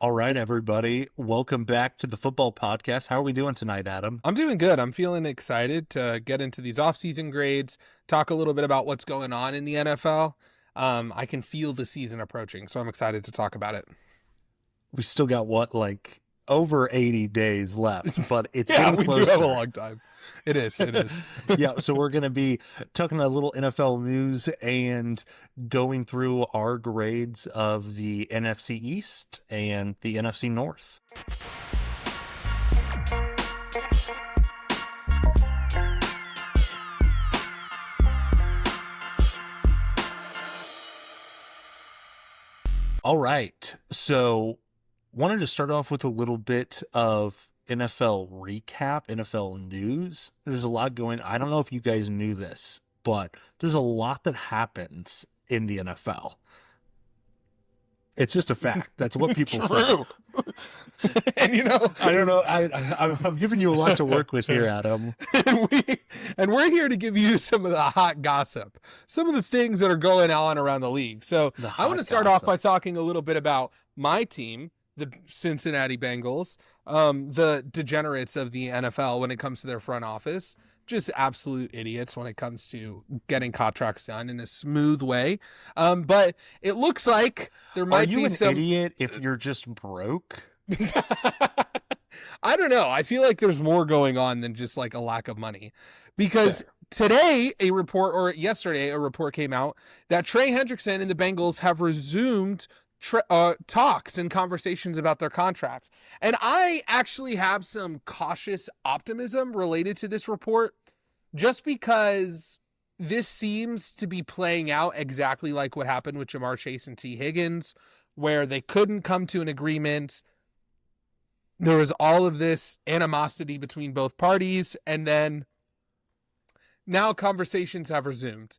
All right, everybody. Welcome back to the football podcast. How are we doing tonight, Adam? I'm doing good. I'm feeling excited to get into these offseason grades, talk a little bit about what's going on in the NFL. I can feel the season approaching, so I'm excited to talk about it. We still got over 80 days left, but it's Yeah, getting we closer. do have a long time. It is. Yeah, so we're going to be talking a little NFL news and going through our grades of the NFC East and the NFC North. All right, so wanted to start off with a little bit of NFL recap, NFL news. There's a lot going. I don't know if you guys knew this, but there's a lot that happens in the NFL. It's just a fact. That's what people say. And I don't know. I'm giving you a lot to work with here, Adam. and we're here to give you some of the hot gossip, some of the things that are going on around the league. So I want to start off by talking a little bit about my team, the Cincinnati Bengals, the degenerates of the NFL when it comes to their front office. Just absolute idiots when it comes to getting contracts done in a smooth way. But it looks like there might be some... Are you an idiot if you're just broke? I don't know. I feel like there's more going on than just like a lack of money. Because today, yesterday, a report came out that Trey Hendrickson and the Bengals have resumed talks and conversations about their contracts. And I actually have some cautious optimism related to this report, just because this seems to be playing out exactly like what happened with Jamar Chase and T. Higgins, where they couldn't come to an agreement. There was all of this animosity between both parties, and then now conversations have resumed.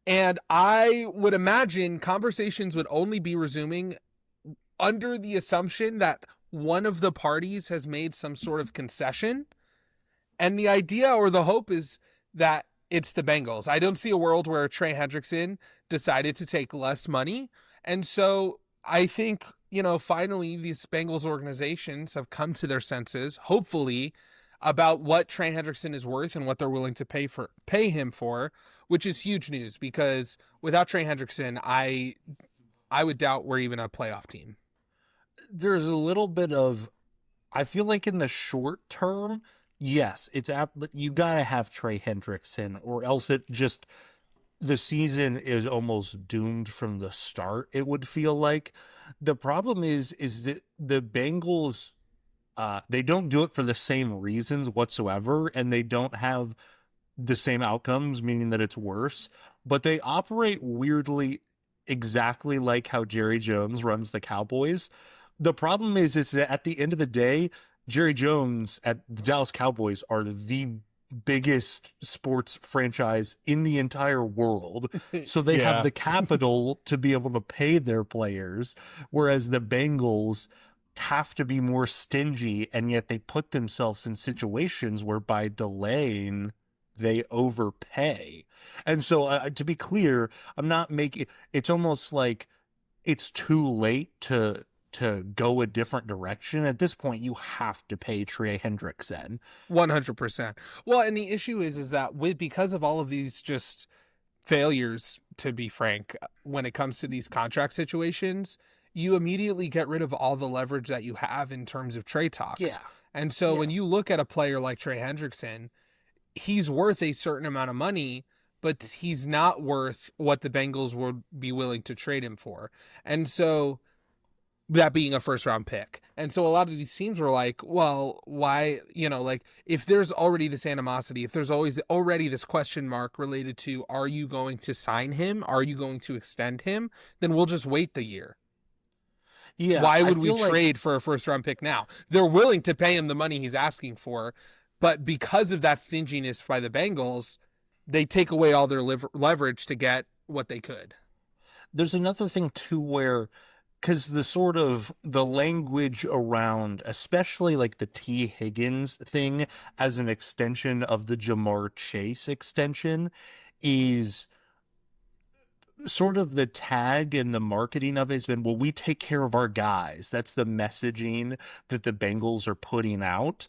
And I would imagine conversations would only be resuming under the assumption that one of the parties has made some sort of concession. And the idea or the hope is that it's the Bengals. I don't see a world where Trey Hendrickson decided to take less money. And so I think, finally these Bengals organizations have come to their senses, hopefully, about what Trey Hendrickson is worth and what they're willing to pay him for, which is huge news, because without Trey Hendrickson, I would doubt we're even a playoff team. There's a little bit of, I feel like in the short term, yes, you gotta have Trey Hendrickson, or else the season is almost doomed from the start. It would feel like. The problem is that the Bengals, they don't do it for the same reasons whatsoever, and they don't have the same outcomes, meaning that it's worse, but they operate weirdly exactly like how Jerry Jones runs the Cowboys. The problem is that at the end of the day, Jerry Jones at the Dallas Cowboys are the biggest sports franchise in the entire world. So they have the capital to be able to pay their players, whereas the Bengals have to be more stingy, and yet they put themselves in situations where by delaying they overpay. And so to be clear, it's almost like it's too late to go a different direction. At this point, you have to pay Trey Hendrickson. 100%. Well, and the issue is that because of all of these just failures, to be frank, when it comes to these contract situations, you immediately get rid of all the leverage that you have in terms of trade talks. Yeah. And so when you look at a player like Trey Hendrickson, he's worth a certain amount of money, but he's not worth what the Bengals would be willing to trade him for. And so that being a first round pick. And so a lot of these teams were like, well, why, if there's already this animosity, if there's already this question mark related to, are you going to sign him? Are you going to extend him? Then we'll just wait the year. Yeah. Why would we trade for a first round pick now? They're willing to pay him the money he's asking for, but because of that stinginess by the Bengals, they take away all their leverage to get what they could. There's another thing too, where, because the language around, especially like the T. Higgins thing as an extension of the Jamar Chase extension, is sort of the tag and the marketing of it has been, well, we take care of our guys. That's the messaging that the Bengals are putting out.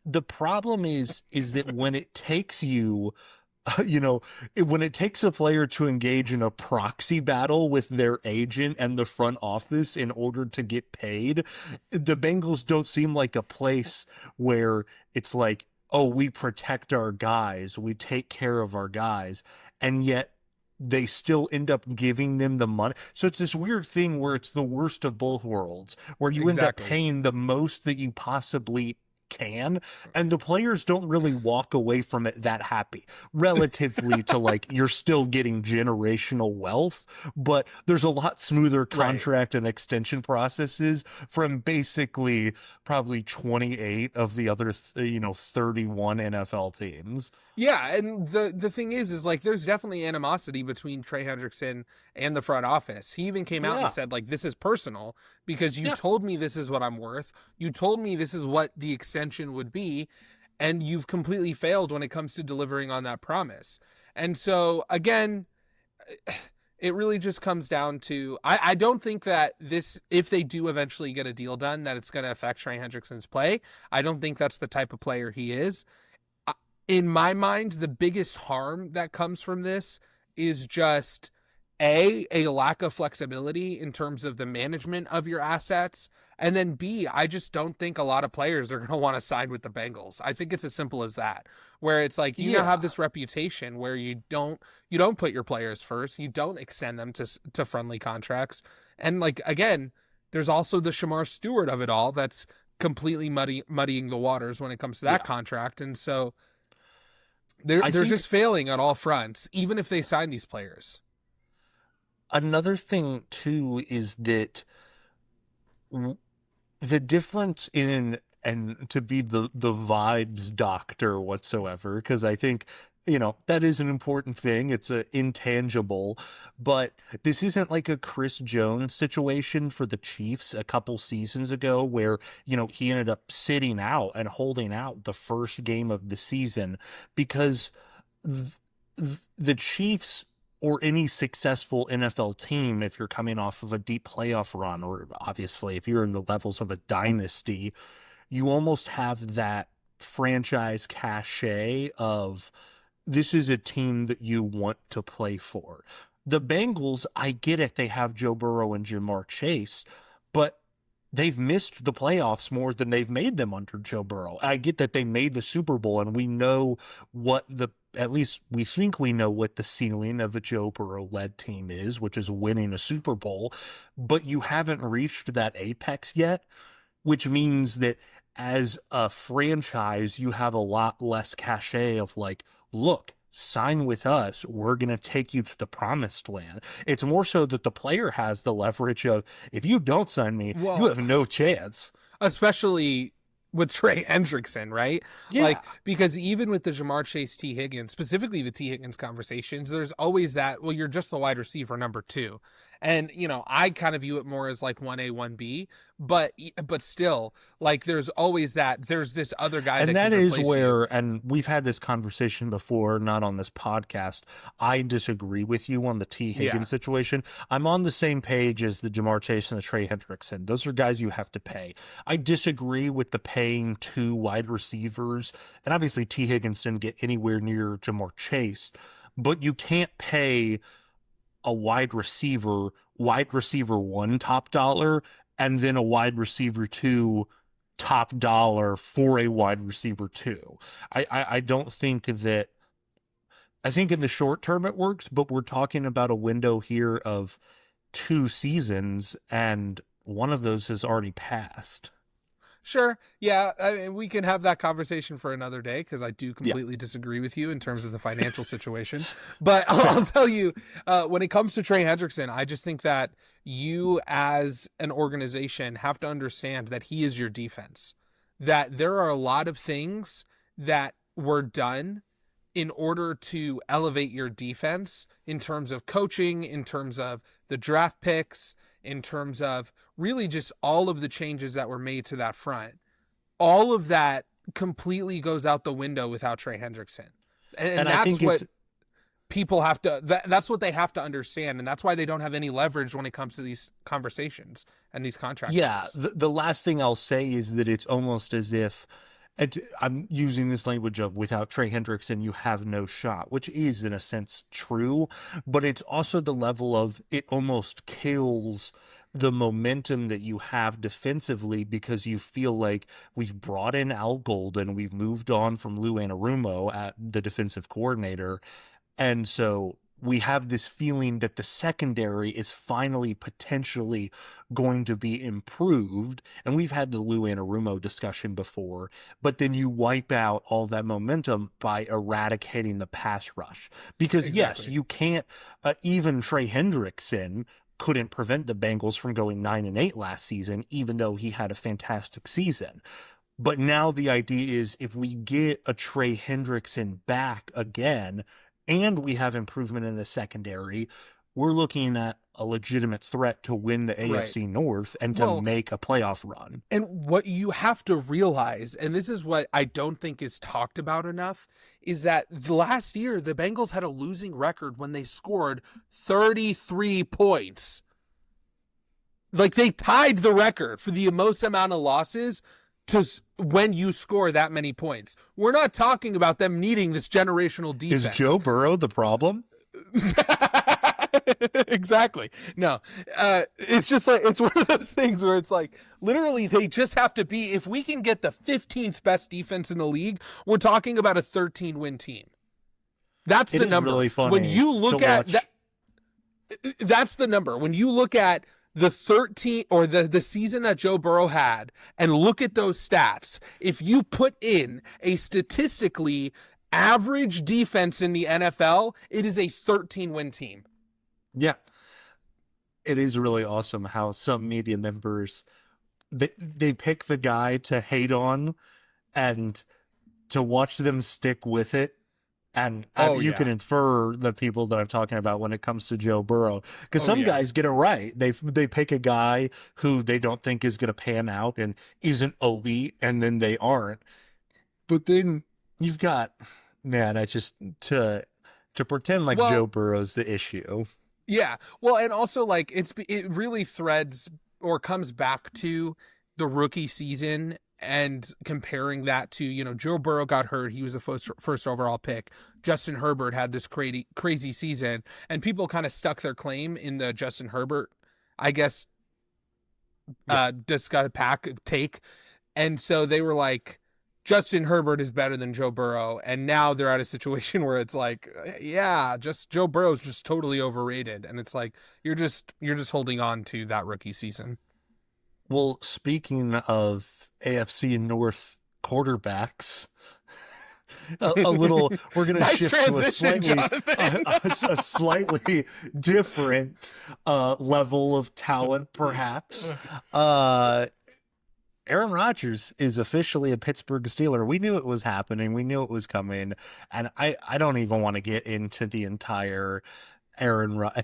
The problem is that when it takes you, when it takes a player to engage in a proxy battle with their agent and the front office in order to get paid, the Bengals don't seem like a place where it's like, oh, we protect our guys, we take care of our guys, and yet they still end up giving them the money. So it's this weird thing where it's the worst of both worlds, where you end up paying the most that you possibly can, and the players don't really walk away from it that happy relatively to like you're still getting generational wealth, but there's a lot smoother contract and extension processes from basically probably 28 of the other 31 NFL teams. Yeah, and the thing is like there's definitely animosity between Trey Hendrickson and the front office. He even came out and said like, this is personal because you told me this is what I'm worth. You told me this is what the extension would be, and you've completely failed when it comes to delivering on that promise. And so again, it really just comes down to, I don't think that this, if they do eventually get a deal done, that it's going to affect Trey Hendrickson's play. I don't think that's the type of player he is. In my mind, the biggest harm that comes from this is just a lack of flexibility in terms of the management of your assets. And then B, I just don't think a lot of players are going to want to sign with the Bengals. I think it's as simple as that, where it's like, you now have this reputation where you don't put your players first. You don't extend them to friendly contracts. And like, again, there's also the Shamar Stewart of it all. That's completely muddying the waters when it comes to that contract. And so they're just failing on all fronts, even if they sign these players. Another thing too is that the difference in, and to be the vibes doctor whatsoever, because I think that is an important thing. It's an intangible, but this isn't like a Chris Jones situation for the Chiefs a couple seasons ago where, he ended up sitting out and holding out the first game of the season because the Chiefs, or any successful NFL team, if you're coming off of a deep playoff run, or obviously if you're in the levels of a dynasty, you almost have that franchise cachet of, this is a team that you want to play for. The Bengals, I get it, they have Joe Burrow and Jamar Chase, but they've missed the playoffs more than they've made them under Joe Burrow. I get that they made the Super Bowl, and we know at least we think we know what the ceiling of a Joe Burrow-led team is, which is winning a Super Bowl, but you haven't reached that apex yet, which means that as a franchise, you have a lot less cachet of like, look, sign with us, we're going to take you to the promised land. It's more so that the player has the leverage of, if you don't sign me, you have no chance. Especially with Trey Hendrickson, right? Yeah. Like, because even with the Jamar Chase, T. Higgins, specifically the T. Higgins conversations, there's always that, well, you're just the wide receiver number 2. And, I kind of view it more as like 1A, 1B, but still, like, there's always there's this other guy and that that is where, you. And we've had this conversation before, not on this podcast. I disagree with you on the T. Higgins situation. I'm on the same page as the Jamar Chase and the Trey Hendrickson. Those are guys you have to pay. I disagree with the paying 2 wide receivers, and obviously T. Higgins didn't get anywhere near Jamar Chase, but you can't pay a wide receiver 1 top dollar and then a wide receiver 2 top dollar for a wide receiver 2. I don't think that, I think in the short term it works, but we're talking about a window here of 2 seasons and one of those has already passed. Sure. Yeah. I mean, we can have that conversation for another day because I do completely disagree with you in terms of the financial situation. But I'll tell you, when it comes to Trey Hendrickson, I just think that you as an organization have to understand that he is your defense, that there are a lot of things that were done in order to elevate your defense in terms of coaching, in terms of the draft picks, in terms of really just all of the changes that were made to that front. All of that completely goes out the window without Trey Hendrickson. And that's what people have to, that's what they have to understand. And that's why they don't have any leverage when it comes to these conversations and these contract Yeah, deals. the last thing I'll say is that it's almost as if, and I'm using this language of without Trey Hendrickson, you have no shot, which is in a sense true, but it's also the level of it almost kills the momentum that you have defensively because you feel like we've brought in Al Golden, we've moved on from Lou Anarumo at the defensive coordinator, and so we have this feeling that the secondary is finally potentially going to be improved. And we've had the Lou Anarumo discussion before, but then you wipe out all that momentum by eradicating the pass rush. Because yes, you can't, even Trey Hendrickson couldn't prevent the Bengals from going 9-8 last season, even though he had a fantastic season. But now the idea is if we get a Trey Hendrickson back again, and we have improvement in the secondary, we're looking at a legitimate threat to win the AFC North and to make a playoff run. And what you have to realize, and this is what I don't think is talked about enough, is that last year the Bengals had a losing record when they scored 33 points. Like, they tied the record for the most amount of losses to when you score that many points. We're not talking about them needing this generational defense. Is Joe Burrow the problem? Exactly. No, it's just like, it's one of those things where it's like, literally they just have to be, if we can get the 15th best defense in the league, we're talking about a 13-win team. That's the number. Really funny when you look at that, that's the number. When you look at the 13 or the season that Joe Burrow had and look at those stats, if you put in a statistically average defense in the NFL, it is a 13-win team. Yeah. It is really awesome how some media members, they pick the guy to hate on and to watch them stick with it. And you can infer the people that I'm talking about when it comes to Joe Burrow. Because some guys get it right. They pick a guy who they don't think is going to pan out and isn't elite, and then they aren't. But then you've got, man, to pretend like Joe Burrow's the issue. Yeah. Well, and also, like, it really threads or comes back to the rookie season and comparing that to, Joe Burrow got hurt. He was a first overall pick. Justin Herbert had this crazy season, and people kind of stuck their claim in the Justin Herbert, I guess, take. And so they were like, Justin Herbert is better than Joe Burrow. And now they're at a situation where it's like, just Joe Burrow's just totally overrated. And it's like, you're just holding on to that rookie season. Well, speaking of AFC North quarterbacks, we're going to shift to a slightly different level of talent, perhaps. Aaron Rodgers is officially a Pittsburgh Steeler. We knew it was happening. We knew it was coming. And I don't even want to get into the entire Aaron Rodgers.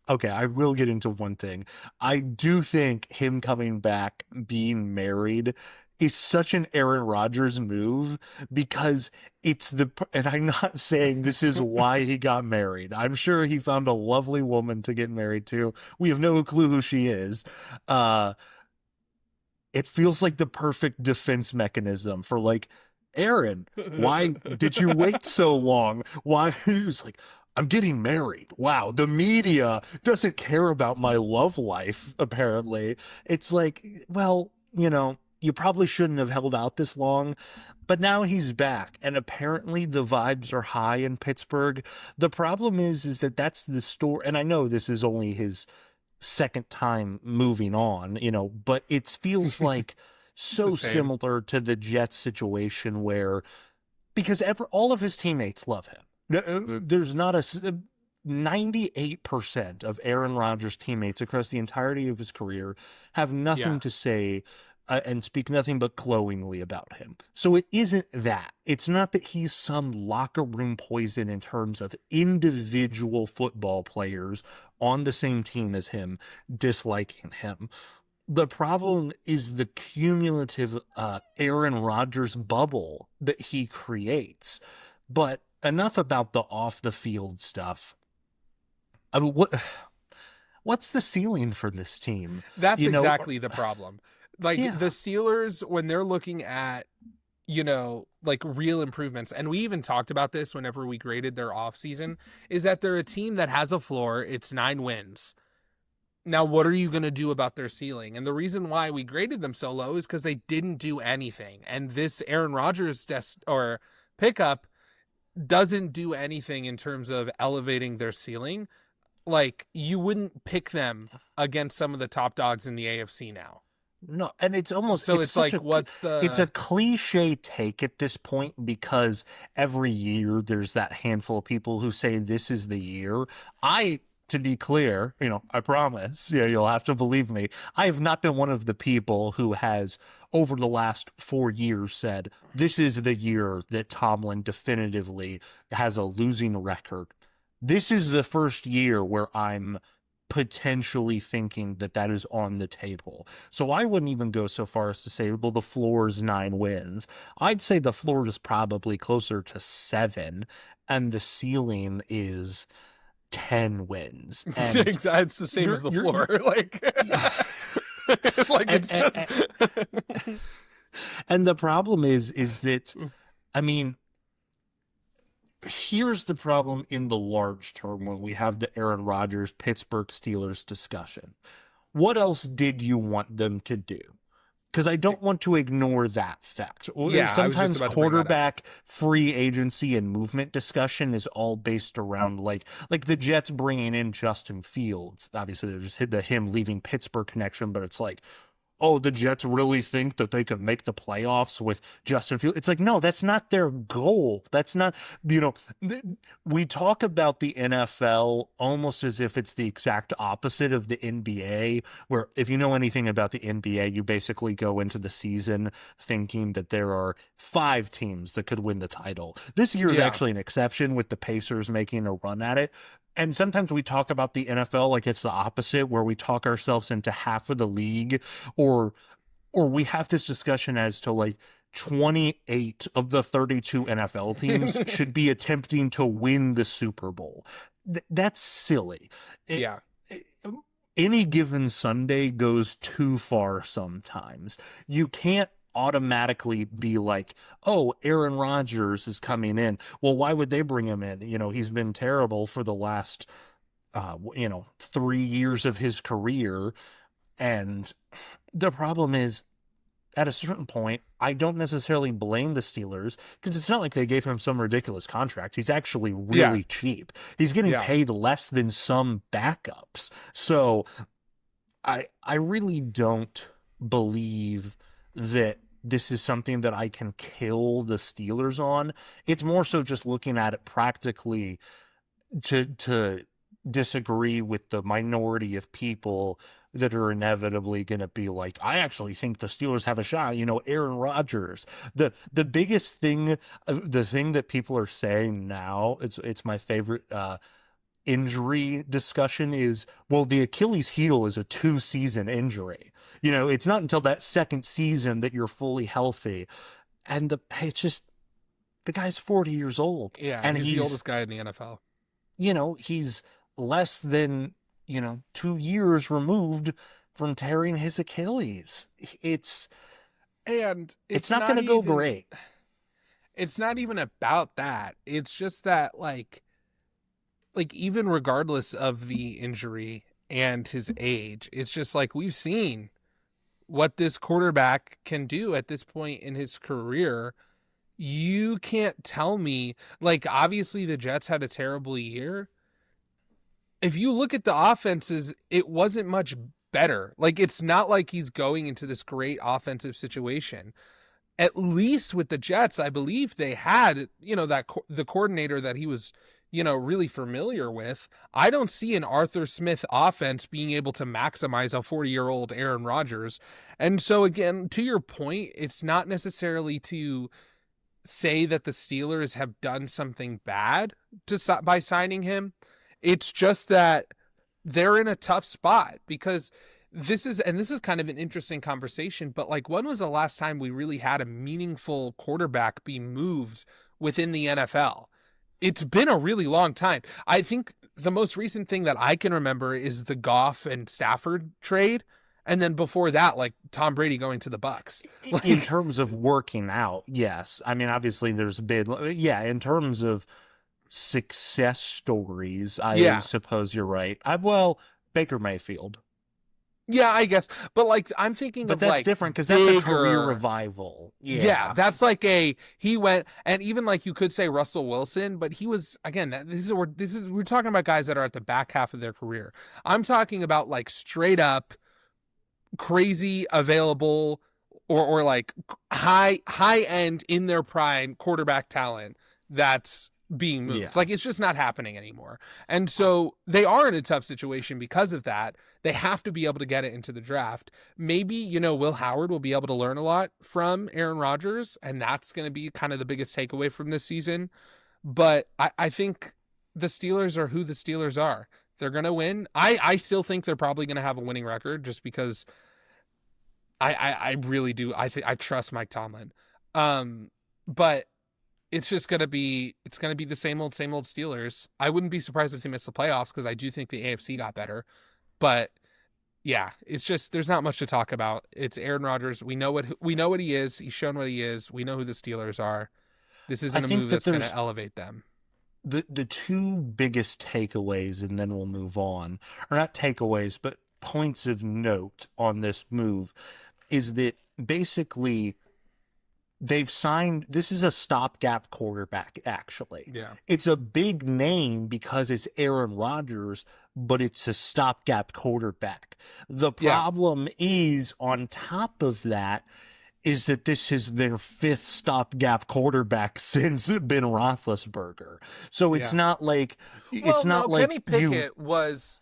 Okay, I will get into one thing. I do think him coming back, being married, is such an Aaron Rodgers move because and I'm not saying this is why he got married. I'm sure he found a lovely woman to get married to. We have no clue who she is. It feels like the perfect defense mechanism for, like, Aaron, why did you wait so long? Why? He was like, I'm getting married. Wow, the media doesn't care about my love life, apparently. It's like, well, you probably shouldn't have held out this long, but now he's back, and apparently the vibes are high in Pittsburgh. The problem is that that's the story, and I know this is only his second time moving on, but it feels like so similar to the Jets situation where, because all of his teammates love him. There's not 98% of Aaron Rodgers' teammates across the entirety of his career have nothing to say and speak nothing but glowingly about him. So it isn't that. It's not that he's some locker room poison in terms of individual football players on the same team as him disliking him. The problem is the cumulative Aaron Rodgers bubble that he creates. But enough about the off the field stuff. I mean, what's the ceiling for this team? That's You know, exactly the problem. Like yeah. the Steelers, when they're looking at, like real improvements, and we even talked about this whenever we graded their offseason, is that they're a team that has a floor. It's 9 wins. Now, what are you going to do about their ceiling? And the reason why we graded them so low is because they didn't do anything. And this Aaron Rodgers pickup doesn't do anything in terms of elevating their ceiling. Like, you wouldn't pick them against some of the top dogs in the AFC now. No, and it's almost So it's like, it's a cliche take at this point, because every year there's that handful of people who say this is the year. To be clear, I promise, you'll have to believe me, I have not been one of the people who has, over the last 4 years, said this is the year that Tomlin definitively has a losing record. This is the first year where I'm potentially thinking that is on the table. So I wouldn't even go so far as to say, well, the floor is 9 wins. I'd say the floor is probably closer to 7, and the ceiling is 10 wins. And it's the same as the floor. It's just. And the problem is that, I mean, here's the problem in the large term when we have the Aaron Rodgers Pittsburgh Steelers discussion. What else did you want them to do? Because I don't want to ignore that fact. Yeah, sometimes quarterback free agency and movement discussion is all based around like the Jets bringing in Justin Fields. Obviously, they just hit the him leaving Pittsburgh connection, but it's like, oh, the Jets really think that they could make the playoffs with Justin Fields. It's like, no, that's not their goal. That's not, we talk about the NFL almost as if it's the exact opposite of the NBA, where if you know anything about the NBA, you basically go into the season thinking that there are 5 teams that could win the title. This year is actually an exception, with the Pacers making a run at it. And sometimes we talk about the NFL like it's the opposite, where we talk ourselves into half of the league, or we have this discussion as to like 28 of the 32 NFL teams should be attempting to win the Super Bowl. That's silly. Any given Sunday goes too far sometimes. You can't automatically be like, oh, Aaron Rodgers is coming in. Well, why would they bring him in? He's been terrible for the last, 3 years of his career. And the problem is, at a certain point, I don't necessarily blame the Steelers, because it's not like they gave him some ridiculous contract. He's actually really cheap. He's getting paid less than some backups. So I really don't believe that this is something that I can kill the Steelers on. It's more so just looking at it practically to disagree with the minority of people that are inevitably going to be like, I actually think the Steelers have a shot. Aaron Rodgers, the biggest thing, the thing that people are saying now, it's my favorite, injury discussion is, well, the Achilles heel is a 2-season injury. It's not until that second season that you're fully healthy. And it's just, the guy's 40 years old. Yeah, and he's the oldest guy in the NFL. He's less than, 2 years removed from tearing his Achilles. It's not going to go great. It's not even about that. It's just that, like even regardless of the injury and his age, it's just like, we've seen what this quarterback can do at this point in his career. You can't tell me, like, obviously the Jets had a terrible year. If you look at the offenses, it wasn't much better. Like, it's not like he's going into this great offensive situation. At least with the Jets, I believe they had, the coordinator that he was, really familiar with. I don't see an Arthur Smith offense being able to maximize a 40-year-old Aaron Rodgers. And so, again, to your point, it's not necessarily to say that the Steelers have done something bad by signing him. It's just that they're in a tough spot, because this is kind of an interesting conversation, but like, when was the last time we really had a meaningful quarterback be moved within the NFL? it's been a really long time. I think the most recent thing that I can remember is the Goff and Stafford trade. And then before that, like Tom Brady going to the Bucks. Like, in terms of working out, yes. I mean, obviously there's been, in terms of success stories, I suppose you're right. Baker Mayfield. Yeah, I guess. But like, I'm thinking but of that's like different because that's a career revival. Yeah. That's like he went, and even like you could say Russell Wilson, but he was, again, we're talking about guys that are at the back half of their career. I'm talking about like straight up crazy available or like high end in their prime quarterback talent that's being moved. Yeah. Like, it's just not happening anymore. And so they are in a tough situation because of that. They have to be able to get it into the draft. Maybe, Will Howard will be able to learn a lot from Aaron Rodgers, and that's going to be kind of the biggest takeaway from this season. But I think the Steelers are who the Steelers are. They're going to win. I still think they're probably going to have a winning record just because I really do. I trust Mike Tomlin. But it's just going to be the same old Steelers. I wouldn't be surprised if they miss the playoffs because I do think the AFC got better. But yeah, it's just, there's not much to talk about. It's Aaron Rodgers. We know what he is. He's shown what he is. We know who the Steelers are. This isn't a move that's going to elevate them. The two biggest takeaways, and then we'll move on, or not takeaways, but points of note on this move, is that basically they've signed, this is a stopgap quarterback, actually. Yeah. It's a big name because it's Aaron Rodgers, but it's a stopgap quarterback. The problem is, on top of that, is that this is their fifth stopgap quarterback since Ben Roethlisberger. So it's not like Kenny Pickett was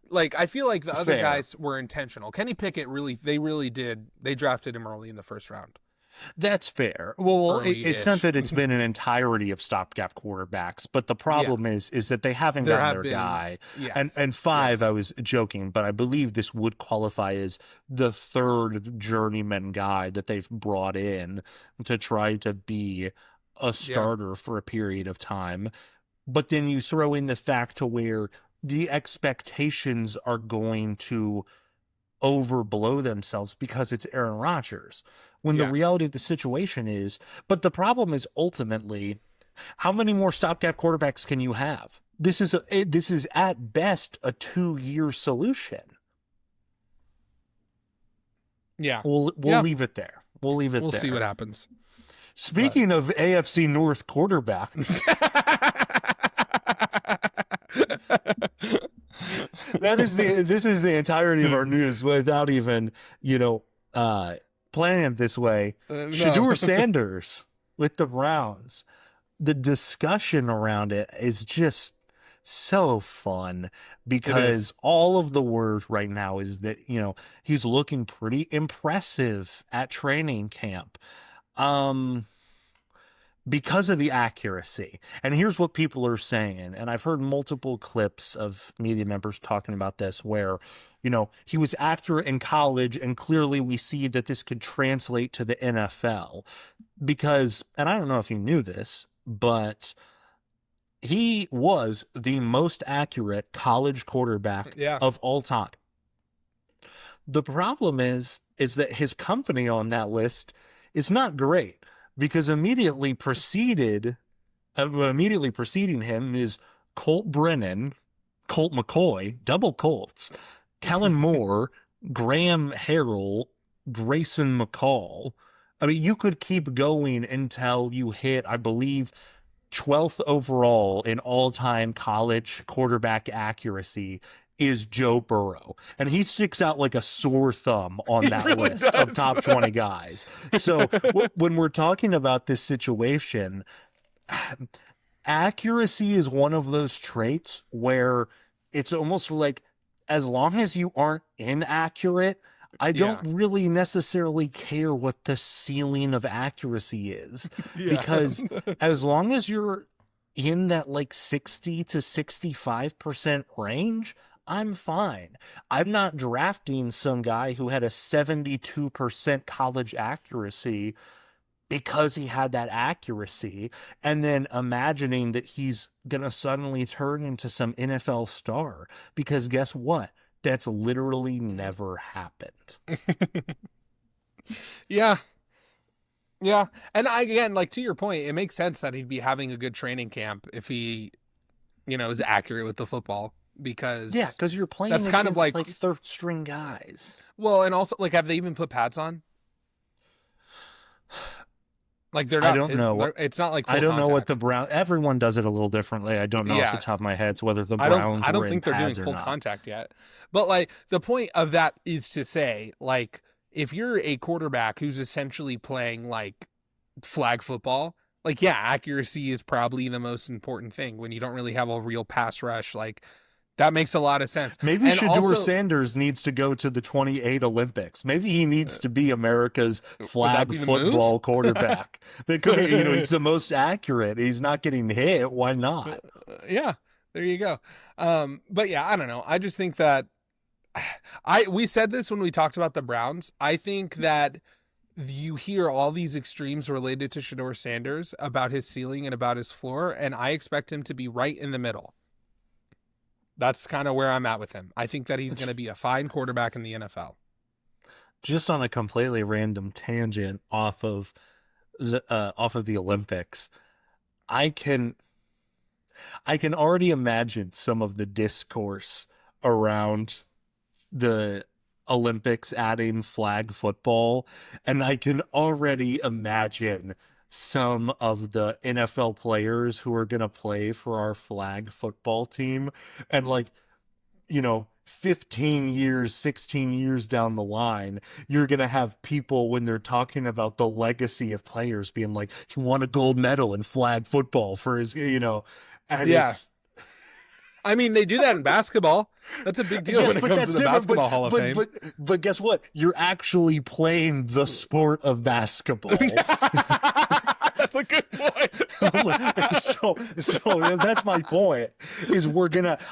like, I feel like the other guys were intentional. Kenny Pickett they drafted him early in the first round. That's fair. Well, it's not that it's been an entirety of stopgap quarterbacks, but the problem is that they haven't gotten their guy. Yes, and five, I was joking, but I believe this would qualify as the third journeyman guy that they've brought in to try to be a starter for a period of time. But then you throw in the fact to where the expectations are going to overblow themselves because it's Aaron Rodgers. When the reality of the situation is, but the problem is ultimately, how many more stopgap quarterbacks can you have? This is at best a 2-year solution. Yeah. We'll leave it there. We'll see what happens. Speaking of AFC North quarterbacks. This is the entirety of our news without even, planning it this way. No. Shedeur Sanders with the Browns. The discussion around it is just so fun because all of the word right now is that, he's looking pretty impressive at training camp. Because of the accuracy. And here's what people are saying. And I've heard multiple clips of media members talking about this where, he was accurate in college, and clearly we see that this could translate to the NFL. Because, and I don't know if you knew this, but he was the most accurate college quarterback of all time. The problem is that his company on that list is not great. Because immediately preceding him is Colt Brennan, Colt McCoy, double Colts, Kellen Moore, Graham Harrell, Grayson McCall. I mean, you could keep going until you hit, I believe, 12th overall in all-time college quarterback accuracy is Joe Burrow. And he sticks out like a sore thumb on that list of top 20 guys. So when we're talking about this situation, accuracy is one of those traits where it's almost like, as long as you aren't inaccurate, I don't really necessarily care what the ceiling of accuracy is. Because as long as you're in that like 60 to 65% range, I'm fine. I'm not drafting some guy who had a 72% college accuracy because he had that accuracy, and then imagining that he's going to suddenly turn into some NFL star, because guess what? That's literally never happened. Yeah. Yeah. And again, like to your point, it makes sense that he'd be having a good training camp if he, is accurate with the football, because because you're playing that's kind of like like third string guys. Well, and also like, have they even put pads on? Like they're not. I don't know. It's not like full I don't contact. know what the Brown. Everyone does it a little differently. I don't know off the top of my head whether the Browns. I don't were think in they're doing pads full or not. contact yet. But like the point of that is to say, like, if you're a quarterback who's essentially playing like flag football, like accuracy is probably the most important thing when you don't really have a real pass rush. Like that makes a lot of sense. Maybe And Shedeur also, Sanders needs to go to the 28 Olympics. Maybe he needs to be America's flag be the football move? quarterback. Because, he's the most accurate. He's not getting hit. Why not? Yeah, there you go. But yeah, I don't know. I just think that we said this when we talked about the Browns. I think that you hear all these extremes related to Shedeur Sanders about his ceiling and about his floor, and I expect him to be right in the middle. That's kind of where I'm at with him. I think that he's going to be a fine quarterback in the NFL. Just on a completely random tangent off of the Olympics, I can already imagine some of the discourse around the Olympics adding flag football, and I can already imagine some of the NFL players who are going to play for our flag football team, and 15 years, 16 years down the line, you're going to have people, when they're talking about the legacy of players, being like, he won a gold medal in flag football for his, and it's, I mean, they do that in basketball. That's a big deal when it comes to the Basketball Hall of Fame. But guess what? You're actually playing the sport of basketball. That's a good point. so that's my point, is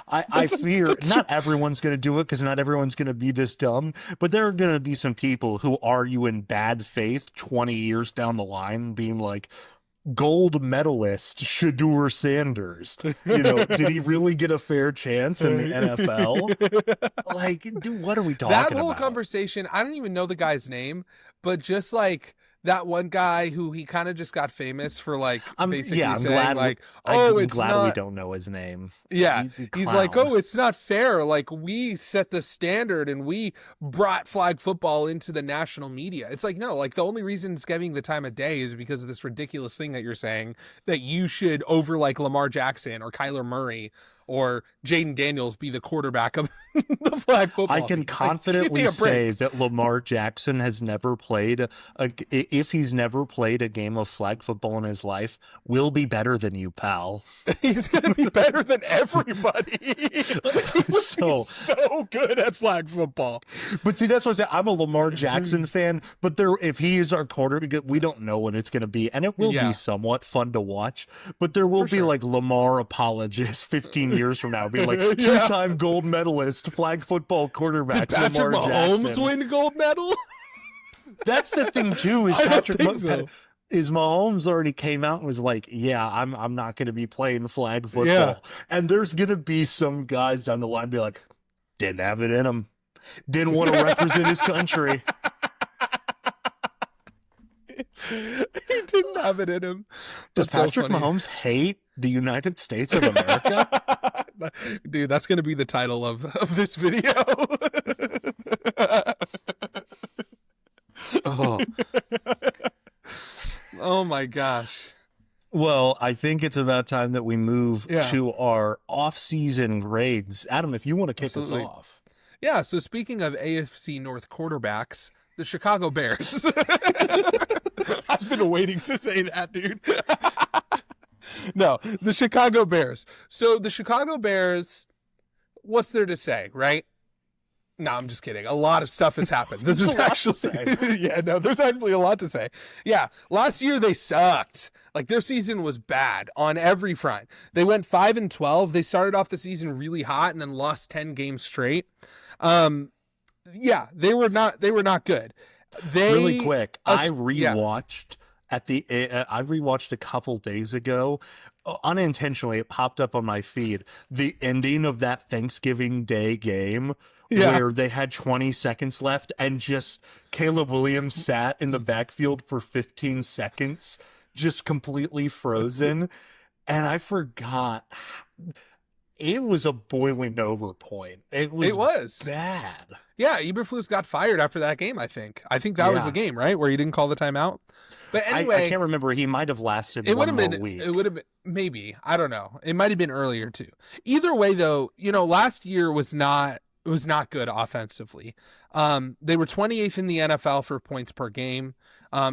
I fear not everyone's going to do it, because not everyone's going to be this dumb, but there are going to be some people who argue in bad faith 20 years down the line being like, gold medalist Shedeur Sanders, did he really get a fair chance in the NFL? Like, dude, what are we talking about? That whole conversation, I don't even know the guy's name, but just like that one guy who he kind of just got famous for, like, basically saying, like, I'm it's glad not, we don't know his name. Yeah, he's like, oh, it's not fair. Like, we set the standard and we brought flag football into the national media. It's like, no, like, the only reason it's getting the time of day is because of this ridiculous thing that you're saying, that you should, over like Lamar Jackson or Kyler Murray or Jaden Daniels, be the quarterback of the flag football I can team. confidently say that Lamar Jackson has never played if he's never played a game of flag football in his life, will be better than you, pal. He's going to be better than everybody. He would be so good at flag football. But see, that's what I'm saying. I'm a Lamar Jackson fan, but if he is our quarterback, we don't know when it's going to be, and it will be somewhat fun to watch, but there will be like Lamar apologists 15 years from now, be like, two-time gold medalist flag football quarterback. Did Patrick Lamar Mahomes Jackson win a gold medal? That's the thing too. Is Mahomes already came out and was like, "Yeah, I'm not going to be playing flag football." And there's going to be some guys down the line be like, "Didn't have it in him. Didn't want to represent his country." He didn't have it in him. Does Patrick Mahomes hate the United States of America? Dude, that's going to be the title of this video. Oh my gosh. Well, I think it's about time that we move to our off-season grades. Adam, if you want to kick us off. Yeah, so speaking of AFC North quarterbacks, the Chicago Bears. I've been waiting to say that, dude. No, the Chicago Bears. So the Chicago Bears, what's there to say, right? No, I'm just kidding. A lot of stuff has happened. This is actually, there's actually a lot to say. Yeah, last year they sucked. Like, their season was bad on every front. They went 5-12. They started off the season really hot and then lost 10 games straight. They were not good. Really quick, I rewatched I rewatched a couple days ago. Unintentionally, it popped up on my feed. The ending of that Thanksgiving Day game where they had 20 seconds left and just Caleb Williams sat in the backfield for 15 seconds, just completely frozen. And I forgot. It was a boiling over point. It was bad. Yeah, Eberflus got fired after that game, I think. I think that was the game, right? Where he didn't call the timeout. But anyway, I can't remember. He might have lasted one more week. It would have been, maybe. I don't know. It might have been earlier too. Either way, though, last year was not good offensively. They were 28th in the NFL for points per game.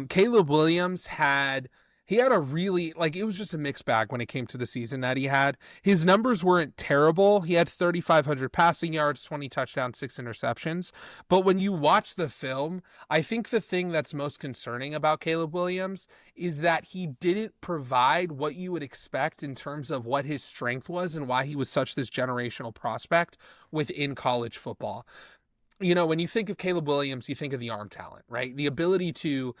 Caleb Williams had a really, it was just a mixed bag when it came to the season that he had. His numbers weren't terrible. He had 3,500 passing yards, 20 touchdowns, 6 interceptions. But when you watch the film, I think the thing that's most concerning about Caleb Williams is that he didn't provide what you would expect in terms of what his strength was and why he was such this generational prospect within college football. When you think of Caleb Williams, you think of the arm talent, right? The ability to,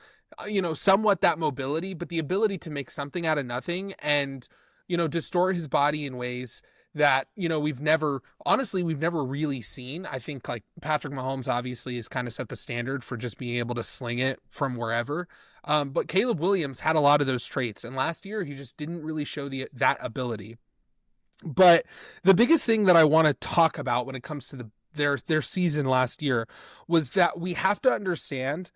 somewhat that mobility, but the ability to make something out of nothing and, distort his body in ways that, we've never really seen. I think Patrick Mahomes obviously has kind of set the standard for just being able to sling it from wherever. But Caleb Williams had a lot of those traits. And last year, he just didn't really show that ability. But the biggest thing that I want to talk about when it comes to their season last year was that we have to understand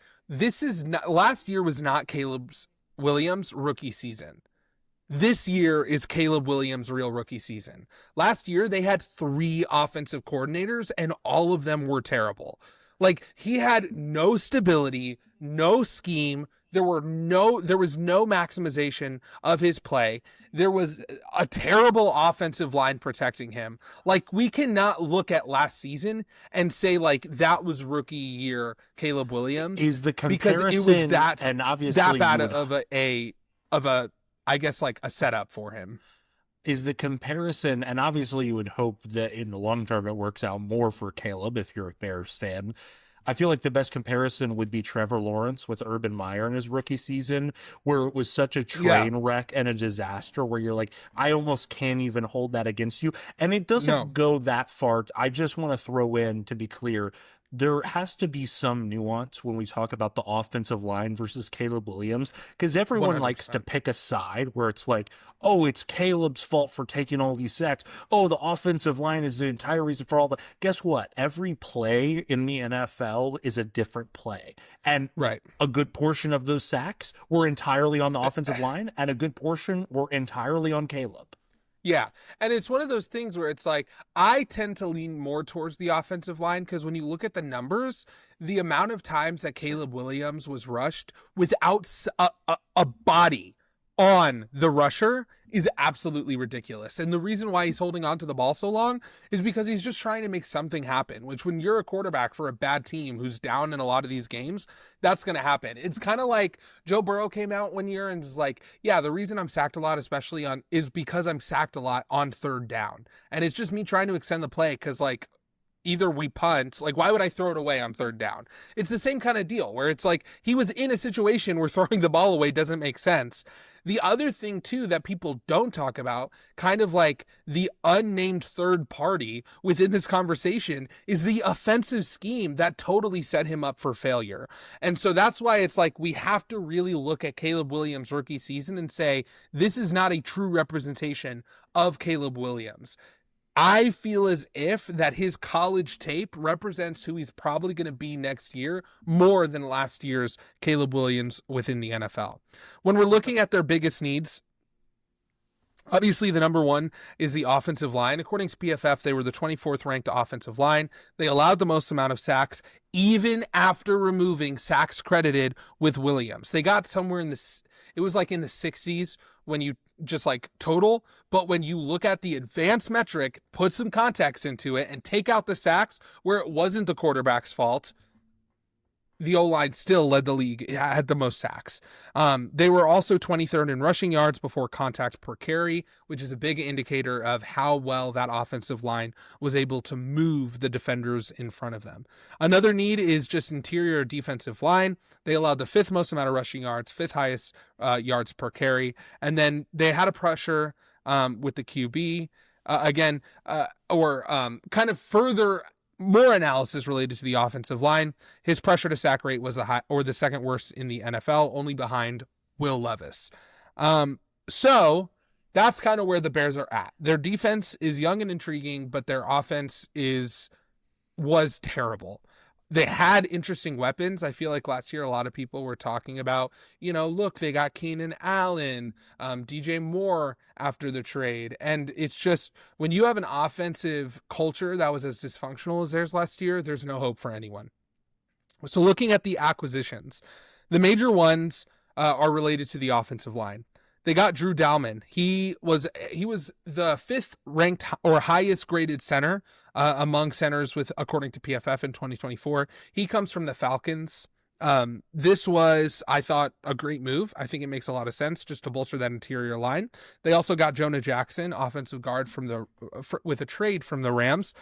last year was not Caleb Williams' rookie season. This year is Caleb Williams' real rookie season. Last year, they had 3 offensive coordinators and all of them were terrible. He had no stability, no scheme. There was no maximization of his play. There was a terrible offensive line protecting him. We cannot look at last season and say that was rookie year Caleb Williams is the comparison because it was that and obviously that bad of a I guess a setup for him. Is the comparison, and obviously you would hope that in the long term it works out more for Caleb if you're a Bears fan. I feel like the best comparison would be Trevor Lawrence with Urban Meyer in his rookie season, where it was such a train wreck and a disaster where you're like, I almost can't even hold that against you. And it doesn't go that far. I just want to throw in, to be clear, there has to be some nuance when we talk about the offensive line versus Caleb Williams, because everyone 100%. likes to pick a side where it's like, oh, it's Caleb's fault for taking all these sacks. Oh, the offensive line is the entire reason for all the... Guess what? Every play in the NFL is a different play. And a good portion of those sacks were entirely on the offensive line, and a good portion were entirely on Caleb. Yeah. And it's one of those things where it's I tend to lean more towards the offensive line because when you look at the numbers, the amount of times that Caleb Williams was rushed without a body on the rusher is absolutely ridiculous. And the reason why he's holding on to the ball so long is because he's just trying to make something happen, which when you're a quarterback for a bad team who's down in a lot of these games, that's going to happen. It's kind of like Joe Burrow came out one year and was like, yeah, the reason I'm sacked a lot, especially is because I'm sacked a lot on 3rd down. And it's just me trying to extend the play because either we punt, why would I throw it away on 3rd down? It's the same kind of deal where it's he was in a situation where throwing the ball away doesn't make sense. The other thing too that people don't talk about, kind of the unnamed third party within this conversation, is the offensive scheme that totally set him up for failure. And so that's why it's we have to really look at Caleb Williams' rookie season and say, this is not a true representation of Caleb Williams. I feel as if that his college tape represents who he's probably going to be next year more than last year's Caleb Williams within the NFL. When we're looking at their biggest needs, obviously the number one is the offensive line. According to PFF, they were the 24th ranked offensive line. They allowed the most amount of sacks, even after removing sacks credited with Williams. They got somewhere in the, it was in the 60s when you just total, but when you look at the advanced metric, put some context into it and take out the sacks where it wasn't the quarterback's fault, the O-line still led the league, had the most sacks. They were also 23rd in rushing yards before contact per carry, which is a big indicator of how well that offensive line was able to move the defenders in front of them. Another need is just interior defensive line. They allowed the 5th most amount of rushing yards, 5th highest yards per carry, and then they had a pressure with the QB. Kind of further more analysis related to the offensive line. His pressure to sack rate was the second worst in the NFL, only behind Will Levis. So that's kind of where the Bears are at. Their defense is young and intriguing, but their offense was terrible. They had interesting weapons. I feel like last year a lot of people were talking about, look, they got Keenan Allen, DJ Moore after the trade. And it's just, when you have an offensive culture that was as dysfunctional as theirs last year, there's no hope for anyone. So looking at the acquisitions, the major ones are related to the offensive line. They got Drew Dalman. He was the 5th ranked or highest graded center among centers according to PFF in 2024. He comes from the Falcons. This was, I thought, a great move. I think it makes a lot of sense just to bolster that interior line. They also got Jonah Jackson, offensive guard with a trade from the Rams.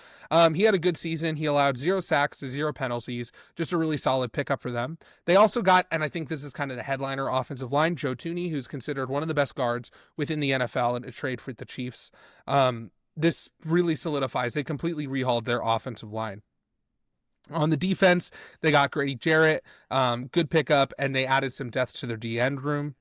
He had a good season. He allowed 0 sacks to 0 penalties, just a really solid pickup for them. They also got, and I think this is kind of the headliner offensive line, Joe Thuney, who's considered one of the best guards within the NFL in a trade for the Chiefs. This really solidifies, they completely rehauled their offensive line. On the defense, they got Grady Jarrett, good pickup, and they added some depth to their D-end room.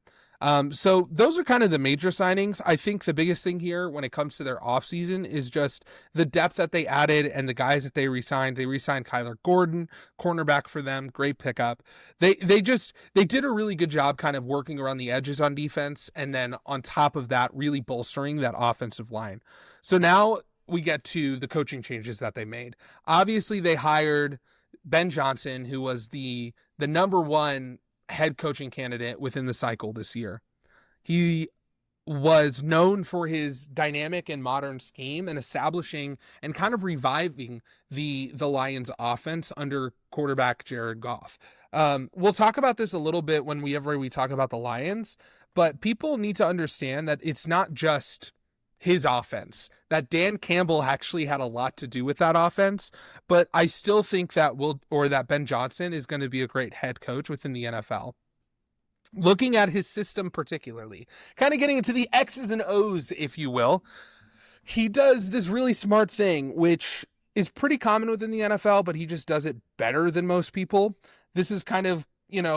So those are kind of the major signings. I think the biggest thing here when it comes to their offseason is just the depth that they added and the guys that they re-signed. They re-signed Kyler Gordon, cornerback for them, great pickup. They did a really good job kind of working around the edges on defense, and then on top of that, really bolstering that offensive line. So now we get to the coaching changes that they made. Obviously, they hired Ben Johnson, who was the number 1 head coaching candidate within the cycle this year. He was known for his dynamic and modern scheme and establishing and kind of reviving the Lions offense under quarterback Jared Goff. We'll talk about this a little bit whenever we talk about the Lions, but people need to understand that it's not just his offense, that Dan Campbell actually had a lot to do with that offense, but I still think that Ben Johnson is going to be a great head coach within the NFL. Looking at his system particularly, kind of getting into the X's and O's, if you will, he does this really smart thing, which is pretty common within the NFL, but he just does it better than most people. This is kind of,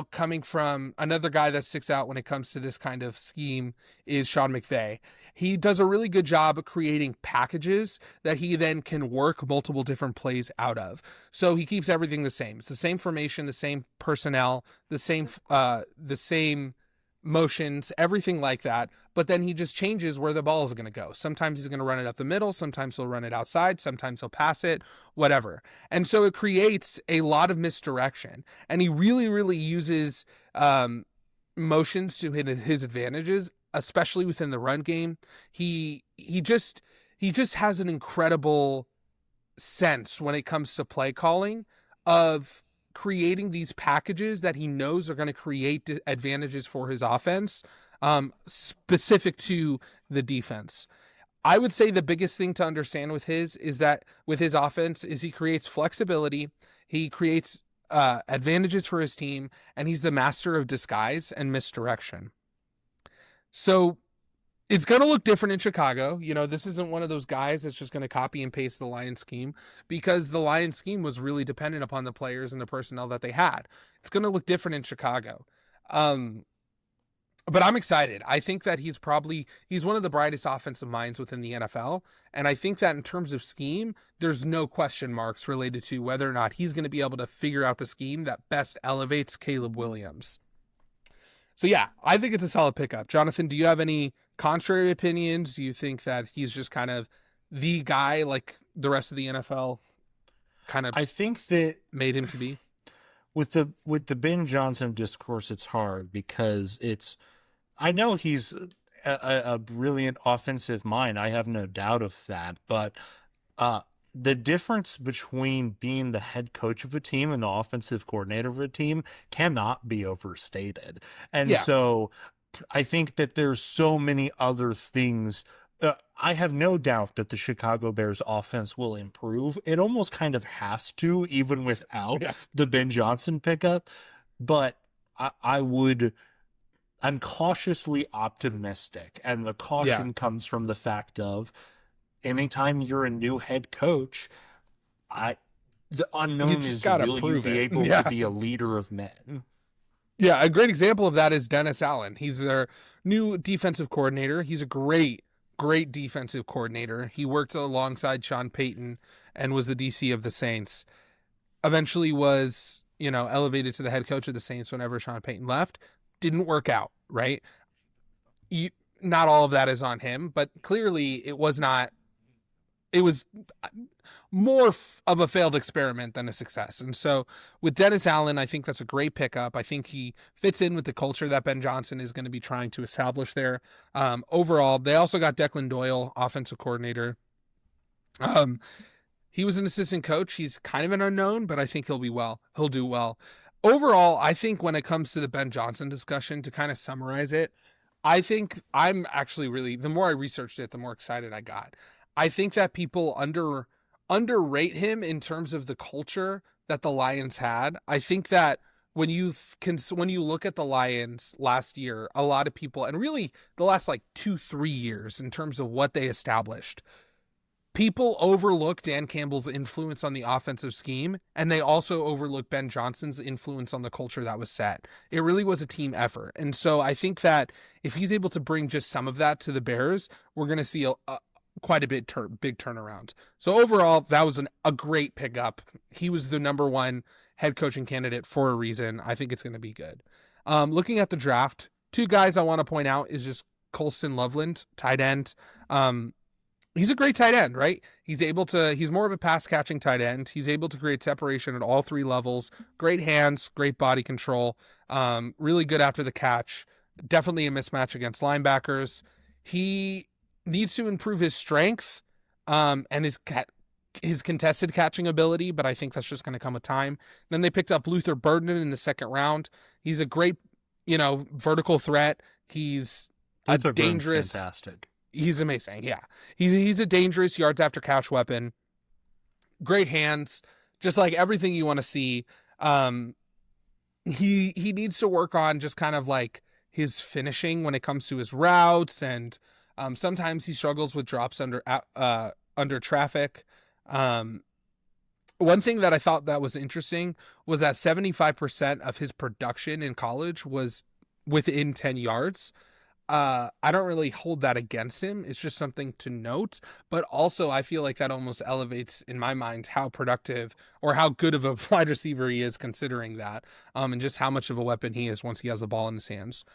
coming from another guy that sticks out when it comes to this kind of scheme is Sean McVay. He does a really good job of creating packages that he then can work multiple different plays out of. So he keeps everything the same. It's the same formation, the same personnel, the same motions, everything like that. But then he just changes where the ball is going to go. Sometimes he's going to run it up the middle. Sometimes he'll run it outside. Sometimes he'll pass it, whatever. And so it creates a lot of misdirection. And he really, really uses motions to his advantages, especially within the run game. He just has an incredible sense when it comes to play calling of creating these packages that he knows are going to create advantages for his offense, specific to the defense. I would say the biggest thing to understand with his offense is he creates flexibility, he creates advantages for his team, and he's the master of disguise and misdirection. So it's going to look different in Chicago. This isn't one of those guys that's just going to copy and paste the Lions scheme, because the Lions scheme was really dependent upon the players and the personnel that they had. It's going to look different in Chicago. But I'm excited. I think that he's one of the brightest offensive minds within the NFL. And I think that in terms of scheme, there's no question marks related to whether or not he's going to be able to figure out the scheme that best elevates Caleb Williams. So yeah, I think it's a solid pickup. Jonathan, do you have any contrary opinions? Do you think that he's just kind of the guy like the rest of the NFL I think that made him to be? With the Ben Johnson discourse, it's hard because I know he's a brilliant offensive mind. I have no doubt of that. But the difference between being the head coach of a team and the offensive coordinator of a team cannot be overstated. And Yeah. so I think that there's so many other things. I have no doubt that the Chicago Bears offense will improve. It almost kind of has to, even without Yeah. the Ben Johnson pickup. But I'm cautiously optimistic. And the caution comes from the fact of anytime you're a new head coach, the unknown is, will you be able to be a leader of men? Yeah, a great example of that is Dennis Allen. He's their new defensive coordinator. He's a great defensive coordinator. He worked alongside Sean Payton and was the DC of the Saints. Eventually was, elevated to the head coach of the Saints whenever Sean Payton left. Didn't work out, right? Not all of that is on him, but clearly it was more of a failed experiment than a success. And so with Dennis Allen, I think that's a great pickup. I think he fits in with the culture that Ben Johnson is going to be trying to establish there. Overall, they also got Declan Doyle, offensive coordinator. He was an assistant coach. He's kind of an unknown, but I think he'll do well. Overall, I think when it comes to the Ben Johnson discussion, to kind of summarize it, I think I'm actually the more I researched it, the more excited I got. I think that people underrate him in terms of the culture that the Lions had. I think that when you look at the Lions last year, a lot of people, and really the last 2-3 years in terms of what they established, people overlook Dan Campbell's influence on the offensive scheme, and they also overlook Ben Johnson's influence on the culture that was set. It really was a team effort. And so I think that if he's able to bring just some of that to the Bears, we're going to see quite a big turnaround. So overall, that was a great pickup. He was the number one head coaching candidate for a reason. I think it's going to be good. Looking at the draft, two guys I want to point out is just Colston Loveland, tight end. He's a great tight end, right? He's more of a pass catching tight end. He's able to create separation at all three levels. Great hands, great body control. Really good after the catch. Definitely a mismatch against linebackers. He needs to improve his strength and his contested catching ability, but I think that's just going to come with time. Then they picked up Luther Burden in the second round. He's a great, vertical threat. He's a dangerous, fantastic. He's amazing. Yeah. He's a dangerous yards after catch weapon. Great hands, just like everything you want to see. He needs to work on just kind of his finishing when it comes to his routes, and sometimes he struggles with drops under traffic. One thing that I thought that was interesting was that 75% of his production in college was within 10 yards. I don't really hold that against him. It's just something to note. But also, I feel like that almost elevates, in my mind, how productive or how good of a wide receiver he is, considering that, and just how much of a weapon he is once he has the ball in his hands.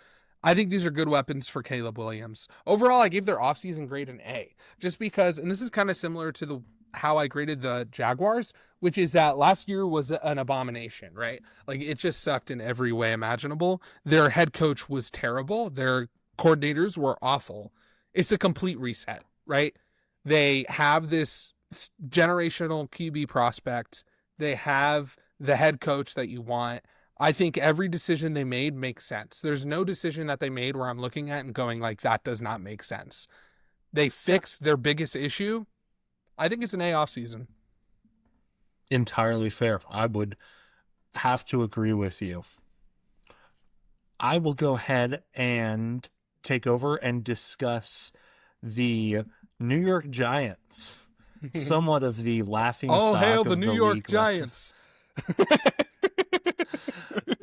I think these are good weapons for Caleb Williams. Overall, I gave their offseason grade an A, just because, and this is kind of similar to how I graded the Jaguars, which is that last year was an abomination, right? It just sucked in every way imaginable. Their head coach was terrible. Their coordinators were awful. It's a complete reset, right? They have this generational QB prospect. They have the head coach that you want. I think every decision they made makes sense. There's no decision that they made where I'm looking at and going that does not make sense. They fixed their biggest issue. I think it's an A offseason. Entirely fair. I would have to agree with you. I will go ahead and take over and discuss the New York Giants, somewhat of the laughing stock all hail of the New York league Giants.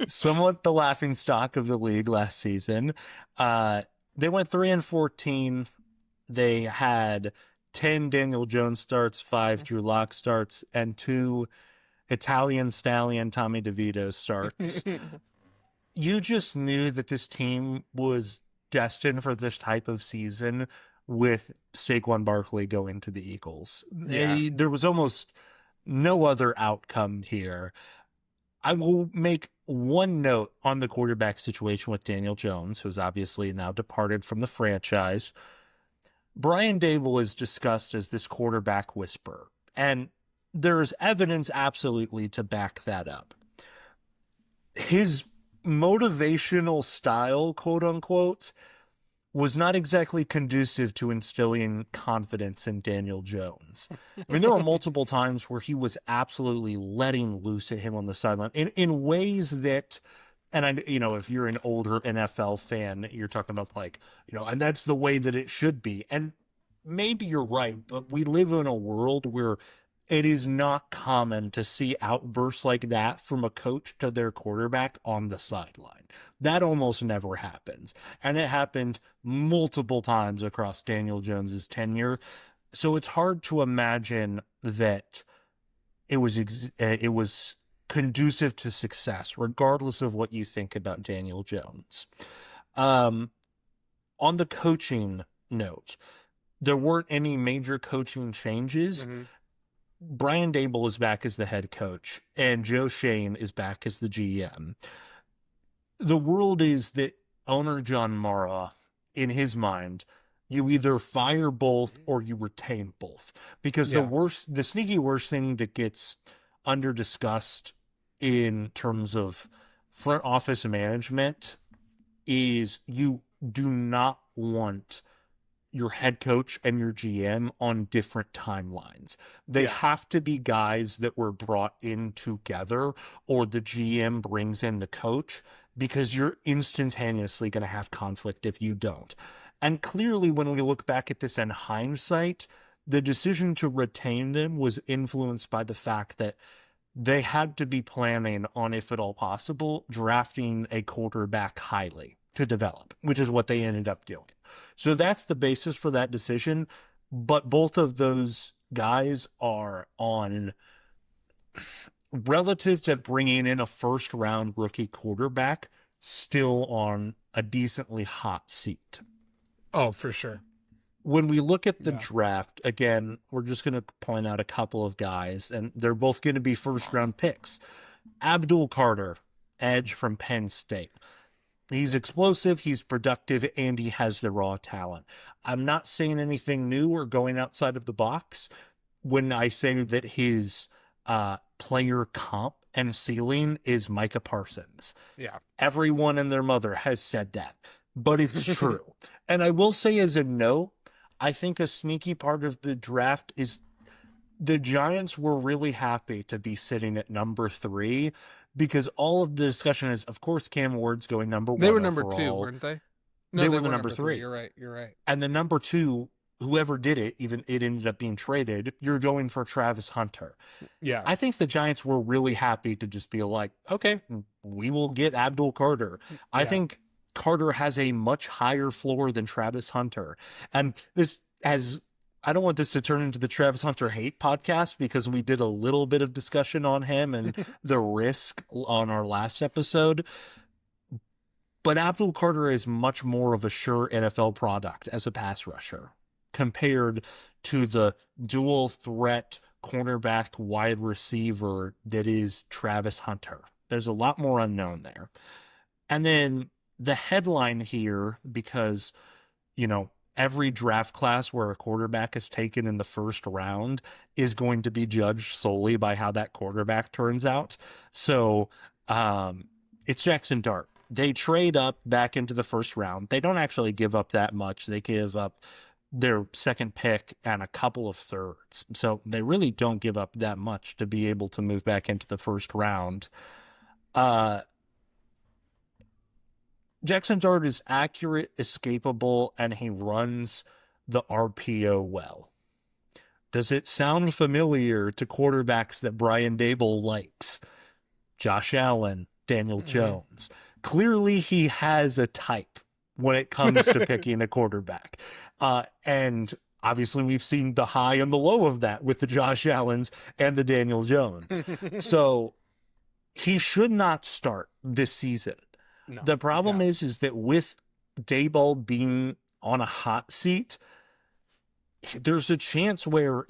Somewhat the laughing stock of the league last season. They went 3-14. They had 10 Daniel Jones starts, 5 Drew Lock starts, and 2 Italian Stallion Tommy DeVito starts. You just knew that this team was destined for this type of season with Saquon Barkley going to the Eagles. Yeah. There was almost no other outcome here. I will make one note on the quarterback situation with Daniel Jones, who's obviously now departed from the franchise. Brian Dable is discussed as this quarterback whisperer. And there's evidence absolutely to back that up. His motivational style, quote unquote, was not exactly conducive to instilling confidence in Daniel Jones. I mean, there were multiple times where he was absolutely letting loose at him on the sideline in ways that, and I, if you're an older NFL fan, you're talking about and that's the way that it should be. And maybe you're right, but we live in a world where it is not common to see outbursts like that from a coach to their quarterback on the sideline. That almost never happens. And it happened multiple times across Daniel Jones's tenure. So it's hard to imagine that it was conducive to success, regardless of what you think about Daniel Jones. On the coaching note, there weren't any major coaching changes. Mm-hmm. Brian Daboll is back as the head coach, and Joe Shane is back as the GM. The world is that owner John Mara, in his mind, you either fire both or you retain both. Because the sneaky worst thing that gets under discussed in terms of front office management is you do not want your head coach and your GM on different timelines. They have to be guys that were brought in together, or the GM brings in the coach, because you're instantaneously going to have conflict if you don't. And clearly, when we look back at this in hindsight, the decision to retain them was influenced by the fact that they had to be planning on, if at all possible, drafting a quarterback highly to develop, which is what they ended up doing. So that's the basis for that decision. But both of those guys are on, relative to bringing in a first round rookie quarterback, still on a decently hot seat. Oh, for sure. When we look at the draft, again, we're just going to point out a couple of guys, and they're both going to be first round picks. Abdul Carter, edge from Penn State. He's explosive, he's productive, and he has the raw talent. I'm not saying anything new or going outside of the box when I say that his player comp and ceiling is Micah Parsons. Yeah. Everyone and their mother has said that, but it's true. And I will say as a note, I think a sneaky part of the draft is the Giants were really happy to be sitting at number 3, because all of the discussion is, of course, Cam Ward's going number 1 They were number overall. 2, weren't they? No, they were the number 3. You're right. And the number 2, whoever did it, even it ended up being traded, you're going for Travis Hunter. Yeah. I think the Giants were really happy to just be like, okay, we will get Abdul Carter. I think Carter has a much higher floor than Travis Hunter. And I don't want this to turn into the Travis Hunter hate podcast, because we did a little bit of discussion on him and the risk on our last episode. But Abdul Carter is much more of a sure NFL product as a pass rusher compared to the dual threat cornerback wide receiver that is Travis Hunter. There's a lot more unknown there. And then the headline here, because, every draft class where a quarterback is taken in the first round is going to be judged solely by how that quarterback turns out. So it's Jackson Dart. They trade up back into the first round. They don't actually give up that much. They give up their second pick and a couple of thirds. So they really don't give up that much to be able to move back into the first round. Jackson Dart is accurate, escapable, and he runs the RPO well. Does it sound familiar to quarterbacks that Brian Daboll likes? Josh Allen, Daniel Jones. Clearly, he has a type when it comes to picking a quarterback. And obviously, we've seen the high and the low of that with the Josh Allens and the Daniel Jones. So he should not start this season. No, the problem is that with Daboll being on a hot seat, there's a chance where,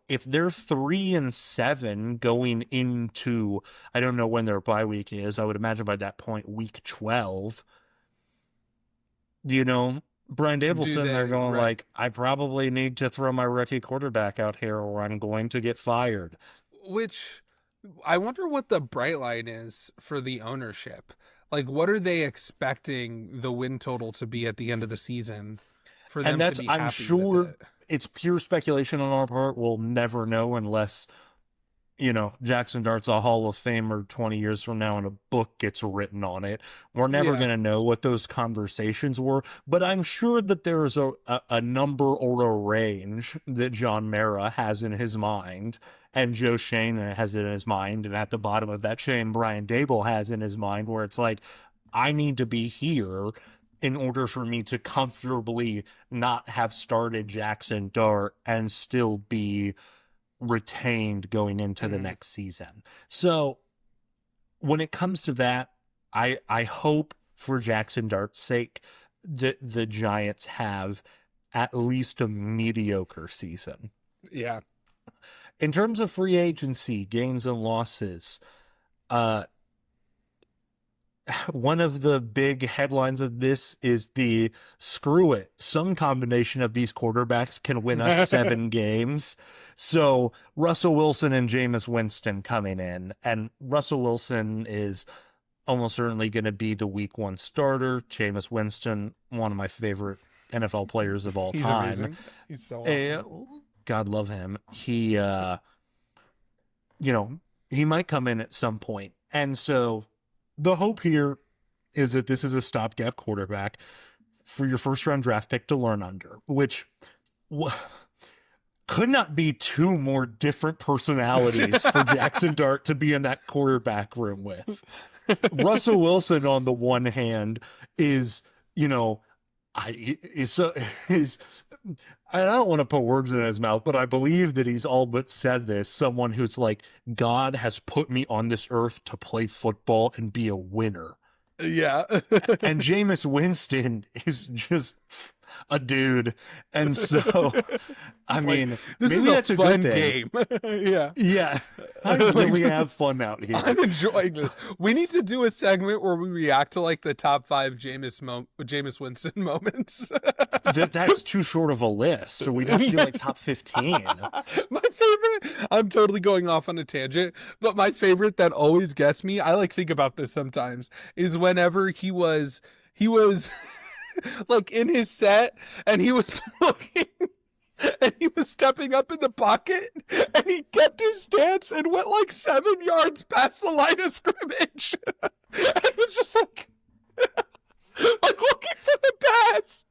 if they're 3-7 going into, I don't know when their bye week is, I would imagine by that point, week 12, Brian Dable's Do sitting there they- going right. like, I probably need to throw my rookie quarterback out here or I'm going to get fired. Which I wonder what the bright line is for the ownership. Like, what are they expecting the win total to be at the end of the season for them And that's, to be I'm happy sure with it? it's pure speculation on our part. We'll never know unless, Jackson Dart's a Hall of Famer 20 years from now and a book gets written on it. We're never Yeah. going to know what those conversations were, but I'm sure that there's a number or a range that John Mara has in his mind and Joe Shane has it in his mind. And at the bottom of that chain, Brian Dable has in his mind where it's like, I need to be here in order for me to comfortably not have started Jackson Dart and still be retained going into the next season. So when it comes to that, I hope for Jackson Dart's sake that the Giants have at least a mediocre season. Yeah. In terms of free agency, gains and losses, one of the big headlines of this is the screw it. Some combination of these quarterbacks can win us 7 games. So Russell Wilson and Jameis Winston coming in, and Russell Wilson is almost certainly going to be the week 1 starter. Jameis Winston, one of my favorite NFL players of all He's time. amazing. He's so awesome. God love him. He, he might come in at some point. And so the hope here is that this is a stopgap quarterback for your first round draft pick to learn under, which could not be 2 more different personalities for Jackson Dart to be in that quarterback room with. Russell Wilson, on the one hand, is, I don't want to put words in his mouth, but I believe that he's all but said this. Someone who's like, God has put me on this earth to play football and be a winner. Yeah. And Jameis Winston is just a dude. And so, I mean, this maybe is that's a a fun good thing. game. Yeah. Yeah. I really have fun out here. I'm enjoying this. We need to do a segment where we react to like the top 5 Jameis Winston moments. That's too short of a list. We'd have to do like top 15. My favorite, I'm totally going off on a tangent, but my favorite that always gets me, I like think about this sometimes, is whenever he was like in his set and he was looking and he was stepping up in the pocket and he kept his stance and went like 7 yards past the line of scrimmage. And it was just like looking for the pass.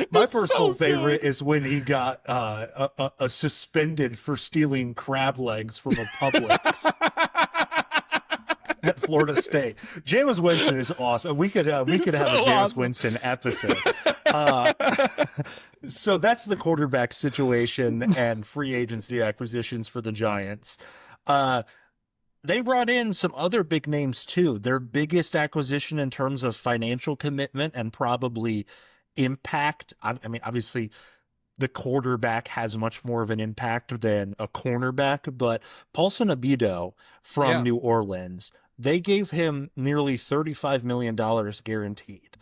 My It's personal so favorite good. is when he got a suspended for stealing crab legs from a Publix at Florida State. Jameis Winston is awesome. We could have a Jameis awesome. Winston episode. So that's the quarterback situation and free agency acquisitions for the Giants. They brought in some other big names too. Their biggest acquisition in terms of financial commitment and probably impact. I mean, obviously, the quarterback has much more of an impact than a cornerback, but Paulson Abido from New Orleans, they gave him nearly $35 million guaranteed.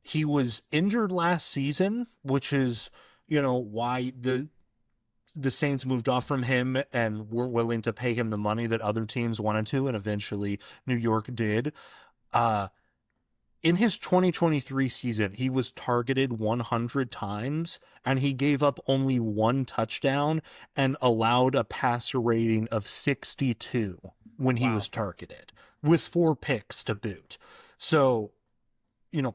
He was injured last season, which is, why the Saints moved off from him and weren't willing to pay him the money that other teams wanted to, and eventually New York did. In his 2023 season, he was targeted 100 times, and he gave up only 1 touchdown and allowed a passer rating of 62 when he was targeted, with 4 picks to boot. So,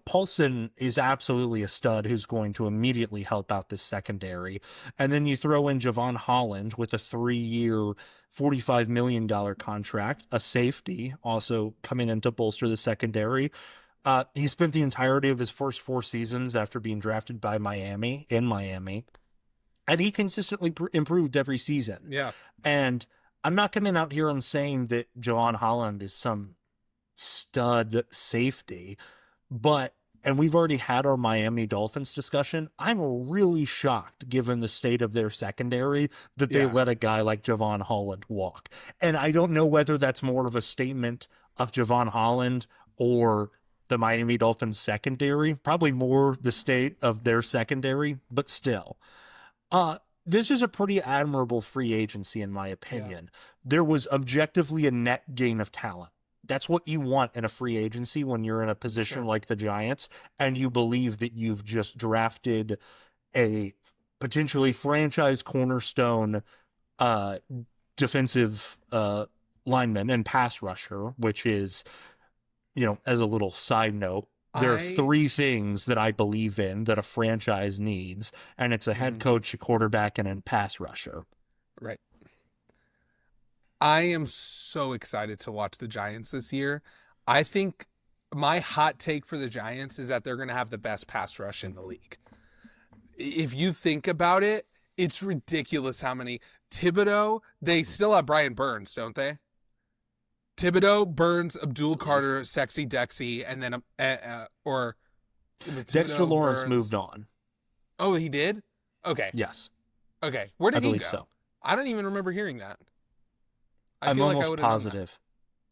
Paulson is absolutely a stud who's going to immediately help out this secondary. And then you throw in Javon Holland with a 3-year, $45 million contract, a safety also coming in to bolster the secondary. He spent the entirety of his first 4 seasons after being drafted by Miami, and he consistently improved every season. Yeah. And I'm not coming out here and saying that Javon Holland is some stud safety, and we've already had our Miami Dolphins discussion. I'm really shocked, given the state of their secondary, that they let a guy like Javon Holland walk. And I don't know whether that's more of a statement of Javon Holland or the Miami Dolphins secondary, probably more the state of their secondary, but still. This is a pretty admirable free agency, in my opinion. There was objectively a net gain of talent. That's what you want in a free agency when you're in a position like the Giants, and you believe that you've just drafted a potentially franchise cornerstone defensive lineman and pass rusher, which is, as a little side note, there are three things that I believe in that a franchise needs, and it's a head coach, a quarterback, and a pass rusher. Right. I am so excited to watch the Giants this year. I think my hot take for the Giants is that they're going to have the best pass rush in the league. If you think about it, it's ridiculous how many. Thibodeau, they still have Brian Burns, don't they? Thibodeau, Burns, Abdul Carter, Sexy Dexy, and then Dexter Lawrence moved on. Oh, he did? Okay. Yes. Okay. Where did he go? So. I don't even remember hearing that. I'm almost positive.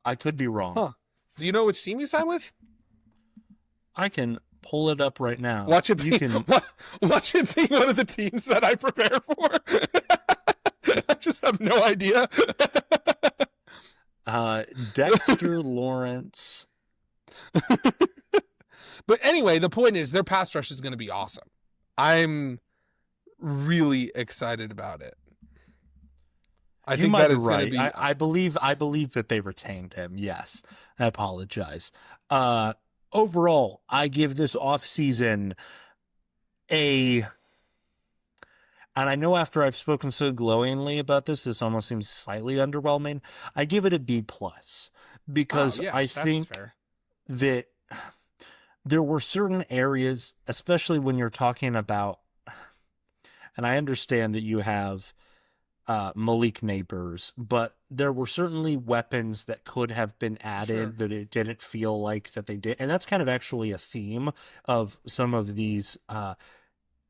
I could be wrong. Huh. Do you know which team he signed with? I can pull it up right now. Watch it be one of the teams that I prepare for. I just have no idea. Dexter Lawrence. But anyway, the point is their pass rush is going to be awesome. I'm really excited about it. I think that is right. Be... I believe that they retained him. Yes. I apologize. Overall, I give this offseason and I know after I've spoken so glowingly about this almost seems slightly underwhelming. I give it a B+, because I think that there were certain areas, especially when you're talking about, and I understand that you have Malik Neighbors, but there were certainly weapons that could have been added that it didn't feel like that they did. And that's kind of actually a theme of some of these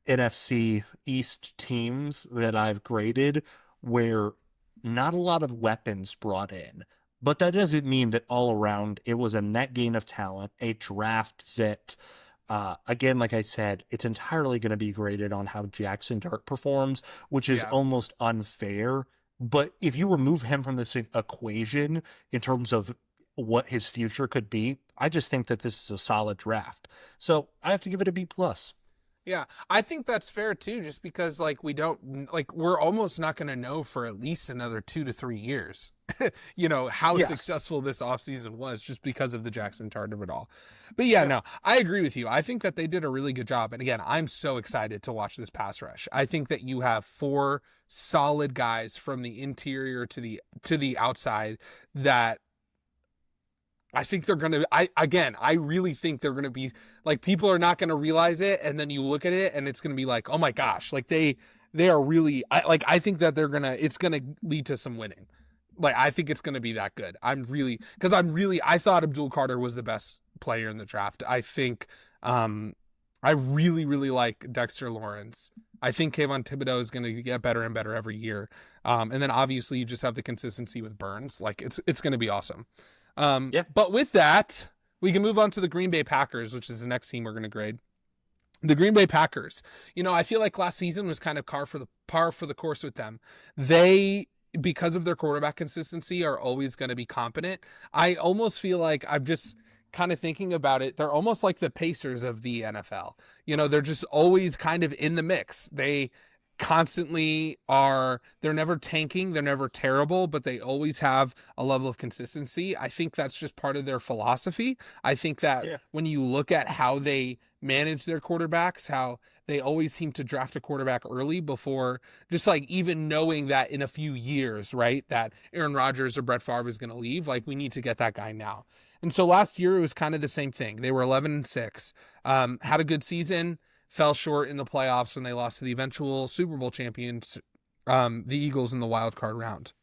NFC East teams that I've graded, where not a lot of weapons brought in. But that doesn't mean that all around it was a net gain of talent, a draft that, again, like I said, it's entirely going to be graded on how Jackson Dart performs, which is almost unfair. But if you remove him from this equation in terms of what his future could be, I just think that this is a solid draft. So I have to give it a B+. Yeah, I think that's fair too, just because we're almost not going to know for at least another 2 to 3 years, how successful this offseason was just because of the Jackson Dart of it all. But no, I agree with you. I think that they did a really good job. And again, I'm so excited to watch this pass rush. I think that you have 4 solid guys from the interior to the outside that I think they're going to, I really think they're going to be like, people are not going to realize it. And then you look at it and it's going to be like, oh my gosh, like they are really, I think that it's going to lead to some winning. Like, I think it's going to be that good. I thought Abdul Carter was the best player in the draft. I think, I really, really like Dexter Lawrence. I think Kayvon Thibodeau is going to get better and better every year. And then obviously you just have the consistency with Burns. Like it's going to be awesome. But with that, we can move on to the Green Bay Packers, which is the next team we're going to grade. The Green Bay Packers. I feel like last season was kind of par for the course with them. They, because of their quarterback consistency, are always going to be competent. I almost feel like I'm just kind of thinking about it. They're almost like the Pacers of the NFL. They're just always kind of in the mix. They constantly they're never tanking, they're never terrible, but they always have a level of consistency. I think that's just part of their philosophy. I think that when you look at how they manage their quarterbacks, how they always seem to draft a quarterback early before just like even knowing that in a few years, right, that Aaron Rodgers or Brett Favre is going to leave, like we need to get that guy now. And so last year it was kind of the same thing. They were 11-6, had a good season, fell short in the playoffs when they lost to the eventual Super Bowl champions, the Eagles, in the wild card round.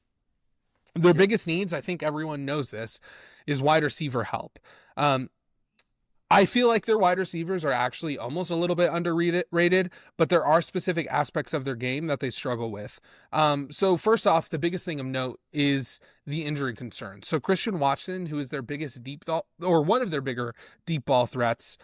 Their biggest needs, I think everyone knows this, is wide receiver help. I feel like their wide receivers are actually almost a little bit underrated, but there are specific aspects of their game that they struggle with. So first off, the biggest thing of note is the injury concern. So Christian Watson, who is their biggest deep ball, or one of their bigger deep ball threats,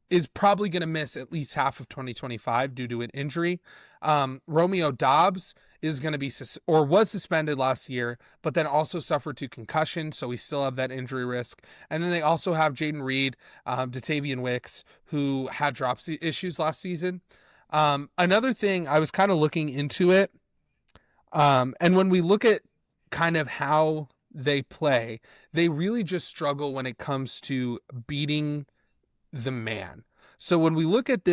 is probably going to miss at least half of 2025 due to an injury. Romeo Doubs is going to be or was suspended last year, but then also suffered to concussion, so we still have that injury risk. And then they also have Jaden Reed, Datavian Wicks, who had drop issues last season. Another thing, I was kind of looking into it, and when we look at kind of how they play, they really just struggle when it comes to beating the man. So when we look at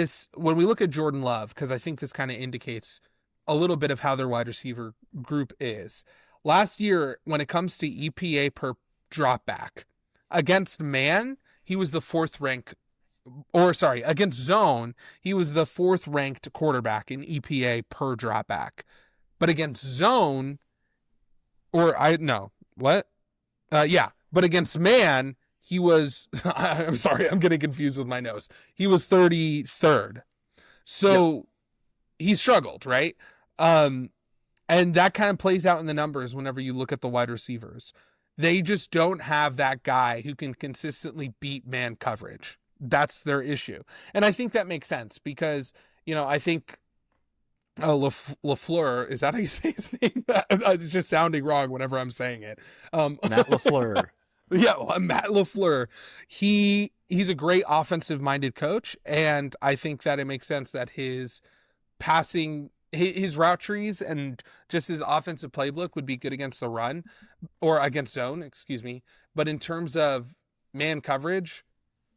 Jordan Love, because I think this kind of indicates a little bit of how their wide receiver group is. Last year, when it comes to EPA per dropback, against man, he was the against zone, he was the 4th ranked quarterback in EPA per dropback. But against zone, but against man, he was, I'm sorry, I'm getting confused with my nose. He was 33rd. So he struggled, right? And that kind of plays out in the numbers whenever you look at the wide receivers. They just don't have that guy who can consistently beat man coverage. That's their issue. And I think that makes sense because, I think LaFleur, is that how you say his name? It's just sounding wrong whenever I'm saying it. Matt LaFleur. Yeah, Matt LaFleur. He's a great offensive-minded coach, and I think that it makes sense that his passing, his route trees and just his offensive playbook would be good against the run, or against zone, excuse me. But in terms of man coverage,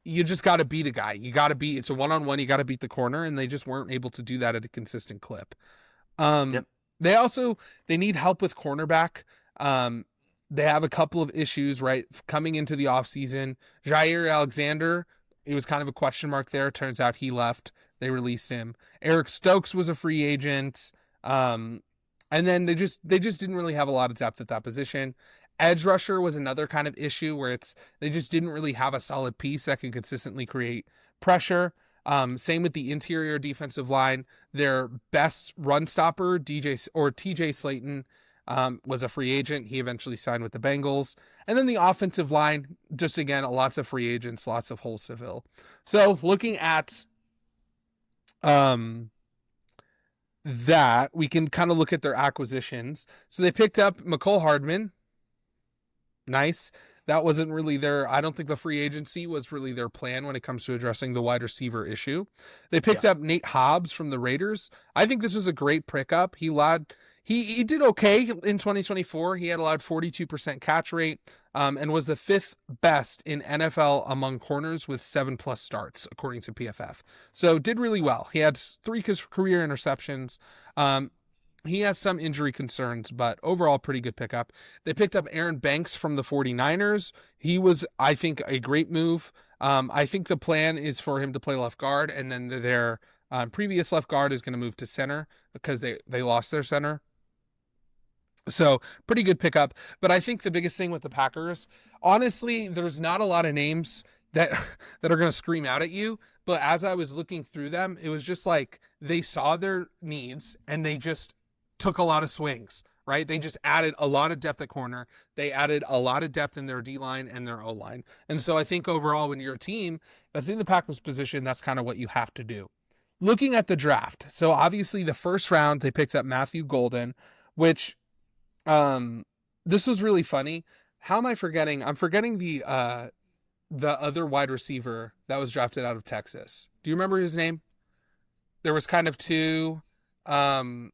you just got to beat a guy. It's a one-on-one, you got to beat the corner, and they just weren't able to do that at a consistent clip. They need help with cornerback. They have a couple of issues, right? Coming into the offseason, Jair Alexander, it was kind of a question mark there. Turns out he left. They released him. Eric Stokes was a free agent. And then they just didn't really have a lot of depth at that position. Edge rusher was another kind of issue where they just didn't really have a solid piece that can consistently create pressure. Same with the interior defensive line. Their best run stopper, TJ Slayton, was a free agent. He eventually signed with the Bengals. And then the offensive line, just again, lots of free agents, lots of holes to fill. So looking at that, we can kind of look at their acquisitions. So they picked up McCole Hardman. Nice. That wasn't really I don't think the free agency was really their plan when it comes to addressing the wide receiver issue. They picked up Nate Hobbs from the Raiders. I think this was a great pickup. He did okay in 2024. He had allowed 42% catch rate, and was the 5th best in NFL among corners with 7+ starts, according to PFF. So did really well. He had 3 career interceptions. He has some injury concerns, but overall pretty good pickup. They picked up Aaron Banks from the 49ers. He was, I think, a great move. I think the plan is for him to play left guard, and then their previous left guard is going to move to center because they lost their center. So pretty good pickup. But I think the biggest thing with the Packers, honestly, there's not a lot of names that are going to scream out at you. But as I was looking through them, it was just like they saw their needs and they just took a lot of swings, right? They just added a lot of depth at corner. They added a lot of depth in their D-line and their O-line. And so I think overall, when you're a team that's in the Packers position, that's kind of what you have to do. Looking at the draft. So obviously the first round, they picked up Matthew Golden, which this was really funny. How am I forgetting? I'm forgetting the other wide receiver that was drafted out of Texas. Do you remember his name? There was kind of 2, I'm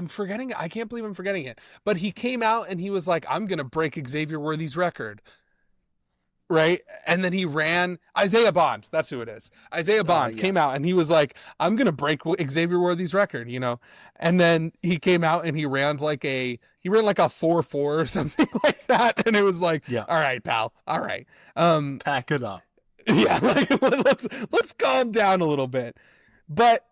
forgetting. I can't believe I'm forgetting it. But he came out and he was like, I'm going to break Xavier Worthy's record. Right? And then he ran Isaiah Bond. That's who it is. Isaiah Bond came out and he was like, I'm going to break Xavier Worthy's record, And then he came out and he ran like a 4.4 or something like that. And it was like, all right, pal. All right. Pack it up. Yeah. Like, let's calm down a little bit. But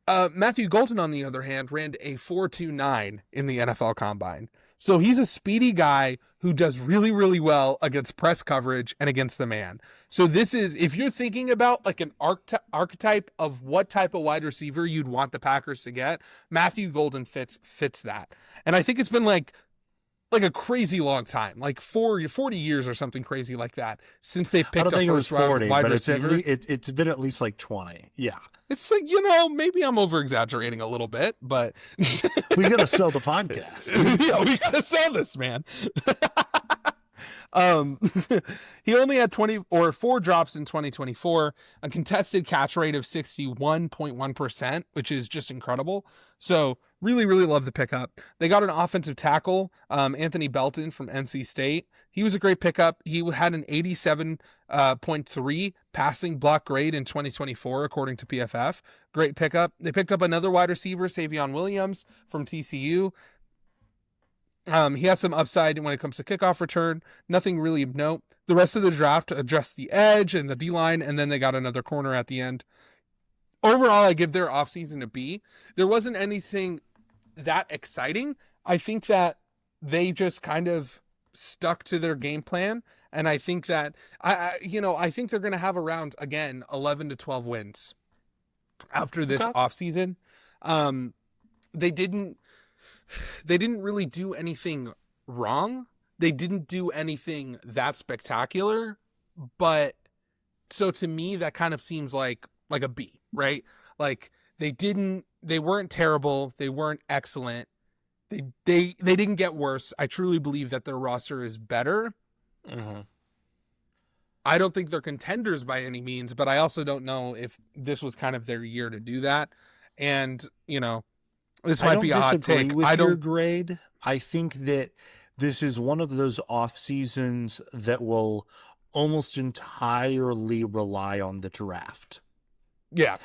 Matthew Golden, on the other hand, ran a 4.29 in the NFL Combine. So he's a speedy guy who does really, really well against press coverage and against the man. So this is, if you're thinking about like an archetype of what type of wide receiver you'd want the Packers to get, Matthew Golden fits that. And I think it's been like a crazy long time, like 40 years or something crazy like that since they picked a first round wide receiver. It's been at least like 20. Yeah. It's like, maybe I'm over exaggerating a little bit, but we got to sell the podcast. Yeah, we got to sell this, man. He only had 4 drops in 2024, a contested catch rate of 61.1%, which is just incredible. So really, really love the pickup. They got an offensive tackle, Anthony Belton from NC State. He was a great pickup. He had an 87.3 passing block grade in 2024, according to PFF. Great pickup. They picked up another wide receiver, Savion Williams from TCU. He has some upside when it comes to kickoff return. Nothing really of note. The rest of the draft addressed the edge and the D-line, and then they got another corner at the end. Overall, I give their offseason a B. There wasn't anything that exciting. I think that they just kind of stuck to their game plan, and I think that I think they're going to have around, again, 11 to 12 wins after this offseason. They didn't really do anything wrong. They didn't do anything that spectacular, but so to me that kind of seems like a B, right? Like they weren't terrible, they weren't excellent. They didn't get worse. I truly believe that their roster is better. Mm-hmm. I don't think they're contenders by any means, but I also don't know if this was kind of their year to do that. And, this might be a hot take. With your grade. I think that this is one of those off seasons that will almost entirely rely on the draft. Yeah.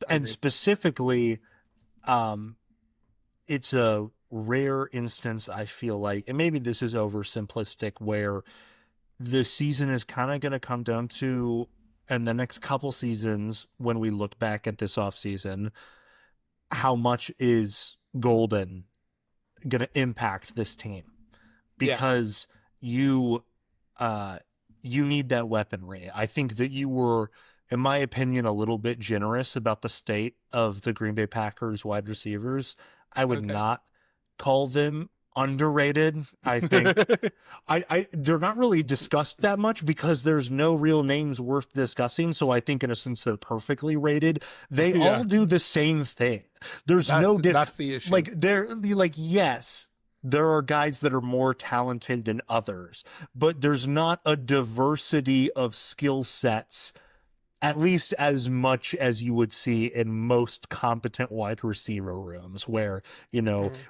And specifically, it's a rare instance, I feel like, and maybe this is oversimplistic, where the season is kind of going to come down to, and the next couple seasons, when we look back at this offseason, how much is Golden going to impact this team? Because you need that weaponry. I think that you were, in my opinion, a little bit generous about the state of the Green Bay Packers wide receivers. I would not call them underrated. I think they're not really discussed that much because there's no real names worth discussing. So I think in a sense they're perfectly rated. They all do the same thing. That's the issue. Yes, there are guys that are more talented than others, but there's not a diversity of skill sets, at least as much as you would see in most competent wide receiver rooms, where,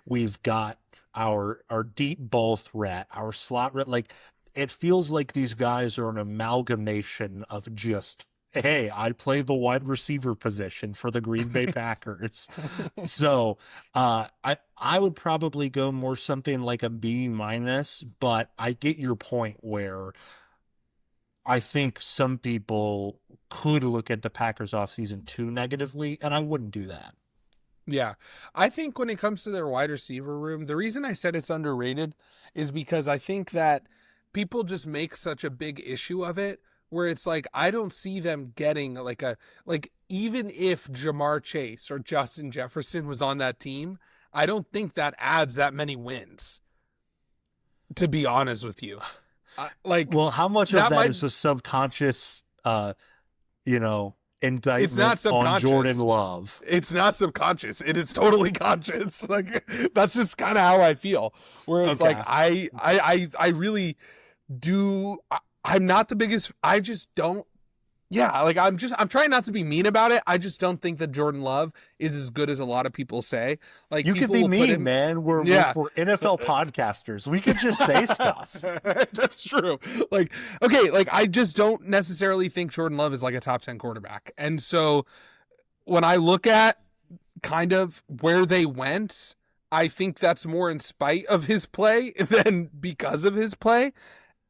we've got our deep ball threat, our slot, like it feels like these guys are an amalgamation of just, hey, I play the wide receiver position for the Green Bay Packers. So I would probably go more something like a B-, but I get your point where I think some people could look at the Packers offseason too negatively, and I wouldn't do that. Yeah. I think when it comes to their wide receiver room, the reason I said it's underrated is because I think that people just make such a big issue of it, where it's like, I don't see them getting even if Jamar Chase or Justin Jefferson was on that team, I don't think that adds that many wins, to be honest with you. How much of that is a subconscious, indictment on Jordan Love? It's not subconscious. It is totally conscious. Like, that's just kind of how I feel, where it's like, I really do. I'm not the biggest, I just don't. Yeah. Like I'm trying not to be mean about it. I just don't think that Jordan Love is as good as a lot of people say. Like, you can be mean, man. We're NFL podcasters. We could just say stuff. That's true. I just don't necessarily think Jordan Love is like a top 10 quarterback. And so when I look at kind of where they went, I think that's more in spite of his play than because of his play.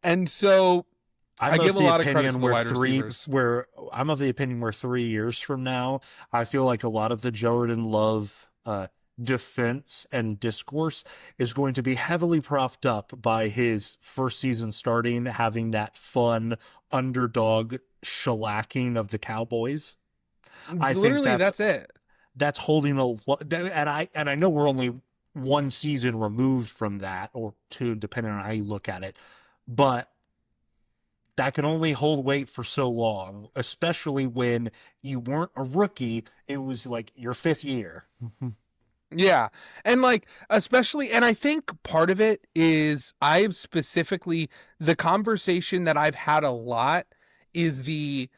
And so I give a lot of credit to the wide receivers. I'm of the opinion where 3 years from now, I feel like a lot of the Jordan Love defense and discourse is going to be heavily propped up by his first season starting, having that fun underdog shellacking of the Cowboys. I think Literally, that's it. That's holding and I know we're only one season removed from that, or two, depending on how you look at it, but that can only hold weight for so long, especially when you weren't a rookie. It was like your fifth year. Yeah. And like, especially, and I think part of it is I've specifically, the conversation that I've had a lot is the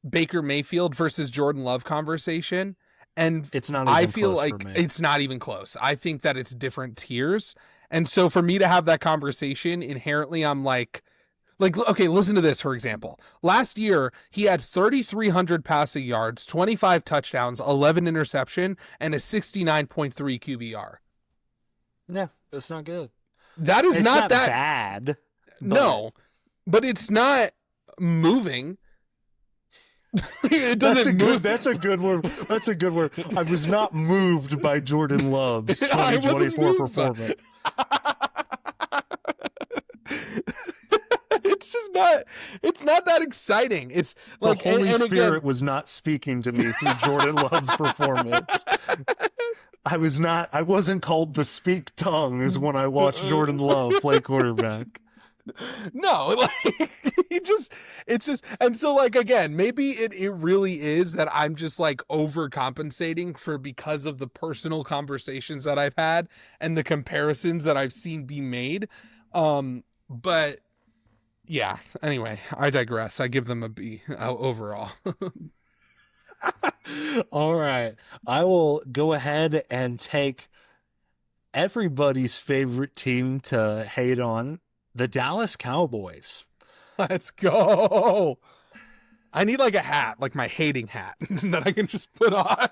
Baker Mayfield versus Jordan Love conversation. And It's not even I feel close like for me. it's not even close. I think that it's different tiers. And so for me to have that conversation, inherently, I'm like, okay, listen to this, for example. Last year, he had 3,300 passing yards, 25 touchdowns, 11 interception, and a 69.3 QBR. Yeah, it's not good. That is It's not that bad. No, but it's not moving. It doesn't move. That's a good word. That's a good word. I was not moved by Jordan Love's 2024 performance. It's not that exciting. It's like the Holy Spirit was not speaking to me through Jordan Love's performance. I wasn't called to speak tongues when I watched Jordan Love play quarterback. No, like it's just, and so like, again, maybe it really is that I'm just like overcompensating because of the personal conversations that I've had and the comparisons that I've seen be made. But yeah, anyway, I digress. I give them a B overall. All right. I will go ahead and take everybody's favorite team to hate on, the Dallas Cowboys. Let's go. I need like a hat, like my hating hat that I can just put on.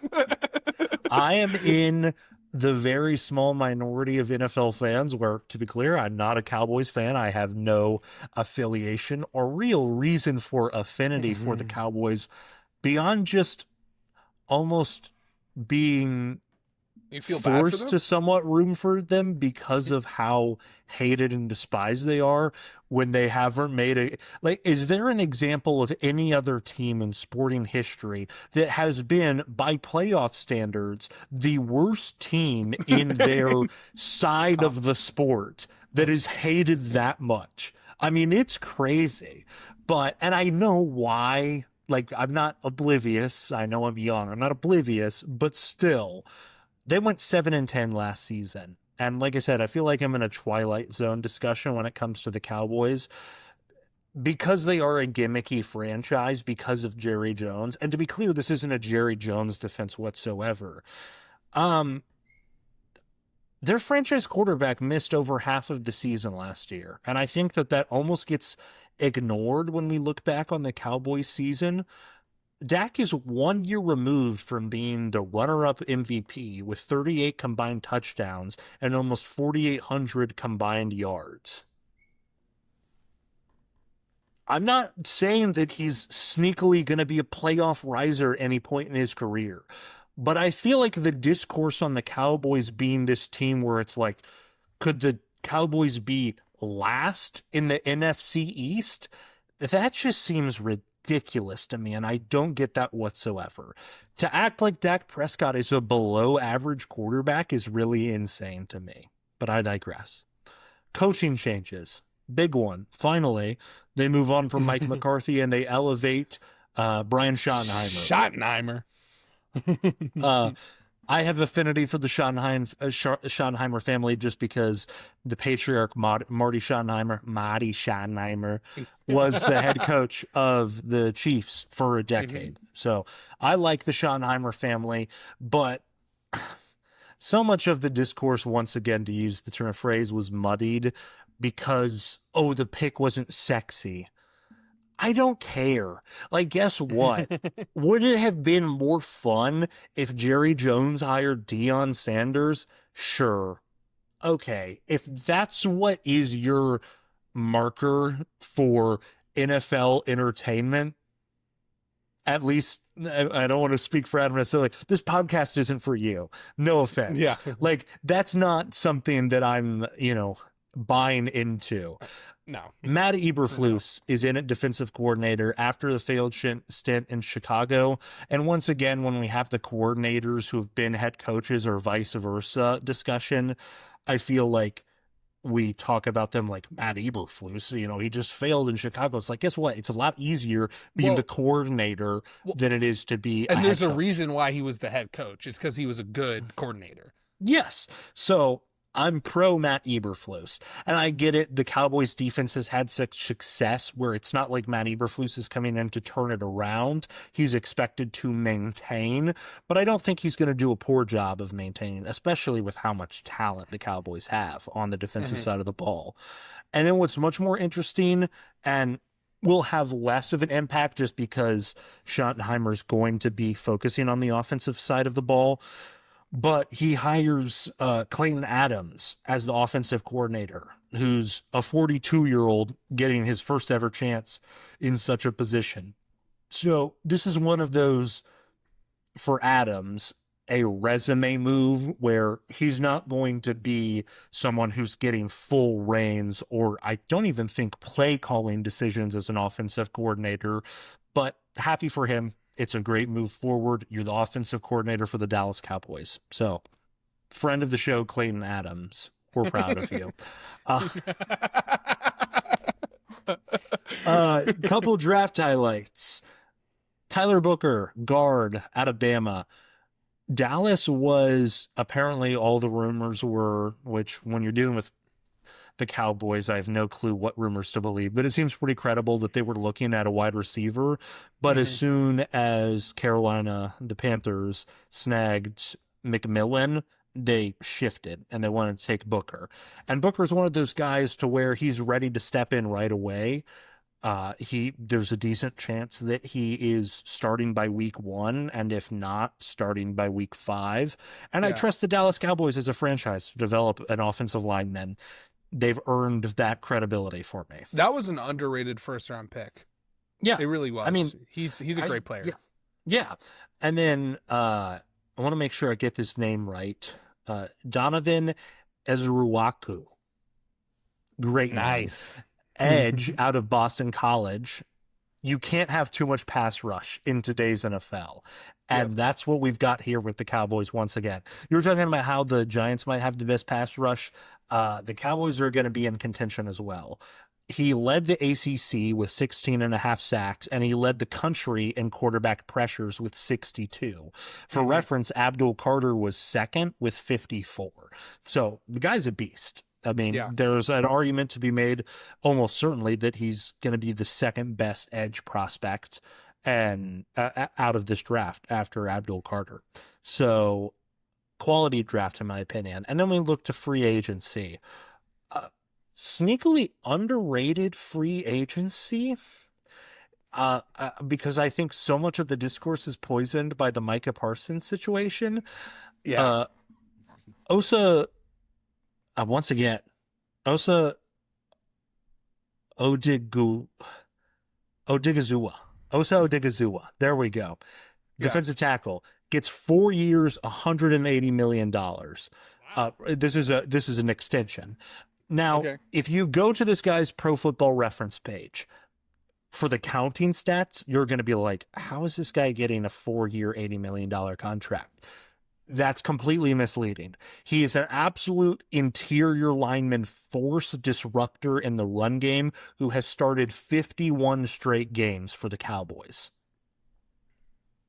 I am in the very small minority of NFL fans where, to be clear, I'm not a Cowboys fan. I have no affiliation or real reason for affinity for the Cowboys beyond just almost being forced to somewhat room for them because of how hated and despised they are when they haven't made a, like, is there an example of any other team in sporting history that has been, by playoff standards, the worst team in their side of the sport that is hated that much? I mean, it's crazy, and I know why. Like, I'm not oblivious. I know I'm young. I'm not oblivious, but still, they went 7-10 last season. And like I said, I feel like I'm in a Twilight Zone discussion when it comes to the Cowboys because they are a gimmicky franchise because of Jerry Jones. And to be clear, this isn't a Jerry Jones defense whatsoever. Their franchise quarterback missed over half of the season last year. And I think that almost gets ignored when we look back on the Cowboys season. Dak is 1 year removed from being the runner-up MVP with 38 combined touchdowns and almost 4,800 combined yards. I'm not saying that he's sneakily going to be a playoff riser at any point in his career, but I feel like the discourse on the Cowboys being this team where it's like, could the Cowboys be last in the NFC East? That just seems ridiculous to me, and I don't get that whatsoever. To act like Dak Prescott is a below average quarterback is really insane to me, but I digress. Coaching changes. Big one. Finally, they move on from Mike McCarthy and they elevate Brian Schottenheimer. I have affinity for the Schottenheimer family just because the patriarch Marty Schottenheimer was the head coach of the Chiefs for a decade. So I like the Schottenheimer family, but so much of the discourse, once again, to use the turn of phrase, was muddied because, the pick wasn't sexy. I don't care. Like, guess what? Would it have been more fun if Jerry Jones hired Deion Sanders? Sure. Okay. If that's what is your marker for NFL entertainment at least I don't want to speak for Adam necessarily. This podcast isn't for you. No offense. Yeah. Like, that's not something that I'm, buying into. No. Matt Eberflus is in at defensive coordinator after the failed stint in Chicago. And once again, when we have the coordinators who have been head coaches or vice versa discussion, I feel like we talk about them like Matt Eberflus, he just failed in Chicago. It's like, guess what? It's a lot easier being the coordinator than it is to be and there's head a coach. reason why he was the head coach. It's because he was a good coordinator. Yes. So I'm pro Matt Eberflus, and I get it. The Cowboys defense has had such success where it's not like Matt Eberflus is coming in to turn it around. He's expected to maintain, but I don't think he's going to do a poor job of maintaining, especially with how much talent the Cowboys have on the defensive side of the ball. And then what's much more interesting and will have less of an impact just because Schottenheimer's going to be focusing on the offensive side of the ball, but he hires Clayton Adams as the offensive coordinator, who's a 42-year-old getting his first ever chance in such a position. So this is one of those, for Adams, a resume move where he's not going to be someone who's getting full reins, or I don't even think play calling decisions as an offensive coordinator, but happy for him. It's a great move forward. You're the offensive coordinator for the Dallas Cowboys. So, friend of the show, Clayton Adams, we're proud of you. Couple draft highlights. Tyler Booker, guard out of Bama. Dallas was apparently, all the rumors were, which when you're dealing with the Cowboys, I have no clue what rumors to believe, but it seems pretty credible that they were looking at a wide receiver. But as soon as Carolina, the Panthers, snagged McMillan, they shifted and they wanted to take Booker. And Booker's one of those guys to where he's ready to step in right away. There's a decent chance that he is starting by week 1, and if not, starting by week 5. And I trust the Dallas Cowboys as a franchise to develop an offensive lineman. They've earned that credibility for me. That was an underrated first-round pick. Yeah. It really was. I mean, he's a great player. Yeah. And then I want to make sure I get this name right. Donovan Ezruaku. Great name. Nice. Edge out of Boston College. You can't have too much pass rush in today's NFL. And that's what we've got here with the Cowboys once again. You were talking about how the Giants might have the best pass rush. The Cowboys are going to be in contention as well. He led the ACC with 16.5 sacks, and he led the country in quarterback pressures with 62. For reference, Abdul Carter was second with 54. So the guy's a beast. I mean, there's an argument to be made almost certainly that he's going to be the second best edge prospect and out of this draft after Abdul Carter. So quality draft, in my opinion. And then we look to free agency. Sneakily underrated free agency because I think so much of the discourse is poisoned by the Micah Parsons situation. Osa... once again, Osa Odigizua. There we go. Defensive tackle gets 4 years, $180 million. This is an extension. Now, if you go to this guy's Pro Football Reference page, for the counting stats, you're going to be like, how is this guy getting a 4-year, $80 million contract? That's completely misleading. He is an absolute interior lineman force disruptor in the run game who has started 51 straight games for the Cowboys.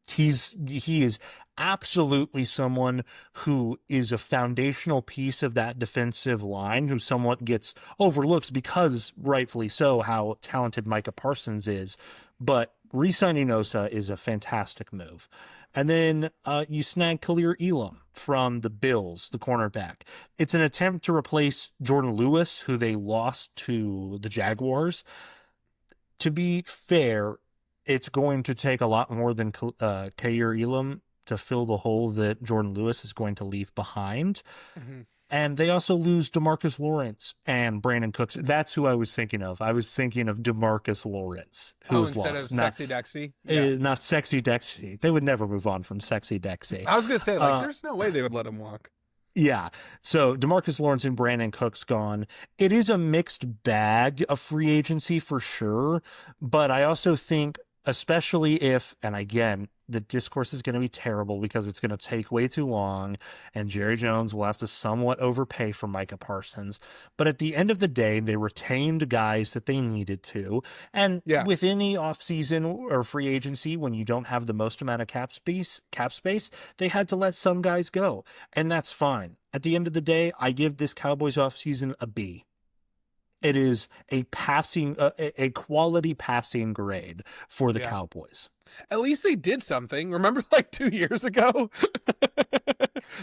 He is absolutely someone who is a foundational piece of that defensive line who somewhat gets overlooked because, rightfully so, how talented Micah Parsons is. But re-signing Osa is a fantastic move. And then you snag Khalil Elam from the Bills, the cornerback. It's an attempt to replace Jordan Lewis, who they lost to the Jaguars. To be fair, it's going to take a lot more than Khalil Elam to fill the hole that Jordan Lewis is going to leave behind. And they also lose DeMarcus Lawrence and Brandon Cooks. That's who I was thinking of. I was thinking of DeMarcus Lawrence, who's instead lost. of Sexy Dexy? Not Sexy Dexy. They would never move on from Sexy Dexy. I was going to say, like, there's no way they would let him walk. Yeah. So DeMarcus Lawrence and Brandon Cooks gone. It is a mixed bag of free agency for sure. But I also think, especially if, and again, the discourse is going to be terrible because it's going to take way too long and Jerry Jones will have to somewhat overpay for Micah Parsons. But at the end of the day, they retained guys that they needed to. And with any offseason or free agency, when you don't have the most amount of cap space, they had to let some guys go. And that's fine. At the end of the day, I give this Cowboys offseason a B. It is a quality passing grade for the Cowboys. At least they did something. Remember, like 2 years ago?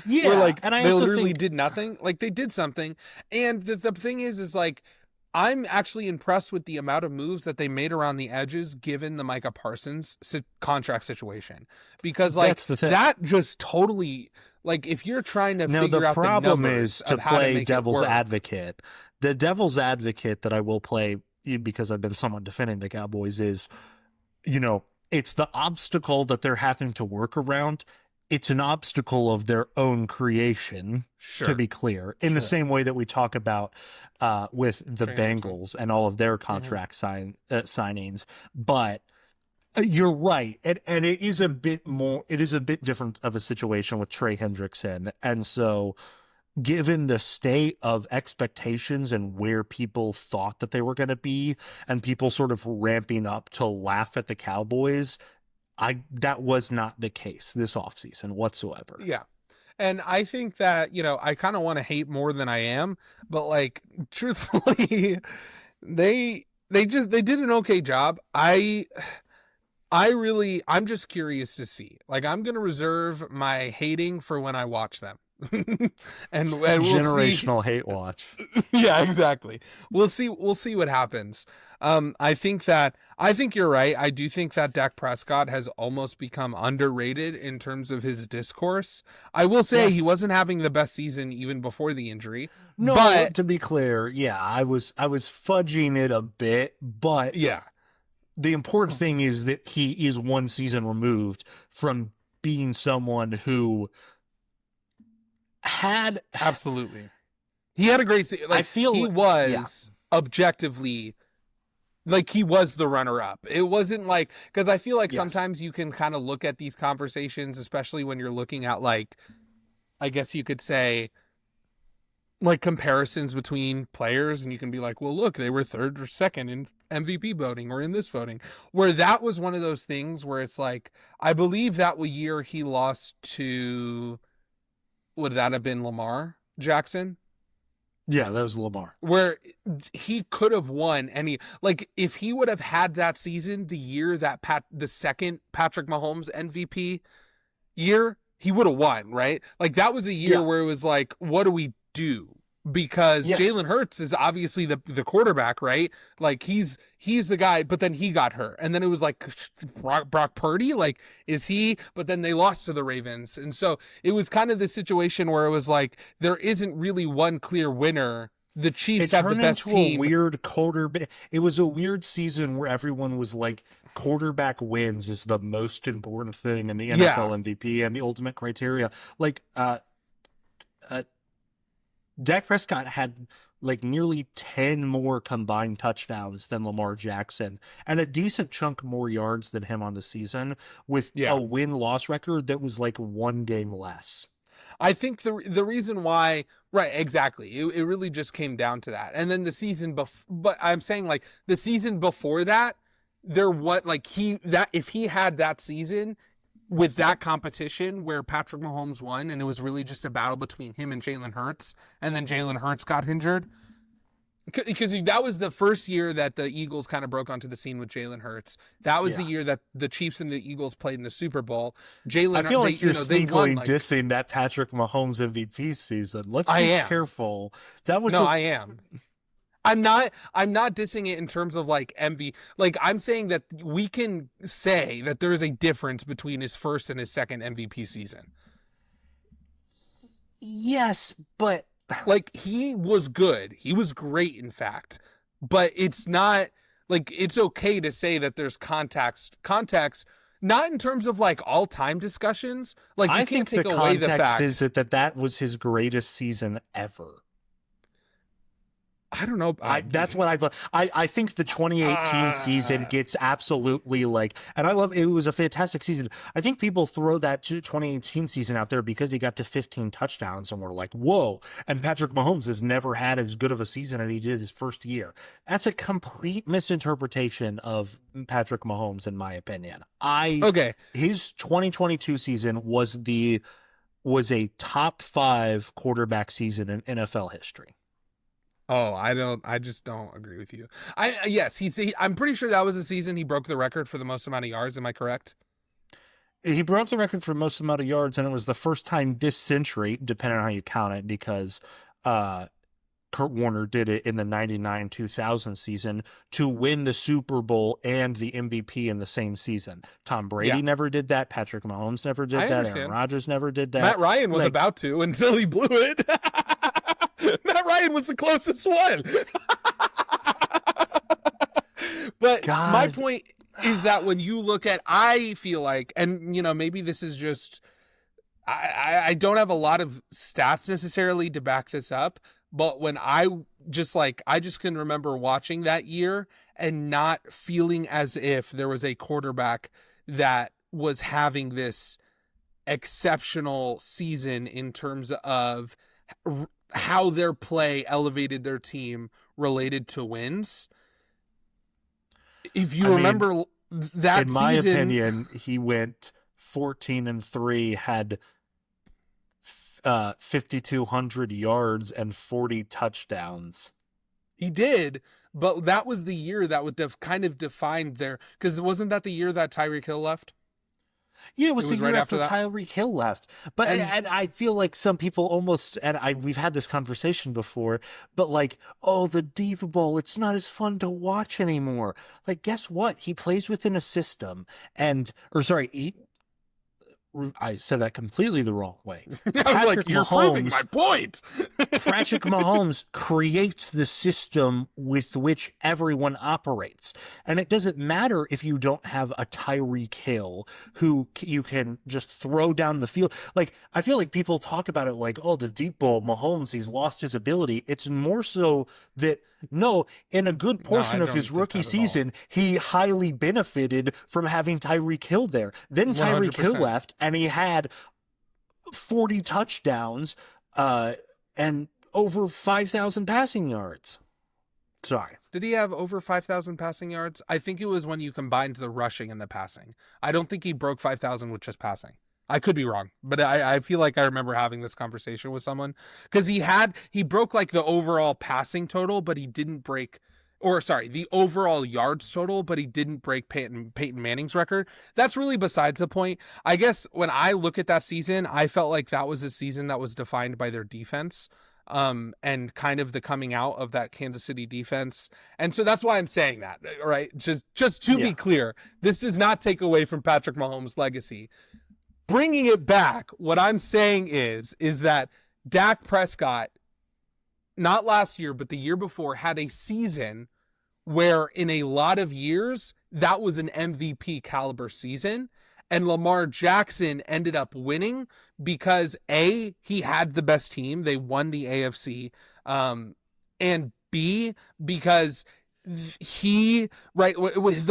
Yeah. Where, like, and I they also literally think... did nothing. Like, they did something. And the thing is like, I'm actually impressed with the amount of moves that they made around the edges, given the Micah Parsons contract situation. Because, like, that just totally, like, if you're trying to figure out the numbers, the problem is to play devil's advocate. The devil's advocate that I will play, because I've been somewhat defending the Cowboys, is, it's the obstacle that they're having to work around. It's an obstacle of their own creation, to be clear, in the same way that we talk about with the Trey Bengals and all of their contract signings. But you're right. And it is a bit different of a situation with Trey Hendrickson. And so, given the state of expectations and where people thought that they were going to be and people sort of ramping up to laugh at the Cowboys, that was not the case this offseason whatsoever. Yeah. And I think that, I kind of want to hate more than I am, but, like, truthfully, they did an okay job. I'm just curious to see. Like, I'm going to reserve my hating for when I watch them. and we'll generational hate watch. Yeah, exactly. We'll see what happens. I think you're right. I do think that Dak Prescott has almost become underrated in terms of his discourse. I will say he wasn't having the best season even before the injury. No, but to be clear, I was fudging it a bit, but the important thing is that he is one season removed from being someone who had he had a great season. Like, I feel he was objectively, like, he was the runner-up. It wasn't like, because I feel like sometimes you can kind of look at these conversations, especially when you're looking at, like, I guess you could say, like, comparisons between players, and you can be like, well, look, they were third or second in MVP voting or in this voting, where that was one of those things where it's like, I believe that year he lost to, would that have been Lamar Jackson? Yeah, that was Lamar. Where he could have won any, like, if he would have had that season, the year that the second Patrick Mahomes MVP year, he would have won, right? Like, that was a year where it was like, what do we do? Because Jalen Hurts is obviously the quarterback, right? Like, he's the guy, but then he got hurt. And then it was like, Brock Purdy, like, is he? But then they lost to the Ravens. And so it was kind of the situation where it was like, there isn't really one clear winner. The Chiefs have the best team. A weird quarterback. It was a weird season where everyone was like, quarterback wins is the most important thing in the NFL MVP and the ultimate criteria. Like, Dak Prescott had like nearly 10 more combined touchdowns than Lamar Jackson and a decent chunk more yards than him on the season, with a win-loss record that was like one game less. I think the reason why, right, exactly. It really just came down to that. And then the season but I'm saying, like, the season before that, if he had that season with that competition where Patrick Mahomes won, and it was really just a battle between him and Jalen Hurts, and then Jalen Hurts got injured. Because that was the first year that the Eagles kind of broke onto the scene with Jalen Hurts. That was the year that the Chiefs and the Eagles played in the Super Bowl. I feel like you're sneakily dissing that Patrick Mahomes MVP season. Let's be careful. That was I am. I'm not dissing it in terms of like MV. Like, I'm saying that we can say that there is a difference between his first and his second MVP season. Yes, but like, he was good. He was great, in fact. But it's not, like, it's okay to say that there's context, not in terms of, like, all-time discussions. Like, you can't take away the fact. Is that was his greatest season ever. I don't know. That's what I think the 2018 season gets absolutely like, and I love it. Was a fantastic season. I think people throw that 2018 season out there because he got to 15 touchdowns and we're like, whoa. And Patrick Mahomes has never had as good of a season as he did his first year. That's a complete misinterpretation of Patrick Mahomes, in my opinion. His 2022 season was a top 5 quarterback season in NFL history. Oh, I just don't agree with you. I'm pretty sure that was the season he broke the record for the most amount of yards. Am I correct? He broke the record for the most amount of yards, and it was the first time this century, depending on how you count it, because Kurt Warner did it in the 99-2000 season to win the Super Bowl and the MVP in the same season. Tom Brady never did that. Patrick Mahomes never did that. Aaron Rodgers never did that. Matt Ryan was about to until he blew it. Matt Ryan was the closest one. But my point is that when you look at, I feel like, and maybe this is just, I don't have a lot of stats necessarily to back this up, but when I just can remember watching that year and not feeling as if there was a quarterback that was having this exceptional season in terms of how their play elevated their team related to wins. If you remember that season, in my opinion, he went 14-3, had 5,200 yards and 40 touchdowns. He did, but that was the year that would have kind of defined because wasn't that the year that Tyreek Hill left? Yeah, it was the year right after Tyreek Hill left. But and I feel like some people almost, we've had this conversation before, but like, oh, the deep ball, it's not as fun to watch anymore. Like, guess what? He plays within a system, I said that completely the wrong way. I was like, you're proving my point. Patrick Mahomes creates the system with which everyone operates. And it doesn't matter if you don't have a Tyreek Hill who you can just throw down the field. Like, I feel like people talk about it like, oh, the deep ball, Mahomes, he's lost his ability. It's more so that, no, in a good portion of his rookie season, he highly benefited from having Tyreek Hill there. Then Tyreek Hill left, and he had 40 touchdowns and over 5,000 passing yards. Sorry. Did he have over 5,000 passing yards? I think it was when you combined the rushing and the passing. I don't think he broke 5,000 with just passing. I could be wrong, but I feel like I remember having this conversation with someone because he broke like the overall passing total, but he didn't break, the overall yards total, but he didn't break Peyton Manning's record. That's really besides the point. I guess when I look at that season, I felt like that was a season that was defined by their defense, and kind of the coming out of that Kansas City defense. And so that's why I'm saying that, right? Just to be clear, this does not take away from Patrick Mahomes' legacy. Bringing it back, what I'm saying is that Dak Prescott, not last year, but the year before, had a season where in a lot of years, that was an MVP caliber season. And Lamar Jackson ended up winning because A, he had the best team. They won the AFC. And B, because the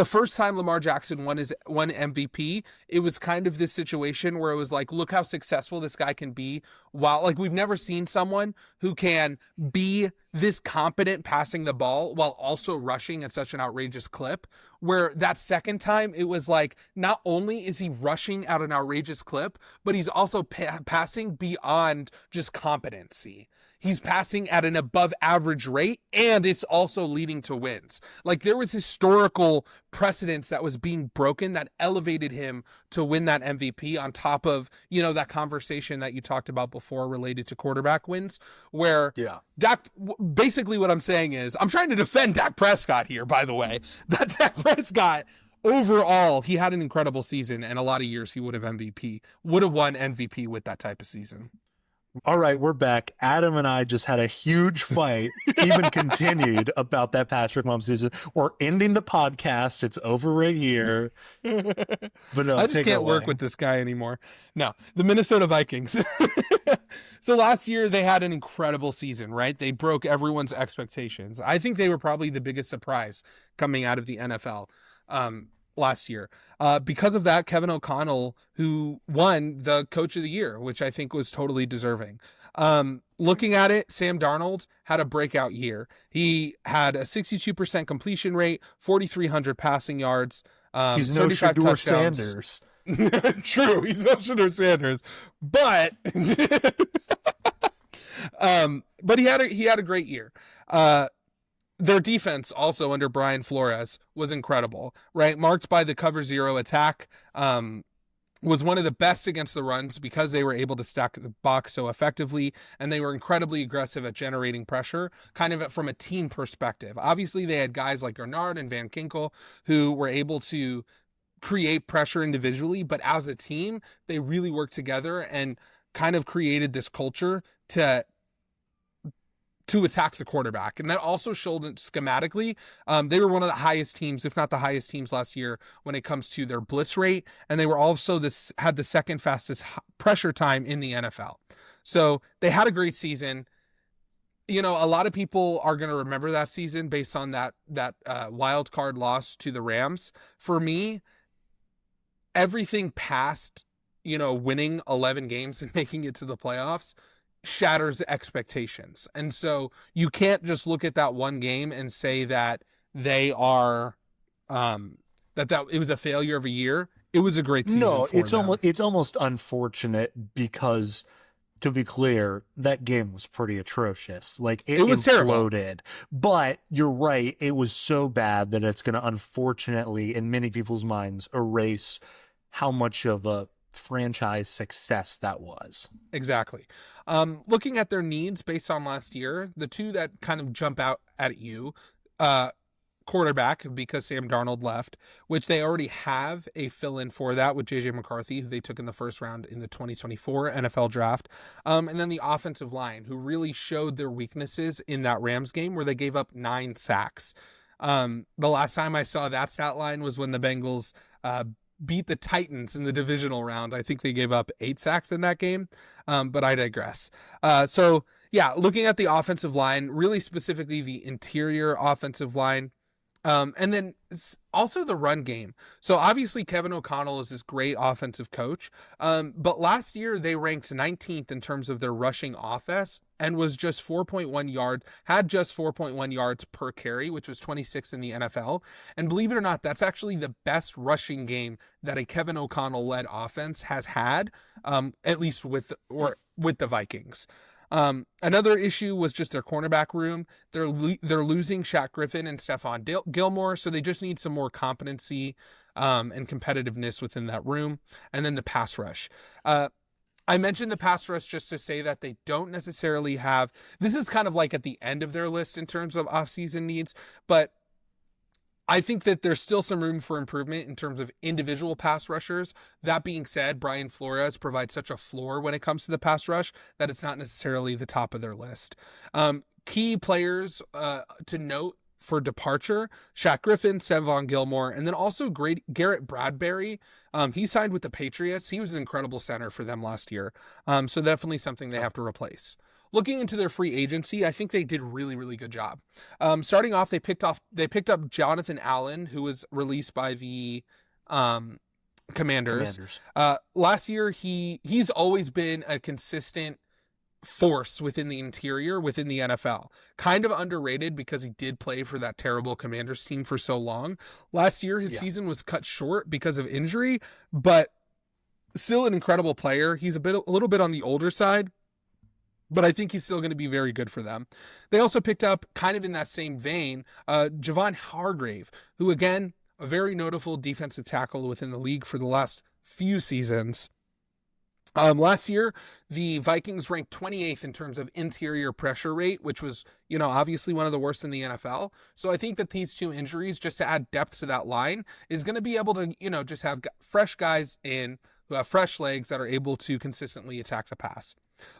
first time Lamar Jackson won MVP, it was kind of this situation where it was like, look how successful this guy can be, while like we've never seen someone who can be this competent passing the ball while also rushing at such an outrageous clip. Where that second time it was like, not only is he rushing at an outrageous clip, but he's also passing beyond just competency. He's passing at an above average rate, and it's also leading to wins. Like, there was historical precedence that was being broken that elevated him to win that MVP on top of, that conversation that you talked about before related to quarterback wins, where basically what I'm saying is, I'm trying to defend Dak Prescott here, by the way, that Dak Prescott, overall, he had an incredible season, and a lot of years he would have won MVP with that type of season. All right, we're back. Adam and I just had a huge fight, even continued about that Patrick Mahomes season. We're ending the podcast. It's over right here. But no, I just take it can't work away. with this guy anymore. No, the Minnesota Vikings. So last year they had an incredible season, right? They broke everyone's expectations. I think they were probably the biggest surprise coming out of the NFL last year. Because of that, Kevin O'Connell, who won the Coach of the Year, which I think was totally deserving. Looking at it, Sam Darnold had a breakout year. He had a 62% completion rate, 4,300 passing yards, He's no 35 Shedeur touchdowns. Sanders. True, he's no Shedeur Sanders, but but he had a great year. Their defense also under Brian Flores was incredible, right? Marked by the cover zero attack, was one of the best against the runs because they were able to stack the box so effectively, and they were incredibly aggressive at generating pressure, kind of from a team perspective. Obviously, they had guys like Gernard and Van Ginkel who were able to create pressure individually, but as a team, they really worked together and kind of created this culture to attack the quarterback. And that also showed schematically. They were one of the highest teams, if not the highest teams last year when it comes to their blitz rate. And they were also had the second fastest pressure time in the NFL. So they had a great season. You know, a lot of people are going to remember that season based on that wild card loss to the Rams. For me, everything past, winning 11 games and making it to the playoffs shatters expectations. And so you can't just look at that one game and say that they are that it was a failure of a year. It was a great season. No, for it's almost unfortunate because, to be clear, that game was pretty atrocious. Like it was imploded. terrible. But you're right, it was so bad that it's going to unfortunately, in many people's minds, erase how much of a franchise success that was. Exactly. Looking at their needs based on last year, the two that kind of jump out at you, quarterback, because Sam Darnold left, which they already have a fill-in for that with JJ McCarthy, who they took in the first round in the 2024 NFL draft. And then the offensive line, who really showed their weaknesses in that Rams game where they gave up 9 sacks. The last time I saw that stat line was when the Bengals beat the Titans in the divisional round. I think they gave up 8 sacks in that game, but I digress. So yeah, looking at the offensive line, really specifically the interior offensive line, and then also the run game. So obviously Kevin O'Connell is this great offensive coach, but last year they ranked 19th in terms of their rushing offense and was just 4.1 yards, had just 4.1 yards per carry, which was 26th in the NFL. And believe it or not, that's actually the best rushing game that a Kevin O'Connell-led offense has had, at least with the Vikings. Another issue was just their cornerback room. They're losing Shaq Griffin and Stephon Gilmore, so they just need some more competency and competitiveness within that room. And then the pass rush. I mentioned the pass rush just to say that they don't necessarily have, this is kind of like at the end of their list in terms of offseason needs, but I think that there's still some room for improvement in terms of individual pass rushers. That being said, Brian Flores provides such a floor when it comes to the pass rush that it's not necessarily the top of their list. Key players to note for departure: Shaq Griffin, Stephon Gilmore, and then also Garrett Bradbury. He signed with the Patriots. He was an incredible center for them last year. So definitely something they have to replace. Looking into their free agency, I think they did a really, really good job. Starting off, they picked up Jonathan Allen, who was released by the Commanders. Last year, he's always been a consistent force within the interior, within the NFL. Kind of underrated because he did play for that terrible Commanders team for so long. Last year, his season was cut short because of injury, but still an incredible player. He's a little bit on the older side, but I think he's still going to be very good for them. They also picked up, kind of in that same vein, Javon Hargrave, who, again, a very notable defensive tackle within the league for the last few seasons. Last year, the Vikings ranked 28th in terms of interior pressure rate, which was, obviously one of the worst in the NFL. So I think that these 2 injuries, just to add depth to that line, is going to be able to, just have fresh guys in who have fresh legs that are able to consistently attack the pass.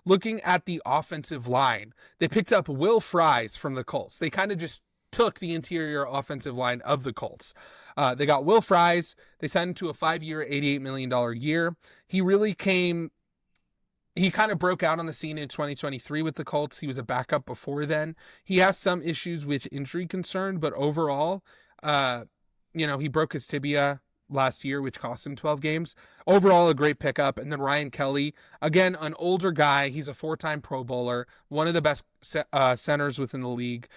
Looking at the offensive line, they picked up Will Fries from the Colts. They kind of just took the interior offensive line of the Colts. They got Will Fries. They signed him to a 5-year, $88 million year. He kind of broke out on the scene in 2023 with the Colts. He was a backup before then. He has some issues with injury concern, but overall, he broke his tibia last year, which cost him 12 games. Overall, a great pickup. And then Ryan Kelly, again, an older guy. He's a 4-time Pro Bowler, one of the best centers within the league.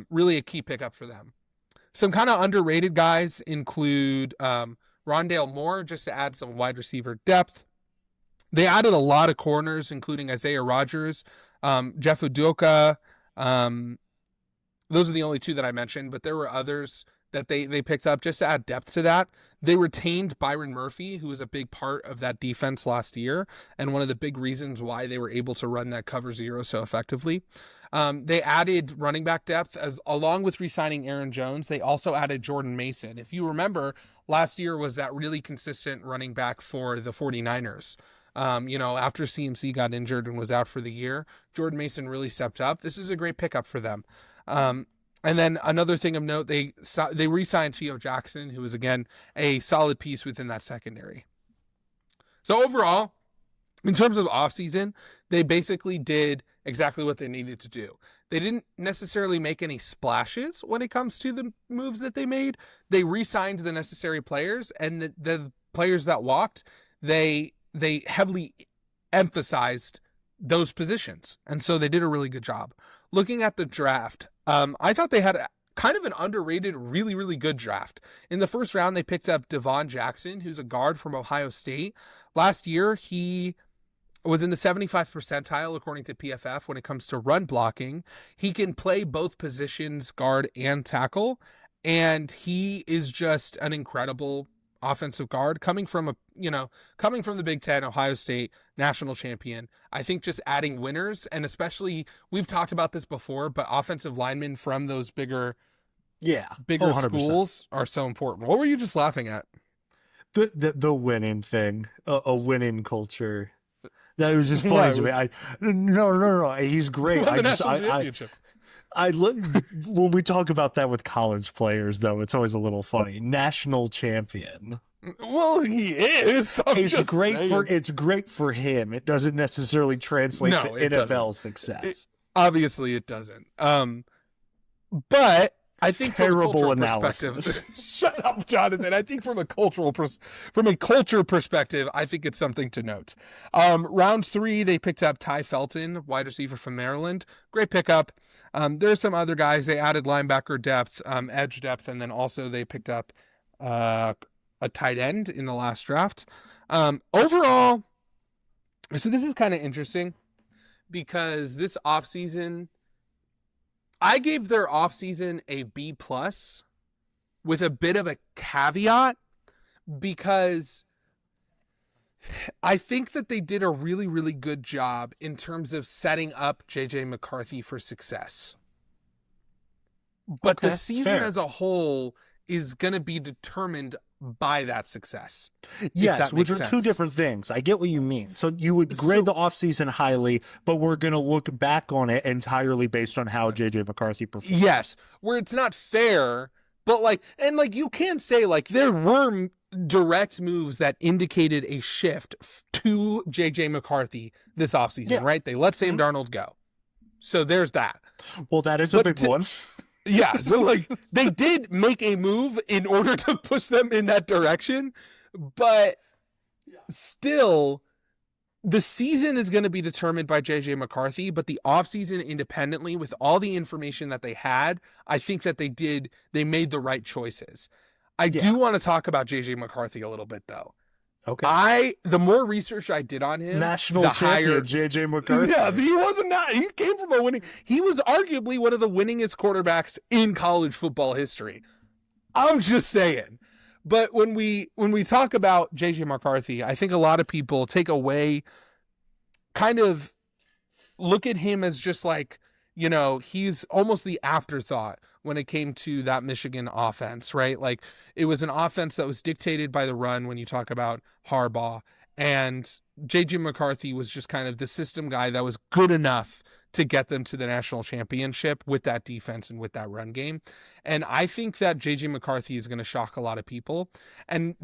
Really a key pickup for them. Some kind of underrated guys include Rondale Moore, just to add some wide receiver depth. They added a lot of corners, including Isaiah Rodgers, Jeff Udoka. Those are the only 2 that I mentioned, but there were others that they picked up just to add depth to that. They retained Byron Murphy, who was a big part of that defense last year, and one of the big reasons why they were able to run that cover 0 so effectively. They added running back depth, along with re-signing Aaron Jones. They also added Jordan Mason. If you remember, last year was that really consistent running back for the 49ers. After CMC got injured and was out for the year, Jordan Mason really stepped up. This is a great pickup for them. And then another thing of note, they re-signed Theo Jackson, who was, again, a solid piece within that secondary. So overall, in terms of offseason, they basically did exactly what they needed to do. They didn't necessarily make any splashes when it comes to the moves that they made. They re-signed the necessary players, and the players that walked, they heavily emphasized those positions. And so they did a really good job. Looking at the draft, I thought they had kind of an underrated, really, really good draft. In the first round, they picked up Devon Jackson, who's a guard from Ohio State. Last year, he was in the 75th percentile, according to PFF, when it comes to run blocking. He can play both positions, guard and tackle, and he is just an incredible offensive guard coming from the Big Ten, Ohio State, national champion. I think just adding winners, and especially, we've talked about this before, but offensive linemen from those bigger schools are so important. What were you just laughing at? The winning thing, a winning culture. That was just funny to me. No. He's great. I look when we talk about that with college players, though. It's always a little funny. National champion. Well, he is. It's great for him. It doesn't necessarily translate to NFL success. Obviously, it doesn't. But I think terrible analysis. Shut up, Jonathan. I think from a culture perspective, I think it's something to note. Round 3, they picked up Ty Felton, wide receiver from Maryland. Great pickup. There's some other guys. They added linebacker depth, edge depth, and then also they picked up a tight end in the last draft. Overall, so this is kind of interesting because this offseason, I gave their offseason a B+ with a bit of a caveat, because I think that they did a really, really good job in terms of setting up JJ McCarthy for success. But the season as a whole is going to be determined by that success. Yes, which are 2 different things. I get what you mean. So you would grade the offseason highly, but we're going to look back on it entirely based on how JJ McCarthy performed. Yes, where it's not fair, but you can say there were direct moves that indicated a shift to JJ McCarthy this offseason, right? They let Sam Darnold go. So there's that. Well, that is a big one. Yeah, so they did make a move in order to push them in that direction, but still, the season is going to be determined by JJ McCarthy, but the offseason independently, with all the information that they had, I think that they made the right choices. I do want to talk about JJ McCarthy a little bit, though. Okay. The more research I did on him, national champion JJ McCarthy. Yeah, he came from he was arguably one of the winningest quarterbacks in college football history. I'm just saying. But when we talk about JJ McCarthy, I think a lot of people take away, kind of look at him as just he's almost the afterthought when it came to that Michigan offense, right? It was an offense that was dictated by the run when you talk about Harbaugh. And JJ McCarthy was just kind of the system guy that was good enough to get them to the national championship with that defense and with that run game. And I think that JJ McCarthy is going to shock a lot of people. And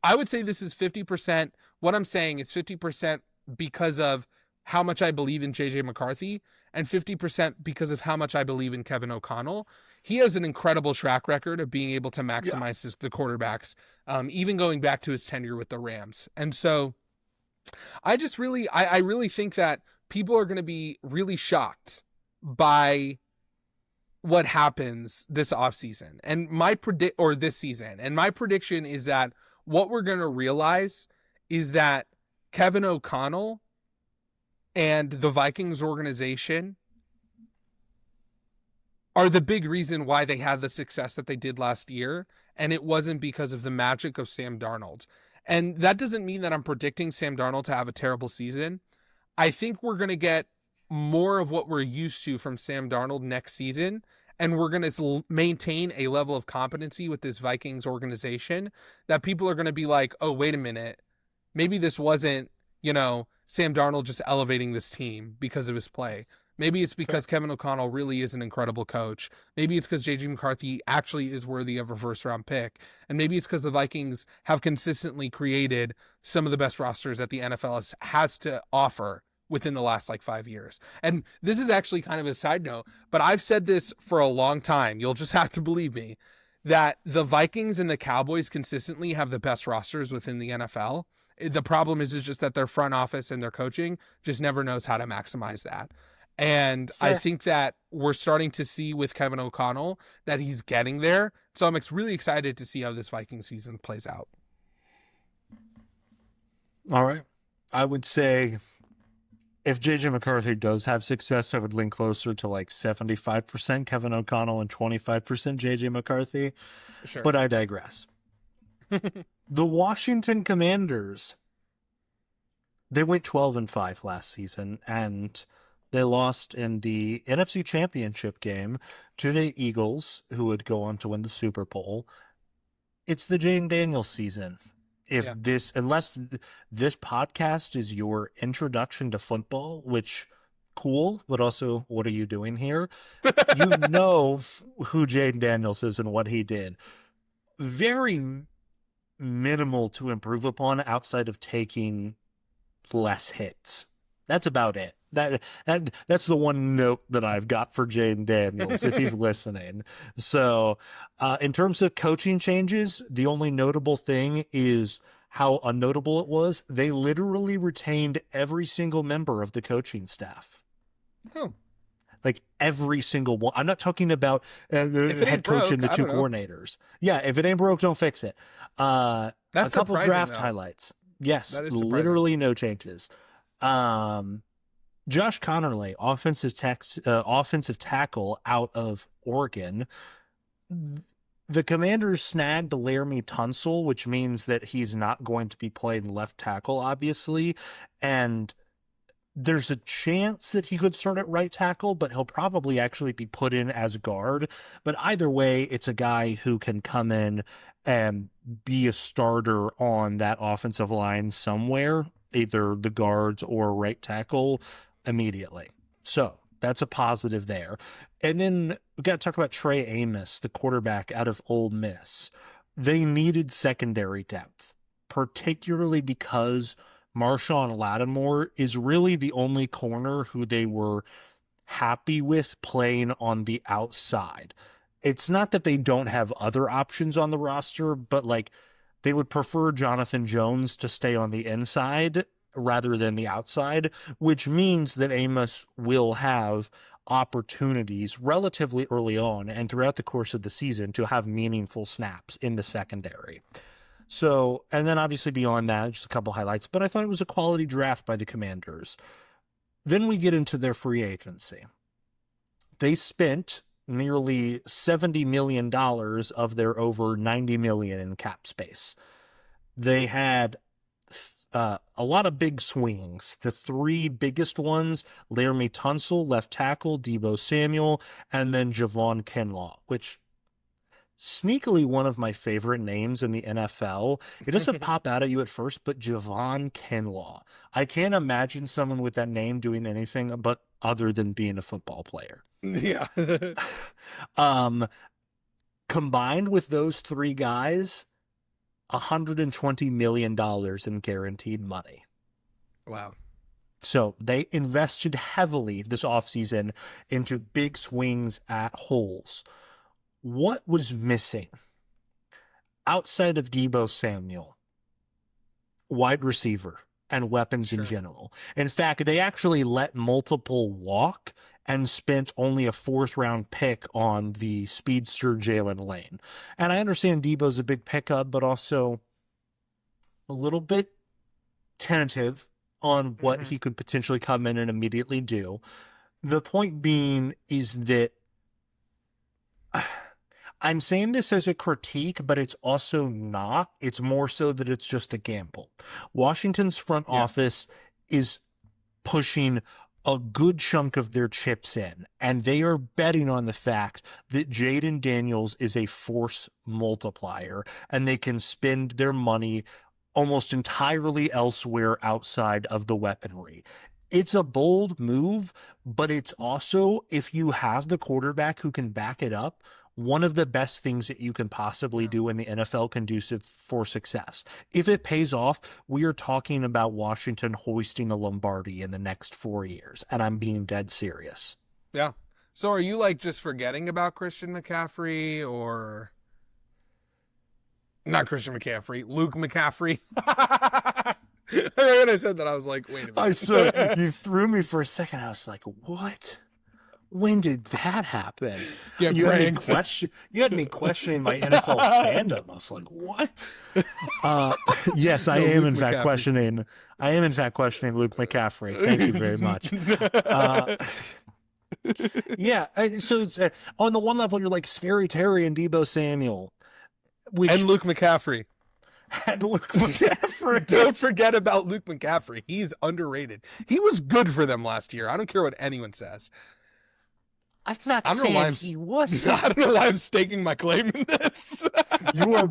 I would say this is 50%. What I'm saying is 50% because of how much I believe in JJ McCarthy and 50% because of how much I believe in Kevin O'Connell. He has an incredible track record of being able to maximize the quarterbacks, even going back to his tenure with the Rams. And so I really think that people are going to be really shocked by what happens this offseason and this season. And my prediction is that what we're going to realize is that Kevin O'Connell and the Vikings organization are the big reason why they had the success that they did last year. And it wasn't because of the magic of Sam Darnold. And that doesn't mean that I'm predicting Sam Darnold to have a terrible season. I think we're going to get more of what we're used to from Sam Darnold next season. And we're going to maintain a level of competency with this Vikings organization that people are going to be like, oh, wait a minute. Maybe this wasn't, Sam Darnold just elevating this team because of his play. Maybe it's because Kevin O'Connell really is an incredible coach. Maybe it's because J.J. McCarthy actually is worthy of a first-round pick. And maybe it's because the Vikings have consistently created some of the best rosters that the NFL has to offer within the last 5 years. And this is actually kind of a side note, but I've said this for a long time. You'll just have to believe me that the Vikings and the Cowboys consistently have the best rosters within the NFL. The problem is just that their front office and their coaching just never knows how to maximize that. And I think that we're starting to see with Kevin O'Connell that he's getting there. So I'm really excited to see how this Viking season plays out. All right. I would say if JJ McCarthy does have success, I would lean closer to 75% Kevin O'Connell and 25% JJ McCarthy. Sure. But I digress. The Washington Commanders, they went 12-5 last season, and they lost in the NFC Championship game to the Eagles, who would go on to win the Super Bowl. It's the Jane Daniels season. Unless this podcast is your introduction to football, which cool, but also what are you doing here? You know who Jane Daniels is and what he did. Very minimal to improve upon outside of taking less hits. That's about it. That's the one note that I've got for Jane Daniels if he's listening. So in terms of coaching changes, the only notable thing is how unnotable it was. They literally retained every single member of the coaching staff. Oh. Every single one. I'm not talking about head coach and the two coordinators. Yeah, if it ain't broke, don't fix it. That's a couple draft though. Highlights. Yes, literally no changes. Josh Connerly, offensive tackle out of Oregon. The Commanders snagged Laramie Tunsil, which means that he's not going to be playing left tackle, obviously, and there's a chance that he could start at right tackle, but he'll probably actually be put in as guard. But either way, it's a guy who can come in and be a starter on that offensive line somewhere, either the guards or right tackle immediately. So that's a positive there. And then we got to talk about Trey Amos, the quarterback out of Ole Miss. They needed secondary depth, particularly because Marshawn Lattimore is really the only corner who they were happy with playing on the outside. It's not that they don't have other options on the roster, but they would prefer Jonathan Jones to stay on the inside rather than the outside, which means that Amos will have opportunities relatively early on and throughout the course of the season to have meaningful snaps in the secondary. So, and then obviously beyond that, just a couple highlights, but I thought it was a quality draft by the Commanders. Then we get into their free agency. They spent nearly $70 million of their over $90 million in cap space. They had a lot of big swings. The three biggest ones, Laramie Tunsil, left tackle, Deebo Samuel, and then Javon Kinlaw, which sneakily one of my favorite names in the NFL. It doesn't pop out at you at first, but Javon Kinlaw. I can't imagine someone with that name doing anything but other than being a football player. Yeah. Combined with those three guys, $120 million in guaranteed money. Wow. So they invested heavily this offseason into big swings at holes. What was missing outside of Deebo Samuel? Wide receiver and weapons in general. In fact, they actually let multiple walk and spent only a 4th-round pick on the speedster Jalen Lane. And I understand Deebo's a big pickup, but also a little bit tentative on what he could potentially come in and immediately do. The point being is that I'm saying this as a critique, but it's also not. It's more so that it's just a gamble. Washington's front office is pushing a good chunk of their chips in, and they are betting on the fact that Jaden Daniels is a force multiplier, and they can spend their money almost entirely elsewhere outside of the weaponry. It's a bold move, but it's also, if you have the quarterback who can back it up, one of the best things that you can possibly do in the NFL conducive for success. If it pays off, we are talking about Washington hoisting a Lombardi in the next 4 years, and I'm being dead serious. Yeah. So are you like just forgetting about Christian McCaffrey or not Christian McCaffrey, Luke McCaffrey? When I said that, I was like, wait a minute. I saw you threw me for a second. I was like, what? When did that happen? Yeah, you had me questioning my NFL fandom. I was like, what? Yes, I am in fact questioning Luke McCaffrey. Thank you very much. Yeah, so it's on the one level you're like Scary Terry and Deebo Samuel, and Luke McCaffrey. And Luke McCaffrey. Don't forget about Luke McCaffrey. He's underrated. He was good for them last year. I don't care what anyone says. I'm not saying he was. I don't know why I'm staking my claim in this. You are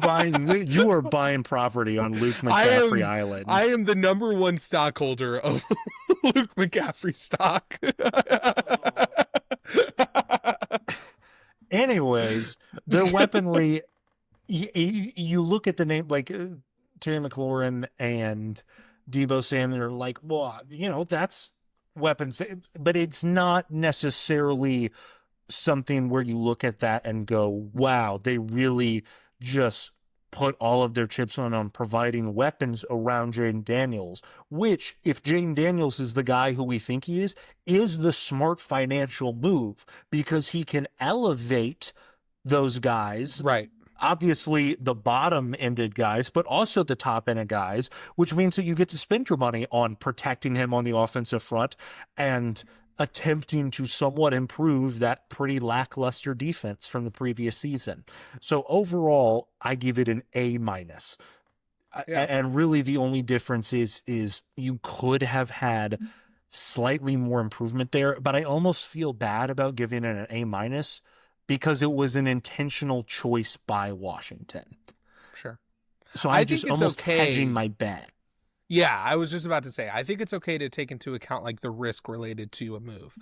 buying property on Luke McCaffrey Island. I am the number one stockholder of Luke McCaffrey stock. Anyways, the weaponry, you look at the name like Terry McLaurin and Deebo Samuel are like, well, that's weapons, but it's not necessarily something where you look at that and go, wow, they really just put all of their chips on providing weapons around Jaden Daniels, which, if Jaden Daniels is the guy who we think he is the smart financial move because he can elevate those guys. Right. Obviously the bottom-ended guys, but also the top-ended guys, which means that you get to spend your money on protecting him on the offensive front and attempting to somewhat improve that pretty lackluster defense from the previous season. So overall, I give it an A-. Yeah. And really the only difference is you could have had slightly more improvement there, but I almost feel bad about giving it an A- because it was an intentional choice by Washington. Sure. So I'm just almost hedging my bet. Yeah, I was just about to say, I think it's okay to take into account like the risk related to a move.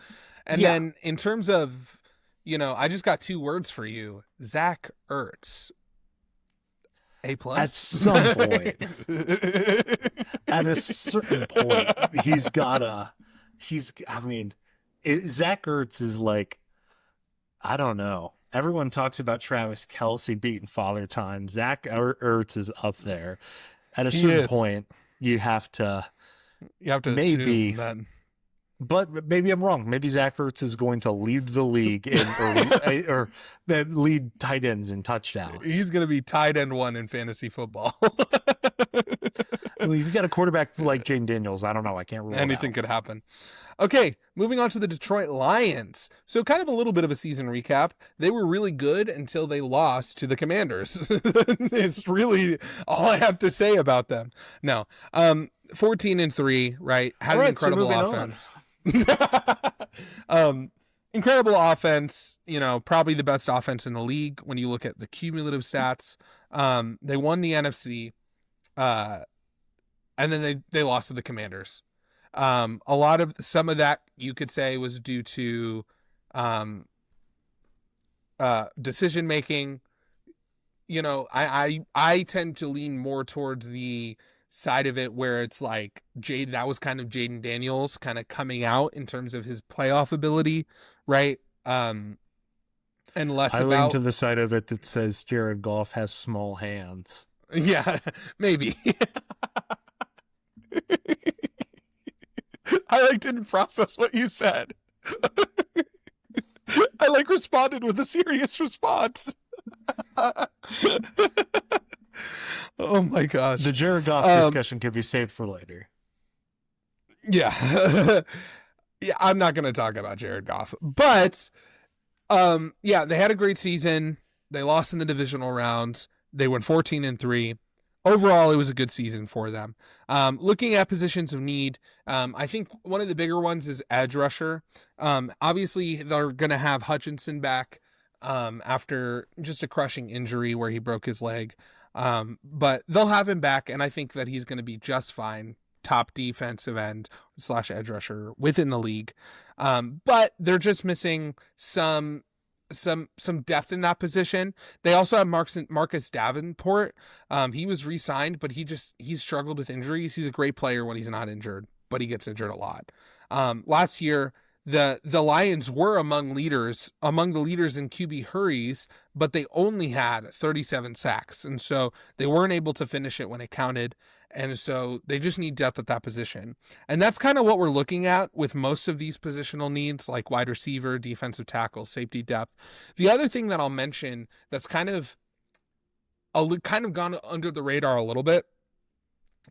And then in terms of, I just got 2 words for you. Zach Ertz. A+. At some point. At a certain point, Zach Ertz is like, I don't know. Everyone talks about Travis Kelce beating Father Time. Zach Ertz is up there. At a certain point, you have to maybe, assume that. But maybe I'm wrong. Maybe Zach Ertz is going to lead the league or lead tight ends in touchdowns. He's going to be tight end 1 in fantasy football. You've got a quarterback like Jaden Daniels. I don't know. I can't rule anything could happen. Okay, moving on to the Detroit Lions. So kind of a little bit of a season recap. They were really good until they lost to the Commanders. It's really all I have to say about them. No, 14-3, right? Had an incredible offense. incredible offense, probably the best offense in the league when you look at the cumulative stats. They won the NFC, and then they lost to the Commanders. Some of that you could say was due to decision making. I tend to lean more towards the side of it where it's like that was kind of Jaden Daniels kind of coming out in terms of his playoff ability, right? And less I about lean to the side of it that says Jared Goff has small hands. Yeah, maybe. I didn't process what you said. I responded with a serious response. Oh my gosh. The Jared Goff discussion can be saved for later. Yeah. Yeah, I'm not going to talk about Jared Goff. But yeah, they had a great season. They lost in the divisional round. They went 14-3. Overall, it was a good season for them. Looking at positions of need, I think one of the bigger ones is edge rusher. Obviously, they're going to have Hutchinson back after just a crushing injury where he broke his leg. But they'll have him back, and I think that he's going to be just fine. Top defensive end / edge rusher within the league. But they're just missing some depth in that position. They also have Marcus Davenport. He was re-signed, but he's struggled with injuries. He's a great player when he's not injured, but he gets injured a lot. Last year, the Lions were among the leaders in QB hurries, but they only had 37 sacks. And so they weren't able to finish it when it counted. And so they just need depth at that position. And that's kind of what we're looking at with most of these positional needs, like wide receiver, defensive tackle, safety depth. The other thing that I'll mention that's kind of gone under the radar a little bit,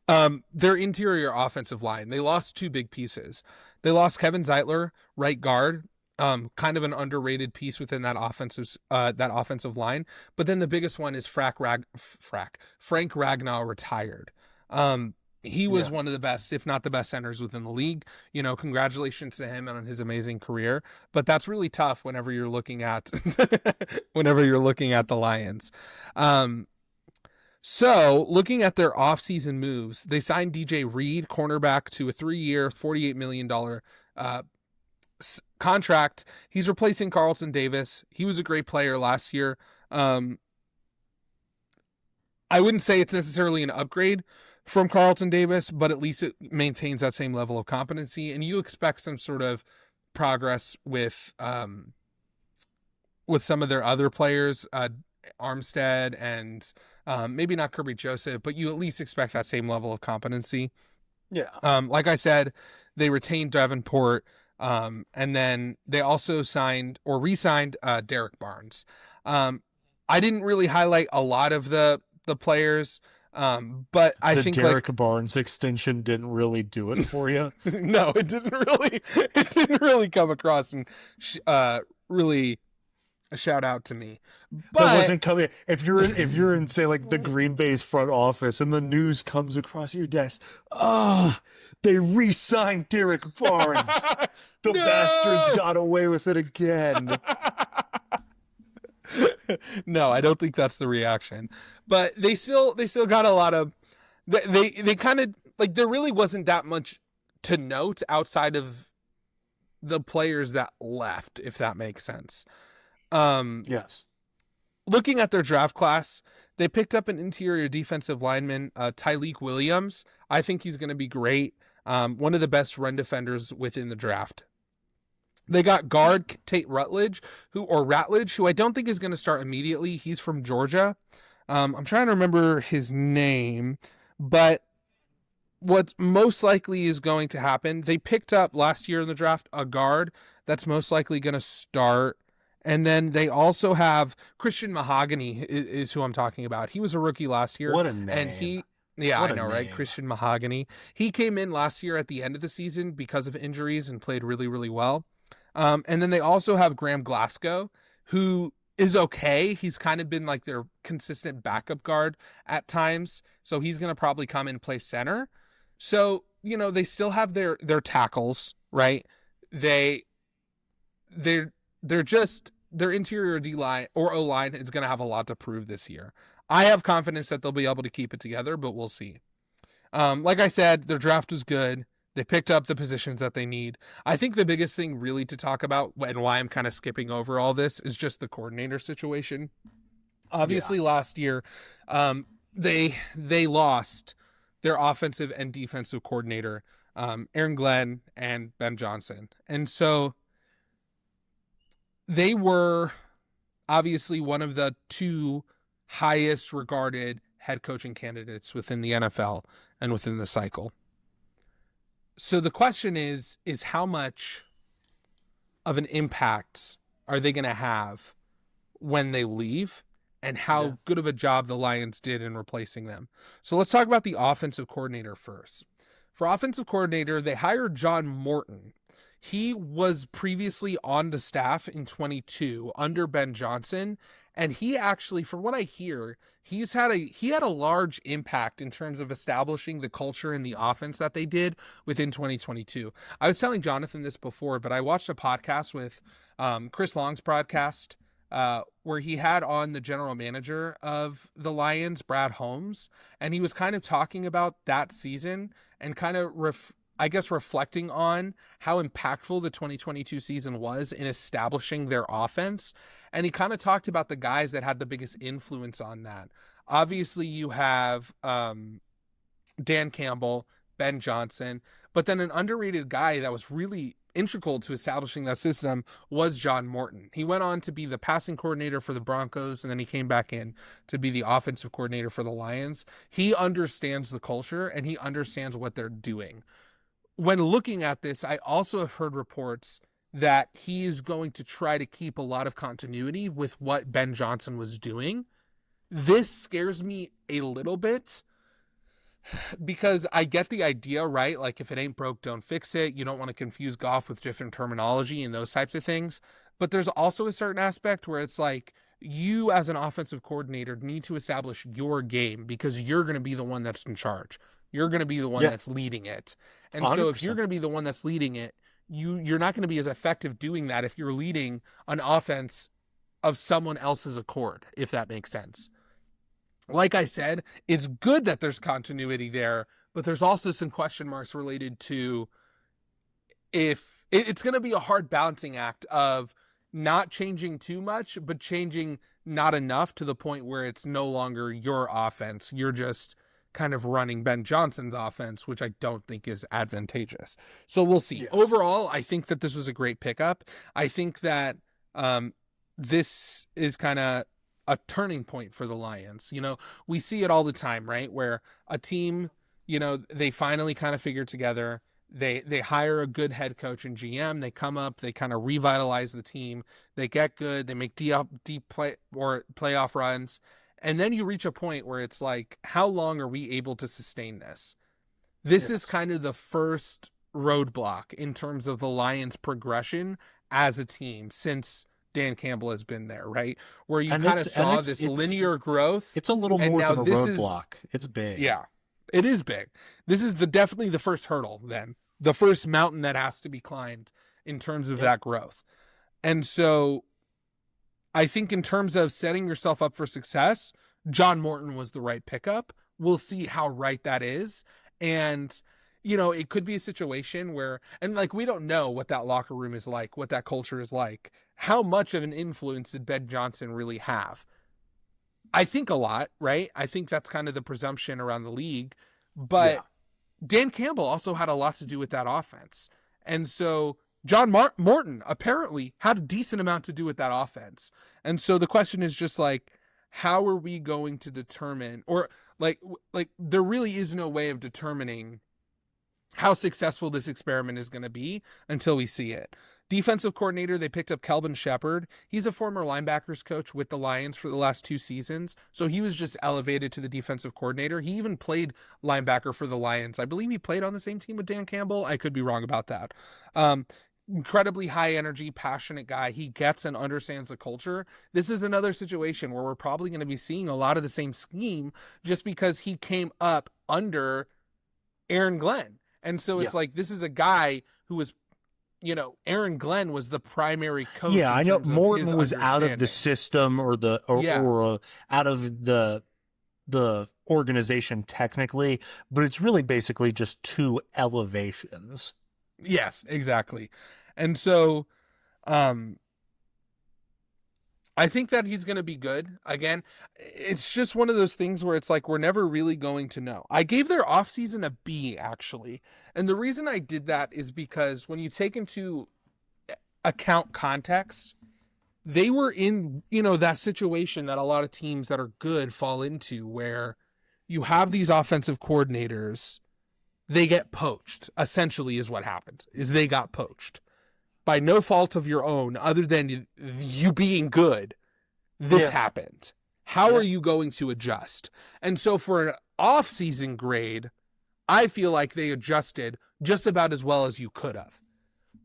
their interior offensive line. They lost two big pieces. They lost Kevin Zeitler, right guard, kind of an underrated piece within that offensive line. But then the biggest one is Frank Ragnow retired. He was one of the best, if not the best centers within the league. Congratulations to him on his amazing career. But that's really tough whenever you're looking at the Lions. So looking at their offseason moves, they signed DJ Reed, cornerback, to a 3-year, $48 million contract. He's replacing Carlton Davis. He was a great player last year. I wouldn't say it's necessarily an upgrade from Carlton Davis, but at least it maintains that same level of competency. And you expect some sort of progress with some of their other players, Armstead and maybe not Kirby Joseph, but you at least expect that same level of competency. Yeah. Like I said, they retained Davenport, and then they also signed or re-signed Derek Barnes. I didn't really highlight a lot of the players, but I think Derek Barnes extension didn't really do it for you. No, it didn't really come across and really a shout out to me. But that wasn't coming. If you're in say like the Green Bay's front office and the news comes across your desk, they re-signed Derek Barnes. The bastards got away with it again. No, I don't think that's the reaction. But they still got a lot of they kind of like, there really wasn't that much to note outside of the players that left, if that makes sense. Yes. Looking at their draft class, they picked up an interior defensive lineman, Tyleek Williams. I think he's going to be great. One of the best run defenders within the draft. They got guard Tate Ratledge, who I don't think is going to start immediately. He's from Georgia. I'm trying to remember his name, but what's most likely is going to happen, they picked up last year in the draft a guard that's most likely going to start. And then they also have Christian Mahogany is who I'm talking about. He was a rookie last year. What a name. And I know, right? Christian Mahogany. He came in last year at the end of the season because of injuries and played really, really well. And then they also have Graham Glasgow, who is okay. He's kind of been like their consistent backup guard at times. So he's going to probably come and play center. So, they still have their tackles, right? They're their interior D-line or O-line is going to have a lot to prove this year. I have confidence that they'll be able to keep it together, but we'll see. Like I said, their draft was good. They picked up the positions that they need. I think the biggest thing really to talk about and why I'm kind of skipping over all this is just the coordinator situation. Obviously, last year, they lost their offensive and defensive coordinator, Aaron Glenn and Ben Johnson. And so they were obviously one of the two highest regarded head coaching candidates within the NFL and within the cycle. So the question is how much of an impact are they going to have when they leave, and how good of a job the Lions did in replacing them. So let's talk about the offensive coordinator first. For offensive coordinator, they hired John Morton. He was previously on the staff in 22 under Ben Johnson, and he actually, from what I hear, he had a large impact in terms of establishing the culture and the offense that they did within 2022. I was telling Jonathan this before, but I watched a podcast with Chris Long's podcast where he had on the general manager of the Lions, Brad Holmes, and he was kind of talking about that season and kind of reflecting on how impactful the 2022 season was in establishing their offense. And he kind of talked about the guys that had the biggest influence on that. Obviously, you have Dan Campbell, Ben Johnson, but then an underrated guy that was really integral to establishing that system was John Morton. He went on to be the passing coordinator for the Broncos, and then he came back in to be the offensive coordinator for the Lions. He understands the culture, and he understands what they're doing. When looking at this, I also have heard reports that he is going to try to keep a lot of continuity with what Ben Johnson was doing. This scares me a little bit because I get the idea, right? Like, if it ain't broke, don't fix it. You don't want to confuse Goff with different terminology and those types of things. But there's also a certain aspect where it's like, you as an offensive coordinator need to establish your game because you're going to be the one that's in charge. You're going to be the one that's leading it. And 100%. So if you're going to be the one that's leading it, you're not going to be as effective doing that if you're leading an offense of someone else's accord, if that makes sense. Like I said, it's good that there's continuity there, but there's also some question marks related to if it's going to be a hard balancing act of not changing too much, but changing not enough to the point where it's no longer your offense. You're just kind of running Ben Johnson's offense, which I don't think is advantageous. So we'll see. Yes. Overall, I think that this was a great pickup. I think that this is kind of a turning point for the Lions. You know, we see it all the time, right? Where a team, you know, they finally kind of figure together. They hire a good head coach and GM. They come up, they kind of revitalize the team. They get good. They make deep playoff runs. And then you reach a point where it's like, how long are we able to sustain this? This is kind of the first roadblock in terms of the Lions' progression as a team since Dan Campbell has been there, right? Where you kind of saw this linear growth. It's a little more than a roadblock. It's big. Yeah, it is big. This is definitely the first hurdle then. The first mountain that has to be climbed in terms of that growth. And so I think in terms of setting yourself up for success, John Morton was the right pickup. We'll see how right that is. And, you know, it could be a situation where, and like, we don't know what that locker room is like, what that culture is like. How much of an influence did Ben Johnson really have? I think a lot, right? I think that's kind of the presumption around the league. But Dan Campbell also had a lot to do with that offense. And so John Morton apparently had a decent amount to do with that offense. And so the question is just like, how are we going to determine, or like there really is no way of determining how successful this experiment is going to be until we see it. Defensive coordinator, they picked up Kelvin Shepard. He's a former linebackers coach with the Lions for the last 2 seasons. So he was just elevated to the defensive coordinator. He even played linebacker for the Lions. I believe he played on the same team with Dan Campbell. I could be wrong about that. Incredibly high energy, passionate guy. He gets and understands the culture. This is another situation where we're probably going to be seeing a lot of the same scheme just because he came up under Aaron Glenn. And so it's like, this is a guy who was Aaron Glenn was the primary coach. Yeah, in I know terms of Morton his was out of the understanding. system or out of the organization technically, but it's really basically just two elevations. Yes, exactly. And so, I think that he's going to be good. Again, it's just one of those things where it's like we're never really going to know. I gave their offseason a B, actually. And the reason I did that is because when you take into account context, they were in, that situation that a lot of teams that are good fall into, where you have these offensive coordinators, they get poached, essentially is what happened, is they got poached. By no fault of your own, other than you being good, this happened. How are you going to adjust? And so for an off-season grade, I feel like they adjusted just about as well as you could have.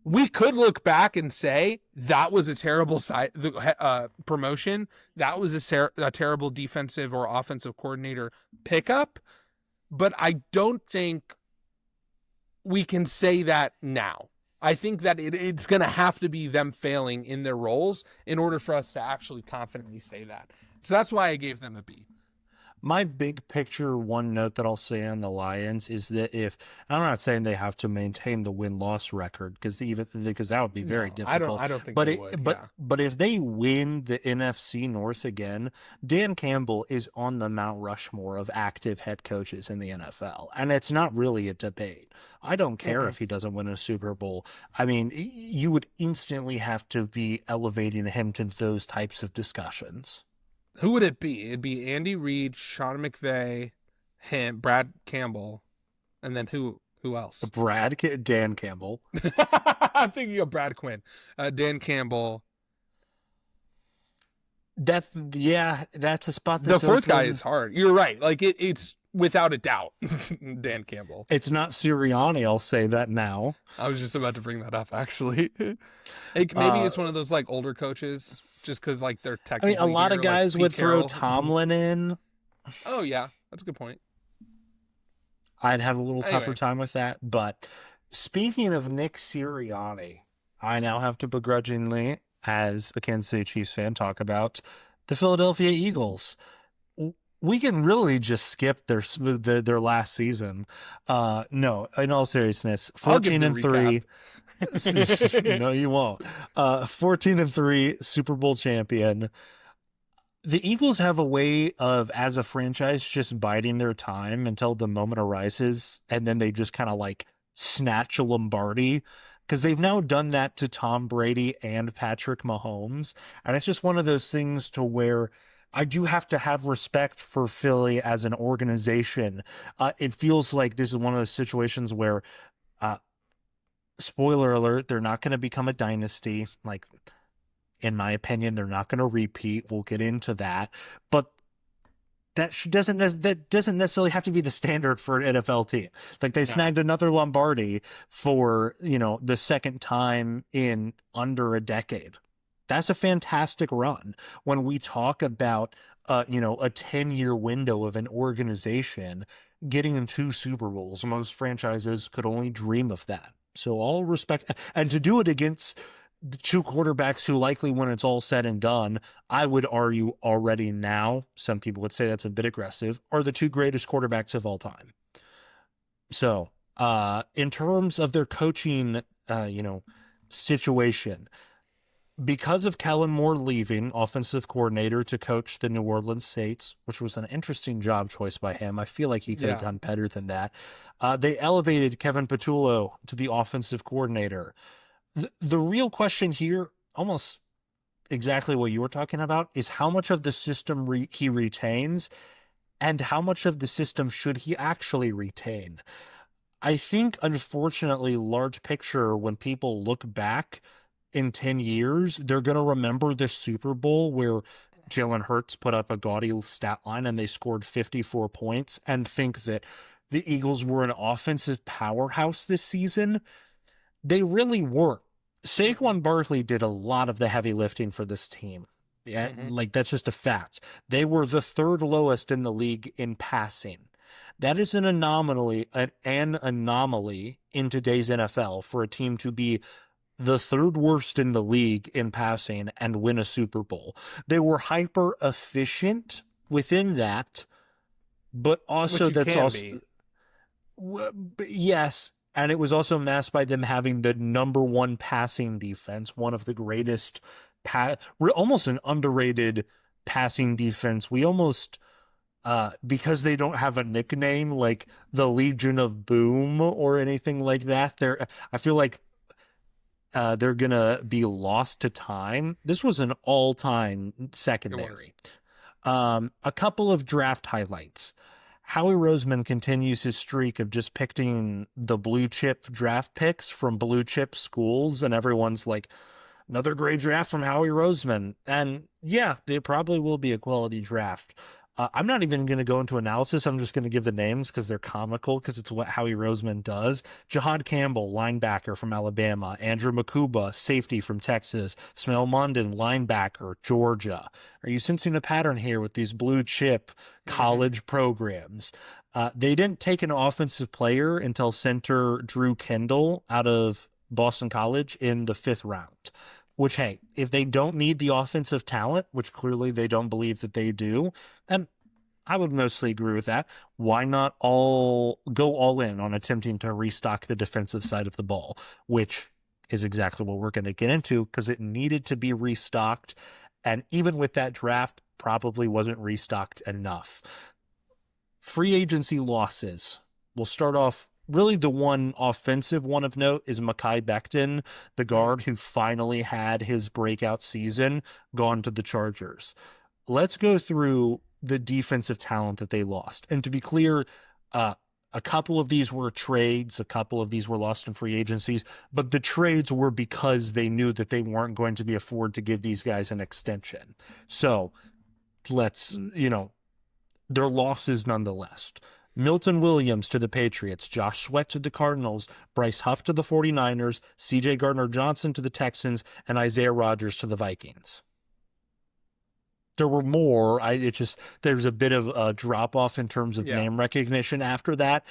We could look back and say that was a terrible promotion. That was a terrible defensive or offensive coordinator pickup. But I don't think we can say that now. I think that it's going to have to be them failing in their roles in order for us to actually confidently say that. So that's why I gave them a B. My big picture one note that I'll say on the Lions is that I'm not saying they have to maintain the win-loss record because that would be very difficult. I don't think but they would. But if they win the NFC North again, Dan Campbell is on the Mount Rushmore of active head coaches in the NFL, and it's not really a debate. I don't care if he doesn't win a Super Bowl. I mean, you would instantly have to be elevating him to those types of discussions. Who would it be? It'd be Andy Reid, Sean McVay, Brad Campbell, and then who else? Dan Campbell. I'm thinking of Brad Quinn. Dan Campbell. That's a spot. The fourth guy is hard. You're right. Like it's without a doubt, Dan Campbell. It's not Sirianni. I'll say that now. I was just about to bring that up, actually. Maybe it's one of those like older coaches. Just because, like, they're technically. I mean, a lot of guys would throw Tomlin in. Oh yeah, that's a good point. I'd have a little tougher time with that. But speaking of Nick Sirianni, I now have to begrudgingly, as a Kansas City Chiefs fan, talk about the Philadelphia Eagles. We can really just skip their last season. No, in all seriousness, 14-3. No, you won't. 14-3 Super Bowl champion. The Eagles have a way of, as a franchise, just biding their time until the moment arises, and then they just kind of like snatch a Lombardi, because they've now done that to Tom Brady and Patrick Mahomes, and it's just one of those things to where I do have to have respect for Philly as an organization. It feels like this is one of those situations where, spoiler alert, they're not going to become a dynasty. Like, in my opinion, they're not going to repeat. We'll get into that. But that doesn't necessarily have to be the standard for an NFL team. Like, they snagged another Lombardi for, the second time in under a decade. That's a fantastic run. When we talk about, a 10-year window of an organization getting in 2 Super Bowls, most franchises could only dream of that. So all respect, and to do it against the 2 quarterbacks who likely, when it's all said and done, I would argue already now, some people would say that's a bit aggressive, are the 2 greatest quarterbacks of all time. So, in terms of their coaching, situation, because of Kellen Moore leaving, offensive coordinator, to coach the New Orleans Saints, which was an interesting job choice by him. I feel like he could have done better than that. They elevated Kevin Patullo to the offensive coordinator. The real question here, almost exactly what you were talking about, is how much of the system he retains and how much of the system should he actually retain. I think, unfortunately, large picture, when people look back in 10 years, they're going to remember this Super Bowl where Jalen Hurts put up a gaudy stat line and they scored 54 points and think that the Eagles were an offensive powerhouse this season. They really weren't. Saquon Barkley did a lot of the heavy lifting for this team. Yeah, like that's just a fact. They were the 3rd lowest in the league in passing. That is an anomaly in today's NFL for a team to be the third worst in the league in passing and win a Super Bowl. They were hyper efficient within that, but also that's also yes, and it was also masked by them having the number one passing defense, one of the greatest we're almost an underrated passing defense. We almost because they don't have a nickname like the Legion of Boom or anything like that. I feel like they're gonna be lost to time. This was an all-time secondary. A couple of draft highlights. Howie Roseman continues his streak of just picking the blue chip draft picks from blue chip schools, and everyone's like, another great draft from Howie Roseman. And yeah, it probably will be a quality draft. I'm not even going to go into analysis. I'm just going to give the names because they're comical, because it's what Howie Roseman does. Jahad Campbell, linebacker from Alabama. Andrew Makuba, safety from Texas. Smell Mondon, linebacker, Georgia. Are you sensing a pattern here with these blue chip college programs? They didn't take an offensive player until center Drew Kendall out of Boston College in the 5th round. Which, hey, if they don't need the offensive talent, which clearly they don't believe that they do, and I would mostly agree with that, why not go all in on attempting to restock the defensive side of the ball, which is exactly what we're going to get into, because it needed to be restocked, and even with that draft, probably wasn't restocked enough. Free agency losses. We'll start off. Really, the one offensive one of note is Mekhi Becton, the guard who finally had his breakout season, gone to the Chargers. Let's go through the defensive talent that they lost. And to be clear, a couple of these were trades, a couple of these were lost in free agencies, but the trades were because they knew that they weren't going to be afforded to give these guys an extension. So let's, their losses nonetheless. Milton Williams to the Patriots, Josh Sweat to the Cardinals, Bryce Huff to the 49ers, C.J. Gardner-Johnson to the Texans, and Isaiah Rodgers to the Vikings. There were more. There's a bit of a drop-off in terms of name recognition after that.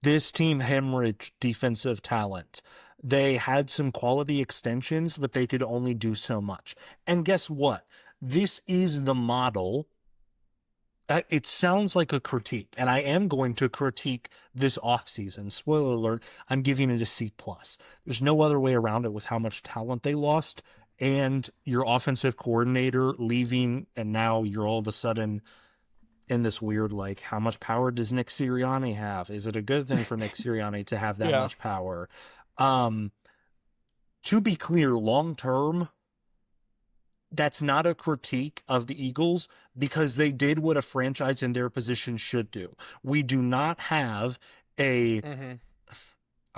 This team hemorrhaged defensive talent. They had some quality extensions, but they could only do so much. And guess what? This is the model. It sounds like a critique, and I am going to critique this offseason. Spoiler alert, I'm giving it a C+. There's no other way around it with how much talent they lost, and your offensive coordinator leaving, and now you're all of a sudden in this weird, like, how much power does Nick Sirianni have? Is it a good thing for Nick Sirianni to have that much power? To be clear, long-term, that's not a critique of the Eagles, because they did what a franchise in their position should do. We do not have I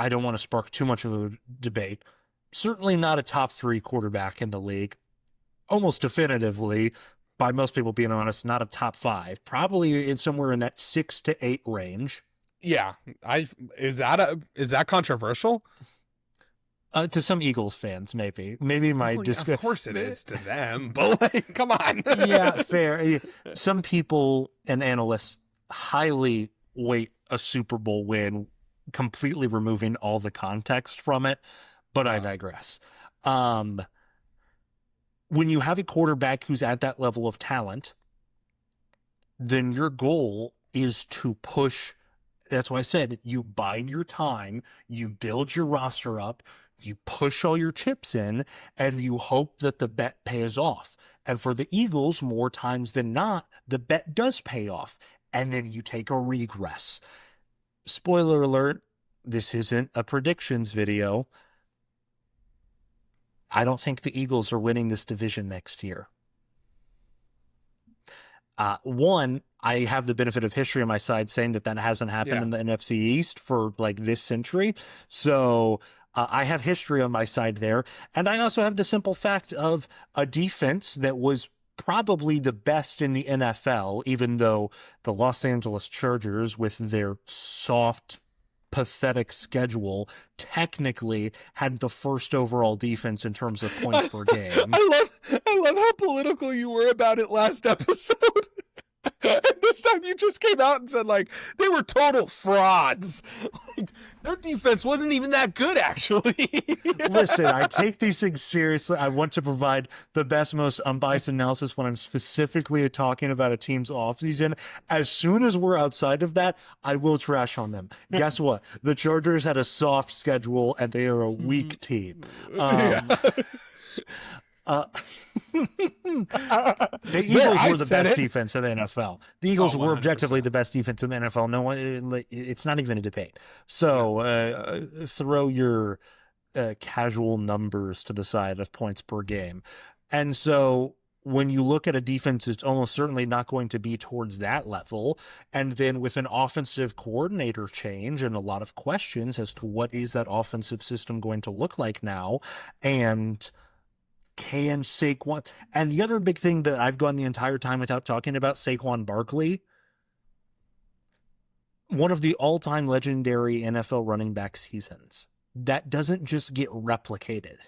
don't want to spark too much of a debate, certainly not a top 3 quarterback in the league, almost definitively, by most people being honest, not a top 5, probably somewhere in that 6 to 8 range. Yeah. Is that controversial? To some Eagles fans, maybe my of course it is to them, but like, come on. Yeah, fair. Some people and analysts highly weight a Super Bowl win, completely removing all the context from it, but I digress. When you have a quarterback who's at that level of talent, then your goal is to push. That's why I said you bide your time, you build your roster up, you push all your chips in, and you hope that the bet pays off. And for the Eagles, more times than not, the bet does pay off, and then you take a regress. Spoiler alert, this isn't a predictions video. I don't think the Eagles are winning this division next year. One, I have the benefit of history on my side saying that hasn't happened in the NFC East for like this century. So I have history on my side there. And I also have the simple fact of a defense that was probably the best in the NFL, even though the Los Angeles Chargers, with their soft, pathetic schedule, technically had the first overall defense in terms of points per game. I love how political you were about it last episode. The this time you just came out and said, like, they were total frauds. Like, their defense wasn't even that good, actually. Listen, I take these things seriously. I want to provide the best, most unbiased analysis when I'm specifically talking about a team's offseason. As soon as we're outside of that, I will trash on them. Guess what? The Chargers had a soft schedule, and they are a weak team. The Eagles were the best defense in the NFL. The Eagles were objectively the best defense in the NFL. No one, it's not even a debate. So throw your casual numbers to the side of points per game. And so when you look at a defense, it's almost certainly not going to be towards that level. And then with an offensive coordinator change and a lot of questions as to what is that offensive system going to look like now, and can Saquon, and the other big thing that I've gone the entire time without talking about Saquon Barkley, one of the all-time legendary NFL running back seasons, that doesn't just get replicated.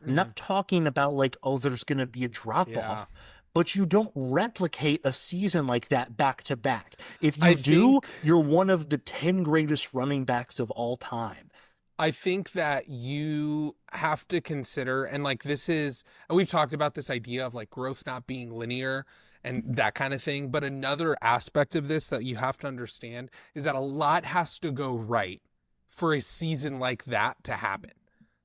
I'm not talking about like, oh, there's going to be a drop-off, but you don't replicate a season like that back-to-back. If you you're one of the 10 greatest running backs of all time. I think that you have to consider, and like this is, and we've talked about this idea of like growth not being linear and that kind of thing, but another aspect of this that you have to understand is that a lot has to go right for a season like that to happen.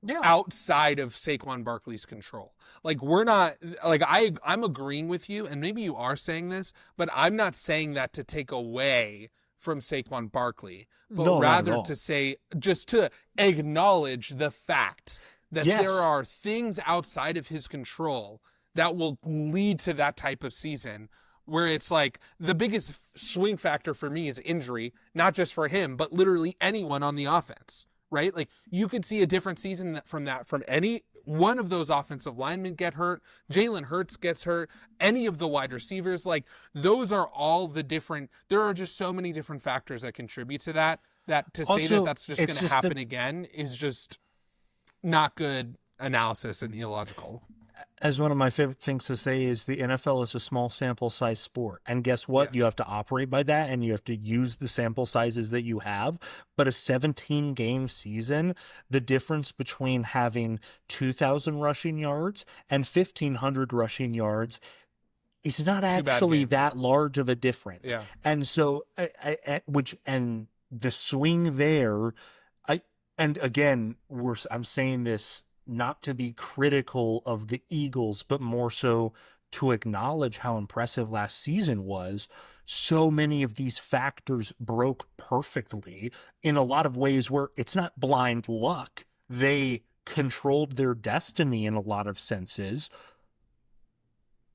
Yeah. Outside of Saquon Barkley's control. Like we're not, like I'm agreeing with you, and maybe you are saying this, but I'm not saying that to take away from Saquon Barkley, but rather to say, just to acknowledge the fact that there are things outside of his control that will lead to that type of season, where it's like the biggest swing factor for me is injury, not just for him, but literally anyone on the offense, right? Like you could see a different season from any one of those offensive linemen get hurt, Jalen Hurts gets hurt, any of the wide receivers, like those are all the different, there are just so many different factors that contribute to that to say that that's just going to happen again is just not good analysis and illogical. As one of my favorite things to say is the NFL is a small sample size sport. And guess what? Yes. You have to operate by that, and you have to use the sample sizes that you have. But a 17-game season, the difference between having 2,000 rushing yards and 1,500 rushing yards is not actually that large of a difference. Yeah. And so, and the swing there, and again, I'm saying this not to be critical of the Eagles, but more so to acknowledge how impressive last season was. So many of these factors broke perfectly in a lot of ways where it's not blind luck. They controlled their destiny in a lot of senses.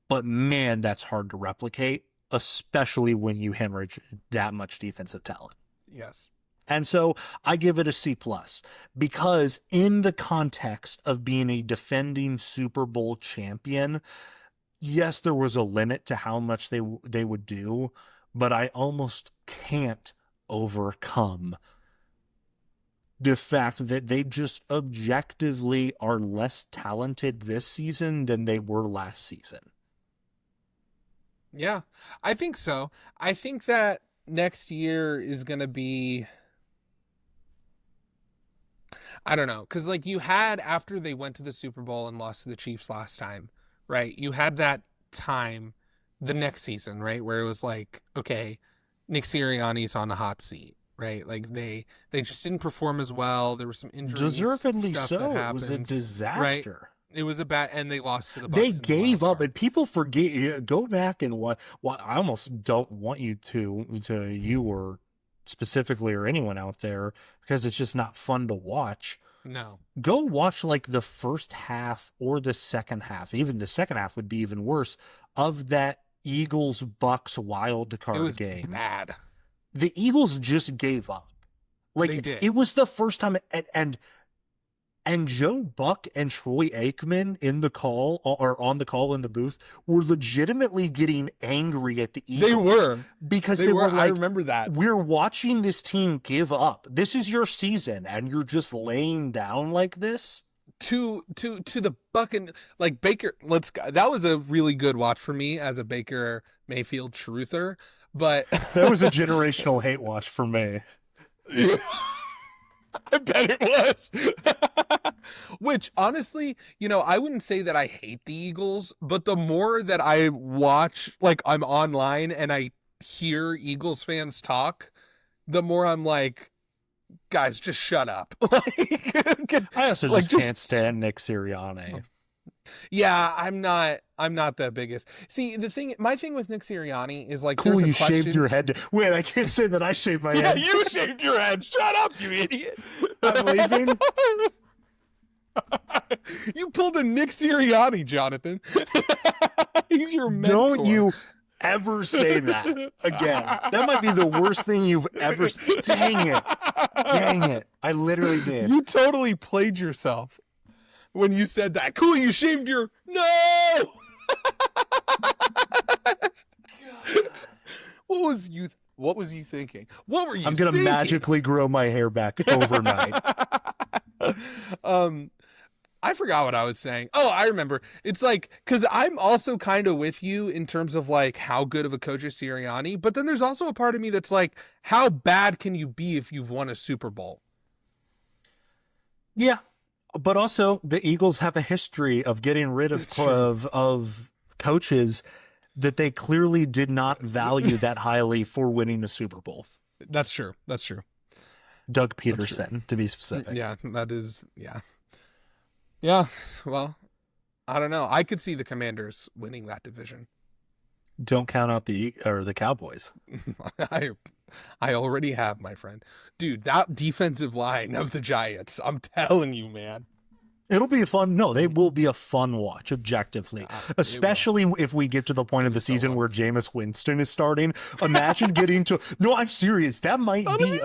But man, that's hard to replicate, especially when you hemorrhage that much defensive talent. Yes. And so I give it a C+, because in the context of being a defending Super Bowl champion, yes, there was a limit to how much they would do, but I almost can't overcome the fact that they just objectively are less talented this season than they were last season. Yeah, I think so. I think that next year is going to be, I don't know, because like you had, after they went to the Super Bowl and lost to the Chiefs last time, right? You had that time the next season, right? Where it was like, okay, Nick Sirianni's on the hot seat, right? Like they just didn't perform as well. There were some injuries. Deservedly so. It was a disaster. Right? It was a bad, and they lost to the Bucs. They gave up, and people forget. Go back and what I almost don't want you to you or specifically or anyone out there, because it's just not fun to watch. No. Go watch like the first half or the second half. Even the second half would be even worse, of that Eagles-Bucs wild card game. It was bad. The Eagles just gave up. Like they did. It was the first time, and Joe Buck and Troy Aikman in the call, or on the call in the booth, were legitimately getting angry at the Eagles. They were. Because they were like, I remember that. We're watching this team give up. This is your season, and you're just laying down like this? To the Buck and, like, Baker, that was a really good watch for me as a Baker Mayfield truther. But That was a generational hate watch for me. I bet it was. Which, honestly, I wouldn't say that I hate the Eagles, but the more that I watch, like, I'm online and I hear Eagles fans talk, the more I'm like, guys, just shut up. I also just can't stand Nick Sirianni. Yeah, I'm not the biggest. See, my thing with Nick Sirianni is like, cool, there's a you question... shaved your head. Wait, I can't say that I shaved my head. Yeah, you shaved your head. Shut up, you idiot. I'm leaving. You pulled a Nick Sirianni, Jonathan. He's your mentor. Don't you ever say that again. That might be the worst thing you've ever said. Dang it. I literally did. You totally played yourself when you said that. Cool, you shaved your... No! What was you thinking? What were you I'm going to thinking? magically grow my hair back overnight. I forgot what I was saying. Oh, I remember. It's like, because I'm also kind of with you in terms of like how good of a coach is Sirianni, but then there's also a part of me that's like, how bad can you be if you've won a Super Bowl? Yeah, but also the Eagles have a history of getting rid of coaches that they clearly did not value that highly for winning the Super Bowl. That's true. Doug Peterson, to be specific. Yeah, that is, yeah. Yeah, well, I don't know. I could see the Commanders winning that division. Don't count out the Cowboys. I already have, my friend. Dude, that defensive line of the Giants, I'm telling you, man. It'll be they will be a fun watch, objectively. Especially if we get to the point of the season where Jameis Winston is starting. Imagine getting to... No, I'm serious. That might be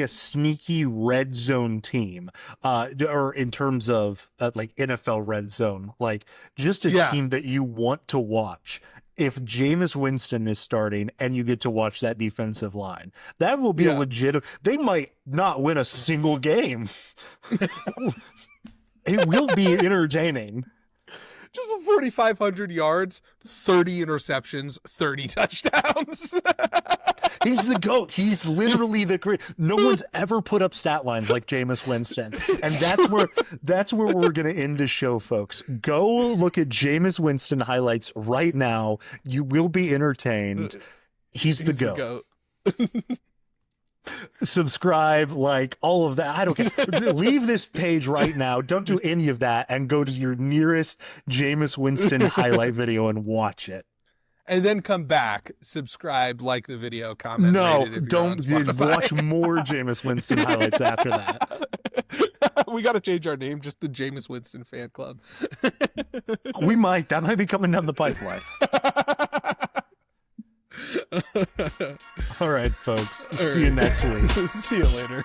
a sneaky red zone team. Or in terms of like NFL red zone. Like just a team that you want to watch. If Jameis Winston is starting and you get to watch that defensive line, that will be a legit... They might not win a single game. It will be entertaining. Just 4,500 yards, 30 interceptions, 30 touchdowns. He's the GOAT. He's literally the great. No one's ever put up stat lines like Jameis Winston. And that's where we're going to end the show, folks. Go look at Jameis Winston highlights right now. You will be entertained. He's the GOAT. Subscribe, like all of that. I don't care. Leave this page right now. Don't do any of that and go to your nearest Jameis Winston highlight video and watch it. And then come back, subscribe, like the video, comment. No, don't watch more Jameis Winston highlights after that. We got to change our name, just the Jameis Winston fan club. We might. That might be coming down the pipeline. All right, folks. See you next week. See you later.